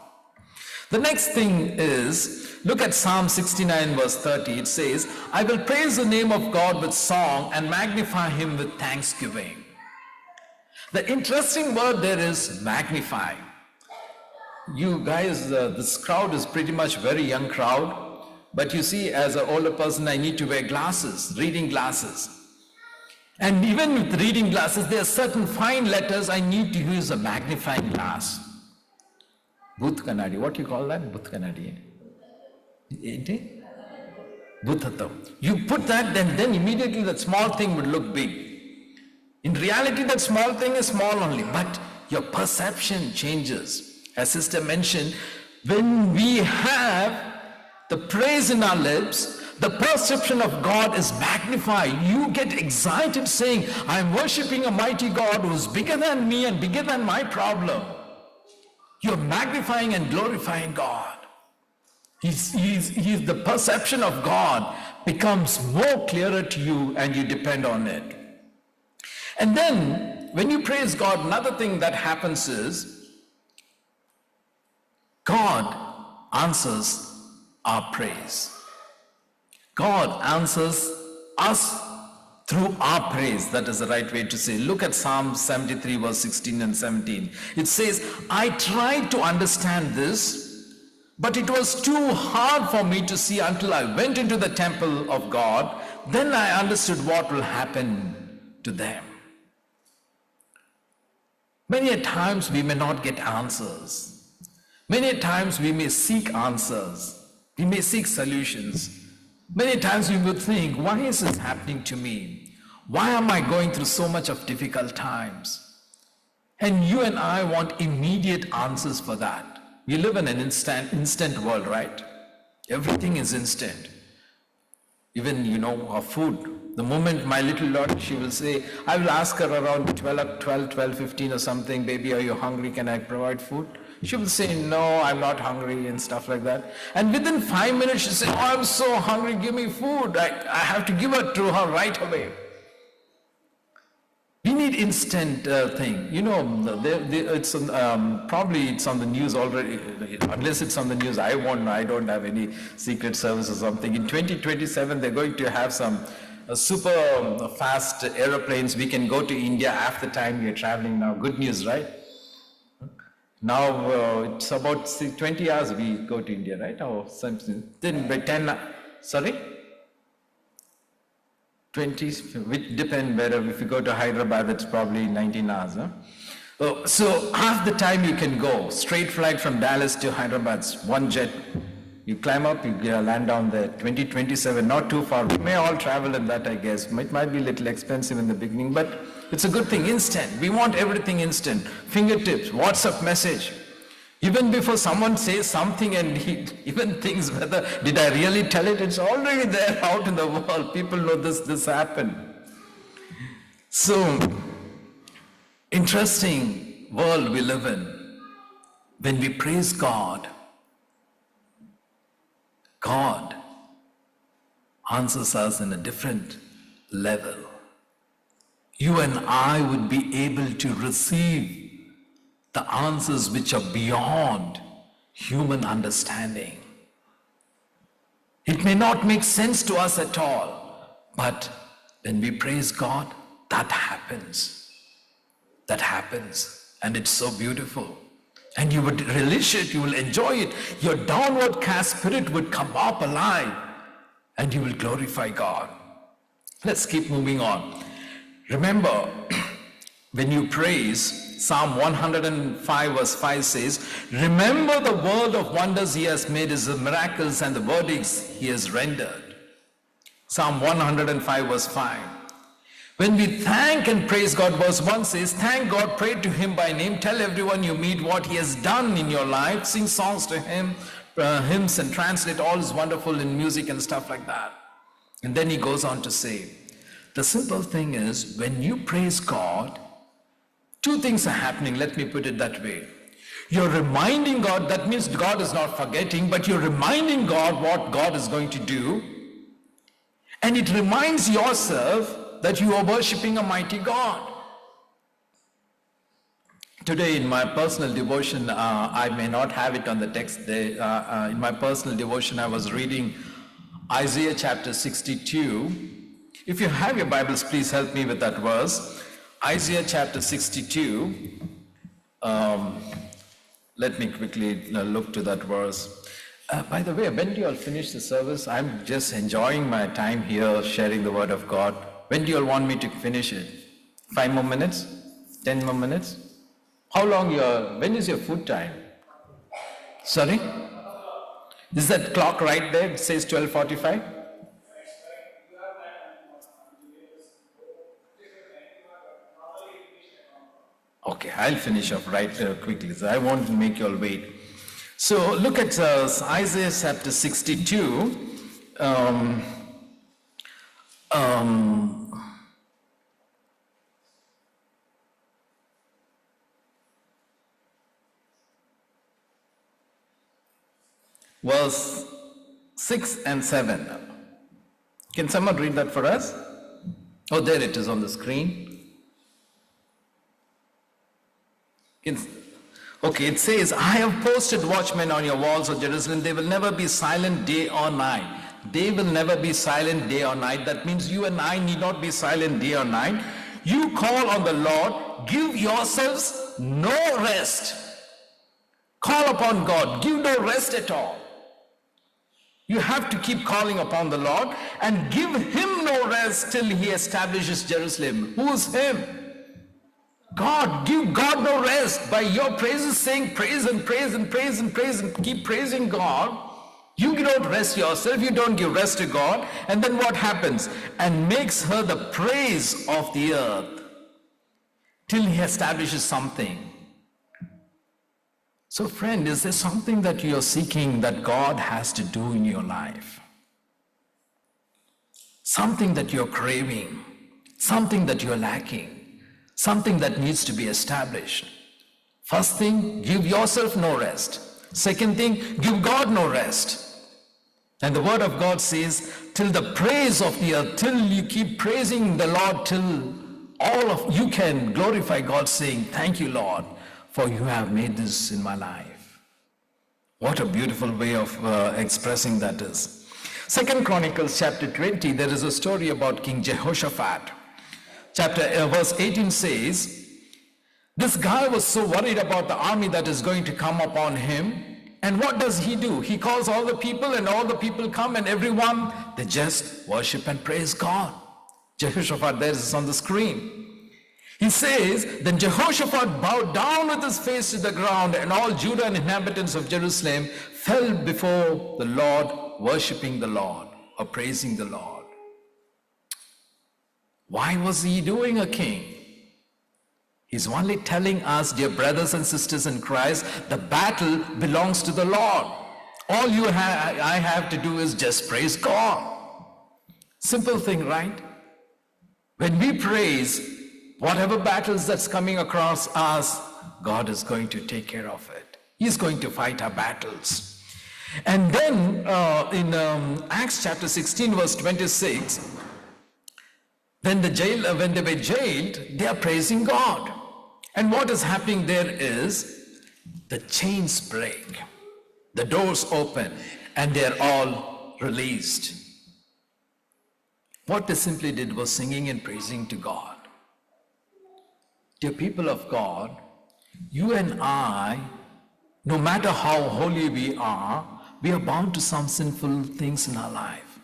The next thing is, look at Psalm 69 verse 30. It says, I will praise the name of God with song and magnify him with thanksgiving. The interesting word there is magnify. You guys, this crowd is pretty much very young crowd, but you see, as an older person, I need to wear glasses, reading glasses. And even with reading glasses, there are certain fine letters I need to use a magnifying glass. Bhuth Kannadi, what do you call that? Bhuth Kannadi. Bhutatam. You put that, then immediately that small thing would look big. In reality, that small thing is small only, but your perception changes. As sister mentioned, when we have the praise in our lips, the perception of God is magnified. You get excited saying, I am worshiping a mighty God who is bigger than me and bigger than my problem. You're magnifying and glorifying God. The perception of God becomes more clearer to you and you depend on it. And then, when you praise God, another thing that happens is, God answers our praise. God answers us through our praise. That is the right way to say. Look at Psalm 73 verse 16 and 17. It says, I tried to understand this, but it was too hard for me to see until I went into the temple of God. Then I understood what will happen to them. Many a times we may not get answers. Many a times we may seek answers. We may seek solutions. Many times we would think, why is this happening to me? Why am I going through so much of difficult times? And you and I want immediate answers for that. We live in an instant world, right? Everything is instant. Even, our food. The moment my little daughter, she will say, I will ask her around 12:15 or something, baby, are you hungry? Can I provide food? She will say, no, I'm not hungry and stuff like that. And within 5 minutes, she says, oh, I'm so hungry, give me food. I have to give it to her right away. We need instant thing. It's probably it's on the news already. Unless it's on the news, I won't know. I don't have any secret service or something. In 2027, they're going to have some super fast aeroplanes. We can go to India half the time we are traveling now. Good news, right? Now it's about 20 hours we go to India, right? Or something. Then by 10, sorry? 20, which depend whether if you go to Hyderabad, it's probably 19 hours. Huh? So half the time you can go. Straight flight from Dallas to Hyderabad, one jet. You climb up, you land down there. 2027, not too far. We may all travel in that, I guess. It might be a little expensive in the beginning, but it's a good thing, instant. We want everything instant. Fingertips, WhatsApp message. Even before someone says something and he even thinks whether, did I really tell it? It's already there out in the world. People know this happened. So, interesting world we live in. When we praise God, God answers us in a different level. You and I would be able to receive the answers which are beyond human understanding. It may not make sense to us at all, but when we praise God, that happens. That happens, and it's so beautiful. And you would relish it, you will enjoy it. Your downward cast spirit would come up alive, and you will glorify God. Let's keep moving on. Remember, when you praise, Psalm 105 verse 5 says, remember the world of wonders he has made, his miracles and the verdicts he has rendered. Psalm 105 verse 5. When we thank and praise God, verse 1 says, thank God, pray to him by name, tell everyone you meet what he has done in your life, sing songs to him, hymns, and translate all is wonderful in music and stuff like that. And then he goes on to say, the simple thing is, when you praise God, two things are happening, let me put it that way. You're reminding God, that means God is not forgetting, but you're reminding God what God is going to do. And it reminds yourself that you are worshipping a mighty God. Today in my personal devotion, I may not have it on the text there. In my personal devotion, I was reading Isaiah chapter 62. If you have your Bibles, please help me with that verse. Isaiah chapter 62. Let me quickly look to that verse. By the way, when do you all finish the service? I'm just enjoying my time here sharing the word of God. When do you all want me to finish it? 5 more minutes? 10 more minutes? How long when is your food time? Sorry? Is that clock right there? It says 12:45? Okay, I'll finish off right quickly. So I won't make you all wait. So look at Isaiah chapter 62. Verse 6 and 7. Can someone read that for us? Oh, there it is on the screen. Okay, it says, I have posted watchmen on your walls, O Jerusalem. They will never be silent day or night. They will never be silent day or night. That means you and I need not be silent day or night. You call on the Lord, give yourselves no rest. Call upon God, give no rest at all. You have to keep calling upon the Lord and give him no rest till he establishes Jerusalem. Who is him? God. Give God no rest by your praises, saying praise and praise and praise and praise and keep praising God. You don't rest yourself, you don't give rest to God, and then what happens? And makes her the praise of the earth till he establishes something. So friend, is there something that you are seeking that God has to do in your life? Something that you're craving, something that you're lacking, something that needs to be established. First thing, give yourself no rest. Second thing, give God no rest. And the word of God says, till the praise of the earth, till you keep praising the Lord, till all of you can glorify God, saying, thank you, Lord, for you have made this in my life. What a beautiful way of expressing that is. 2 Chronicles chapter 20, there is a story about King Jehoshaphat. Verse 18 says, this guy was so worried about the army that is going to come upon him. And what does he do? He calls all the people, and all the people come, and everyone, they just worship and praise God. Jehoshaphat, there is on the screen. He says, then Jehoshaphat bowed down with his face to the ground, and all Judah and inhabitants of Jerusalem fell before the Lord, worshiping the Lord, or praising the Lord. Why was he doing a king? He's only telling us, dear brothers and sisters in Christ, the battle belongs to the Lord. All I have to do is just praise God. Simple thing, right? When we praise, whatever battles that's coming across us, God is going to take care of it. He's going to fight our battles. And then in Acts chapter 16 verse 26, when they were jailed, they are praising God. And what is happening there is the chains break, the doors open, and they are all released. What they simply did was singing and praising to God. Dear people of God, you and I, no matter how holy we are bound to some sinful things in our life,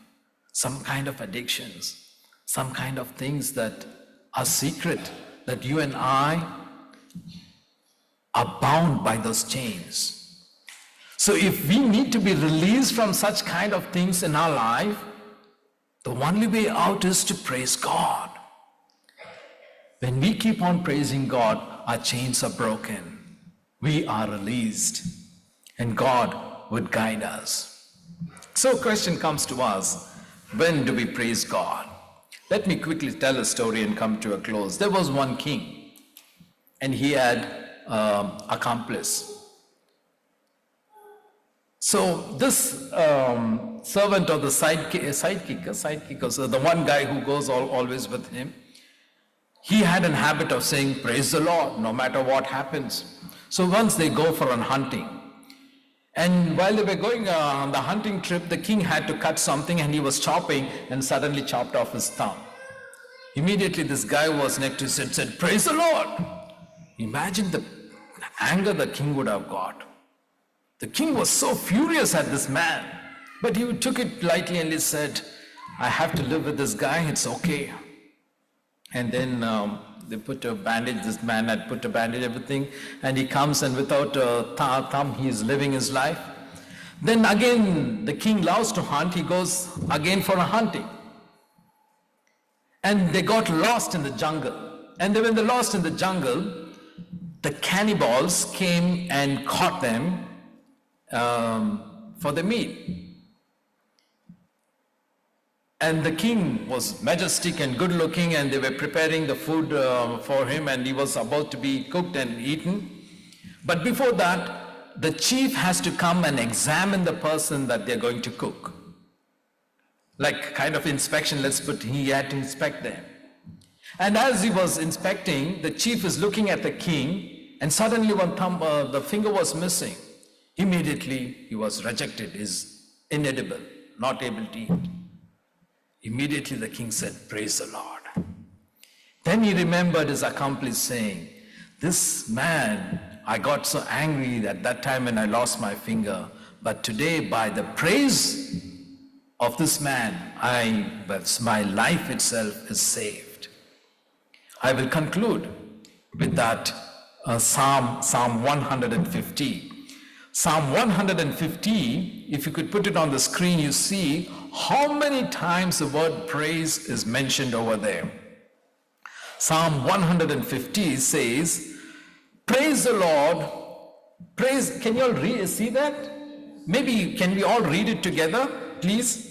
some kind of addictions, some kind of things that are secret, that you and I are bound by those chains. So if we need to be released from such kind of things in our life, the only way out is to praise God. When we keep on praising God, our chains are broken. We are released, and God would guide us. So a question comes to us, when do we praise God? Let me quickly tell a story and come to a close. There was one king, and he had accomplice. So this servant or the sidekicker, so the one guy who goes always with him, he had a habit of saying, praise the Lord, no matter what happens. So once they go for a hunting, and while they were going on the hunting trip, the king had to cut something and he was chopping and suddenly chopped off his thumb. Immediately this guy who was next to him said, praise the Lord. Imagine the anger the king would have got. The king was so furious at this man, but he took it lightly and he said, I have to live with this guy, it's okay. And then they put a bandage, this man had put a bandage, everything, and he comes and without a thumb, he is living his life. Then again, the king loves to hunt, he goes again for a hunting. And they got lost in the jungle. And when they lost in the jungle, the cannibals came and caught them for the meat. And the king was majestic and good looking, and they were preparing the food for him, and he was about to be cooked and eaten. But before that, the chief has to come and examine the person that they're going to cook. Like kind of inspection, he had to inspect them. And as he was inspecting, the chief is looking at the king, and suddenly one thumb, the finger was missing. Immediately he was rejected, is inedible, not able to eat. Immediately the king said, praise the Lord. Then he remembered his accomplice saying, this man, I got so angry at that time when I lost my finger, but today by the praise of this man, my life itself is saved. I will conclude with that Psalm 150. Psalm 150, if you could put it on the screen, you see how many times the word praise is mentioned over there. Psalm 150 says, praise the Lord, praise, can you all see that? Maybe can we all read it together, please?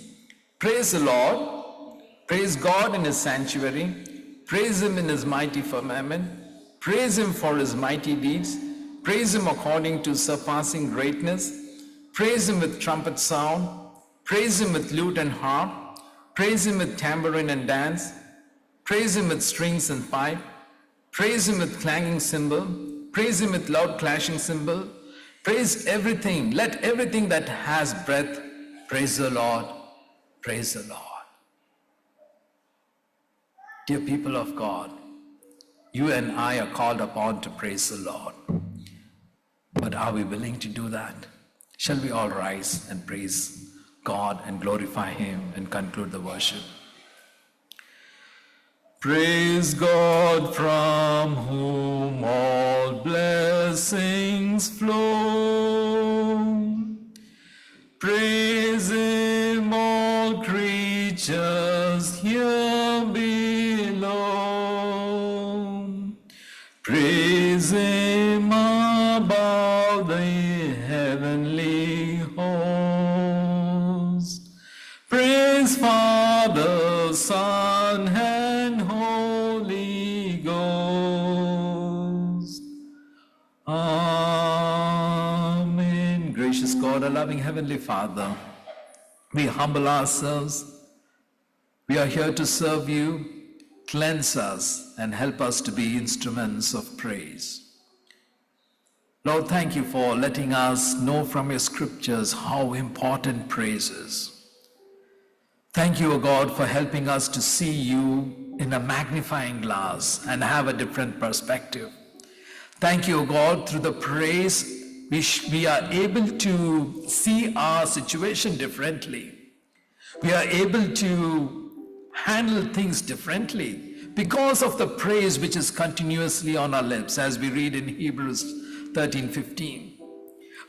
Praise the Lord, praise God in his sanctuary, praise him in his mighty firmament, praise him for his mighty deeds, praise him according to surpassing greatness, praise him with trumpet sound, praise him with lute and harp, praise him with tambourine and dance, praise him with strings and pipe, praise him with clanging cymbal, praise him with loud clashing cymbal, praise everything, let everything that has breath, praise the Lord, praise the Lord. Dear people of God, you and I are called upon to praise the Lord. But are we willing to do that? Shall we all rise and praise God and glorify him and conclude the worship? Praise God from whom all blessings flow. Praise him, all creatures here below. Praise him above the heavenly host. Praise Father, Son, and Holy Ghost. Amen. Gracious God, our loving Heavenly Father, we humble ourselves. We are here to serve you. Cleanse us and help us to be instruments of praise. Lord, thank you for letting us know from your scriptures how important praise is. Thank you, O God, for helping us to see you in a magnifying glass and have a different perspective. Thank you, O God, through the praise we are able to see our situation differently. We are able to handle things differently because of the praise which is continuously on our lips, as we read in Hebrews 13:15.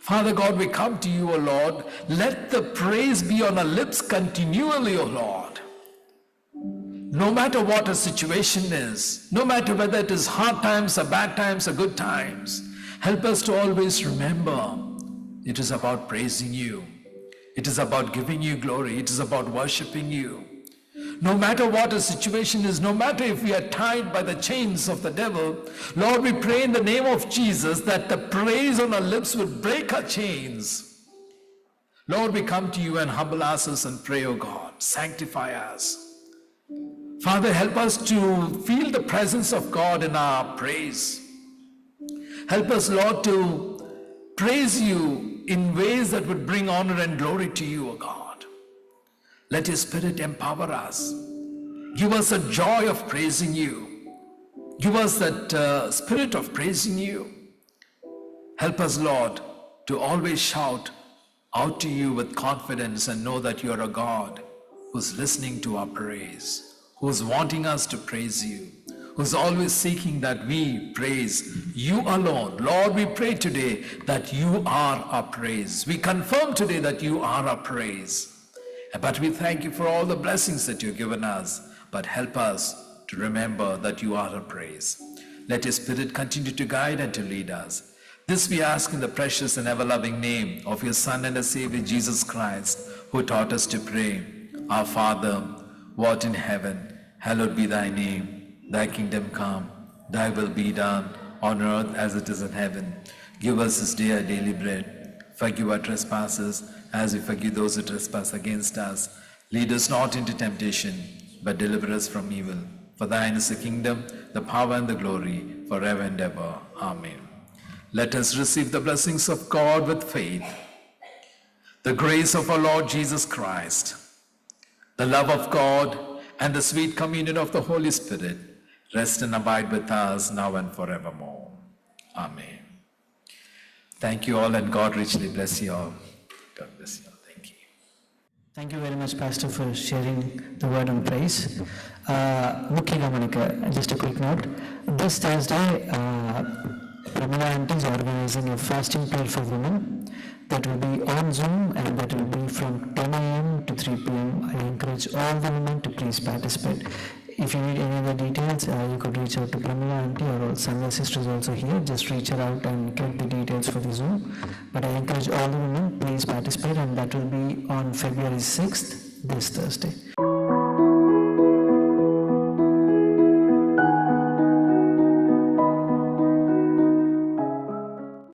Father God, we come to you, O Lord. Let the praise be on our lips continually, O Lord. No matter what a situation is, no matter whether it is hard times or bad times or good times, help us to always remember it is about praising you. It is about giving you glory. It is about worshiping you. No matter what a situation is, no matter if we are tied by the chains of the devil, Lord, we pray in the name of Jesus that the praise on our lips would break our chains. Lord, we come to you and humble ourselves and pray, O God, sanctify us. Father, help us to feel the presence of God in our praise. Help us, Lord, to praise you in ways that would bring honor and glory to you, O God. Let your Spirit empower us. Give us a joy of praising you. Give us that spirit of praising you. Help us, Lord, to always shout out to you with confidence and know that you are a God who's listening to our praise, who's wanting us to praise you, who's always seeking that we praise you alone. Lord, we pray today that you are our praise. We confirm today that you are our praise. But we thank you for all the blessings that you've given us. But help us to remember that you are our praise. Let your Spirit continue to guide and to lead us. This we ask in the precious and ever-loving name of your Son and our Savior Jesus Christ, who taught us to pray. Our Father, who art in heaven, hallowed be thy name. Thy kingdom come, thy will be done, on earth as it is in heaven. Give us this day our daily bread. Forgive our trespasses, as we forgive those who trespass against us. Lead us not into temptation, but deliver us from evil. For thine is the kingdom, the power, and the glory, forever and ever. Amen. Let us receive the blessings of God with faith. The grace of our Lord Jesus Christ, the love of God, and the sweet communion of the Holy Spirit rest and abide with us now and forevermore. Amen. Thank you all, and God richly bless you all. God bless you all. Thank you. Thank you very much, Pastor, for sharing the word on praise. Mukhyanga manaki, just a quick note. This Thursday, Pramila Aunty is organizing a fasting prayer for women that will be on Zoom, and that will be from 10 a.m. to 3 p.m. I encourage all the women to please participate. If you need any other details, you could reach out to Pramila Aunty, or Sandhya sisters also here. Just reach her out and get the details for the Zoom. But I encourage all the women, please participate, and that will be on February 6th, this Thursday.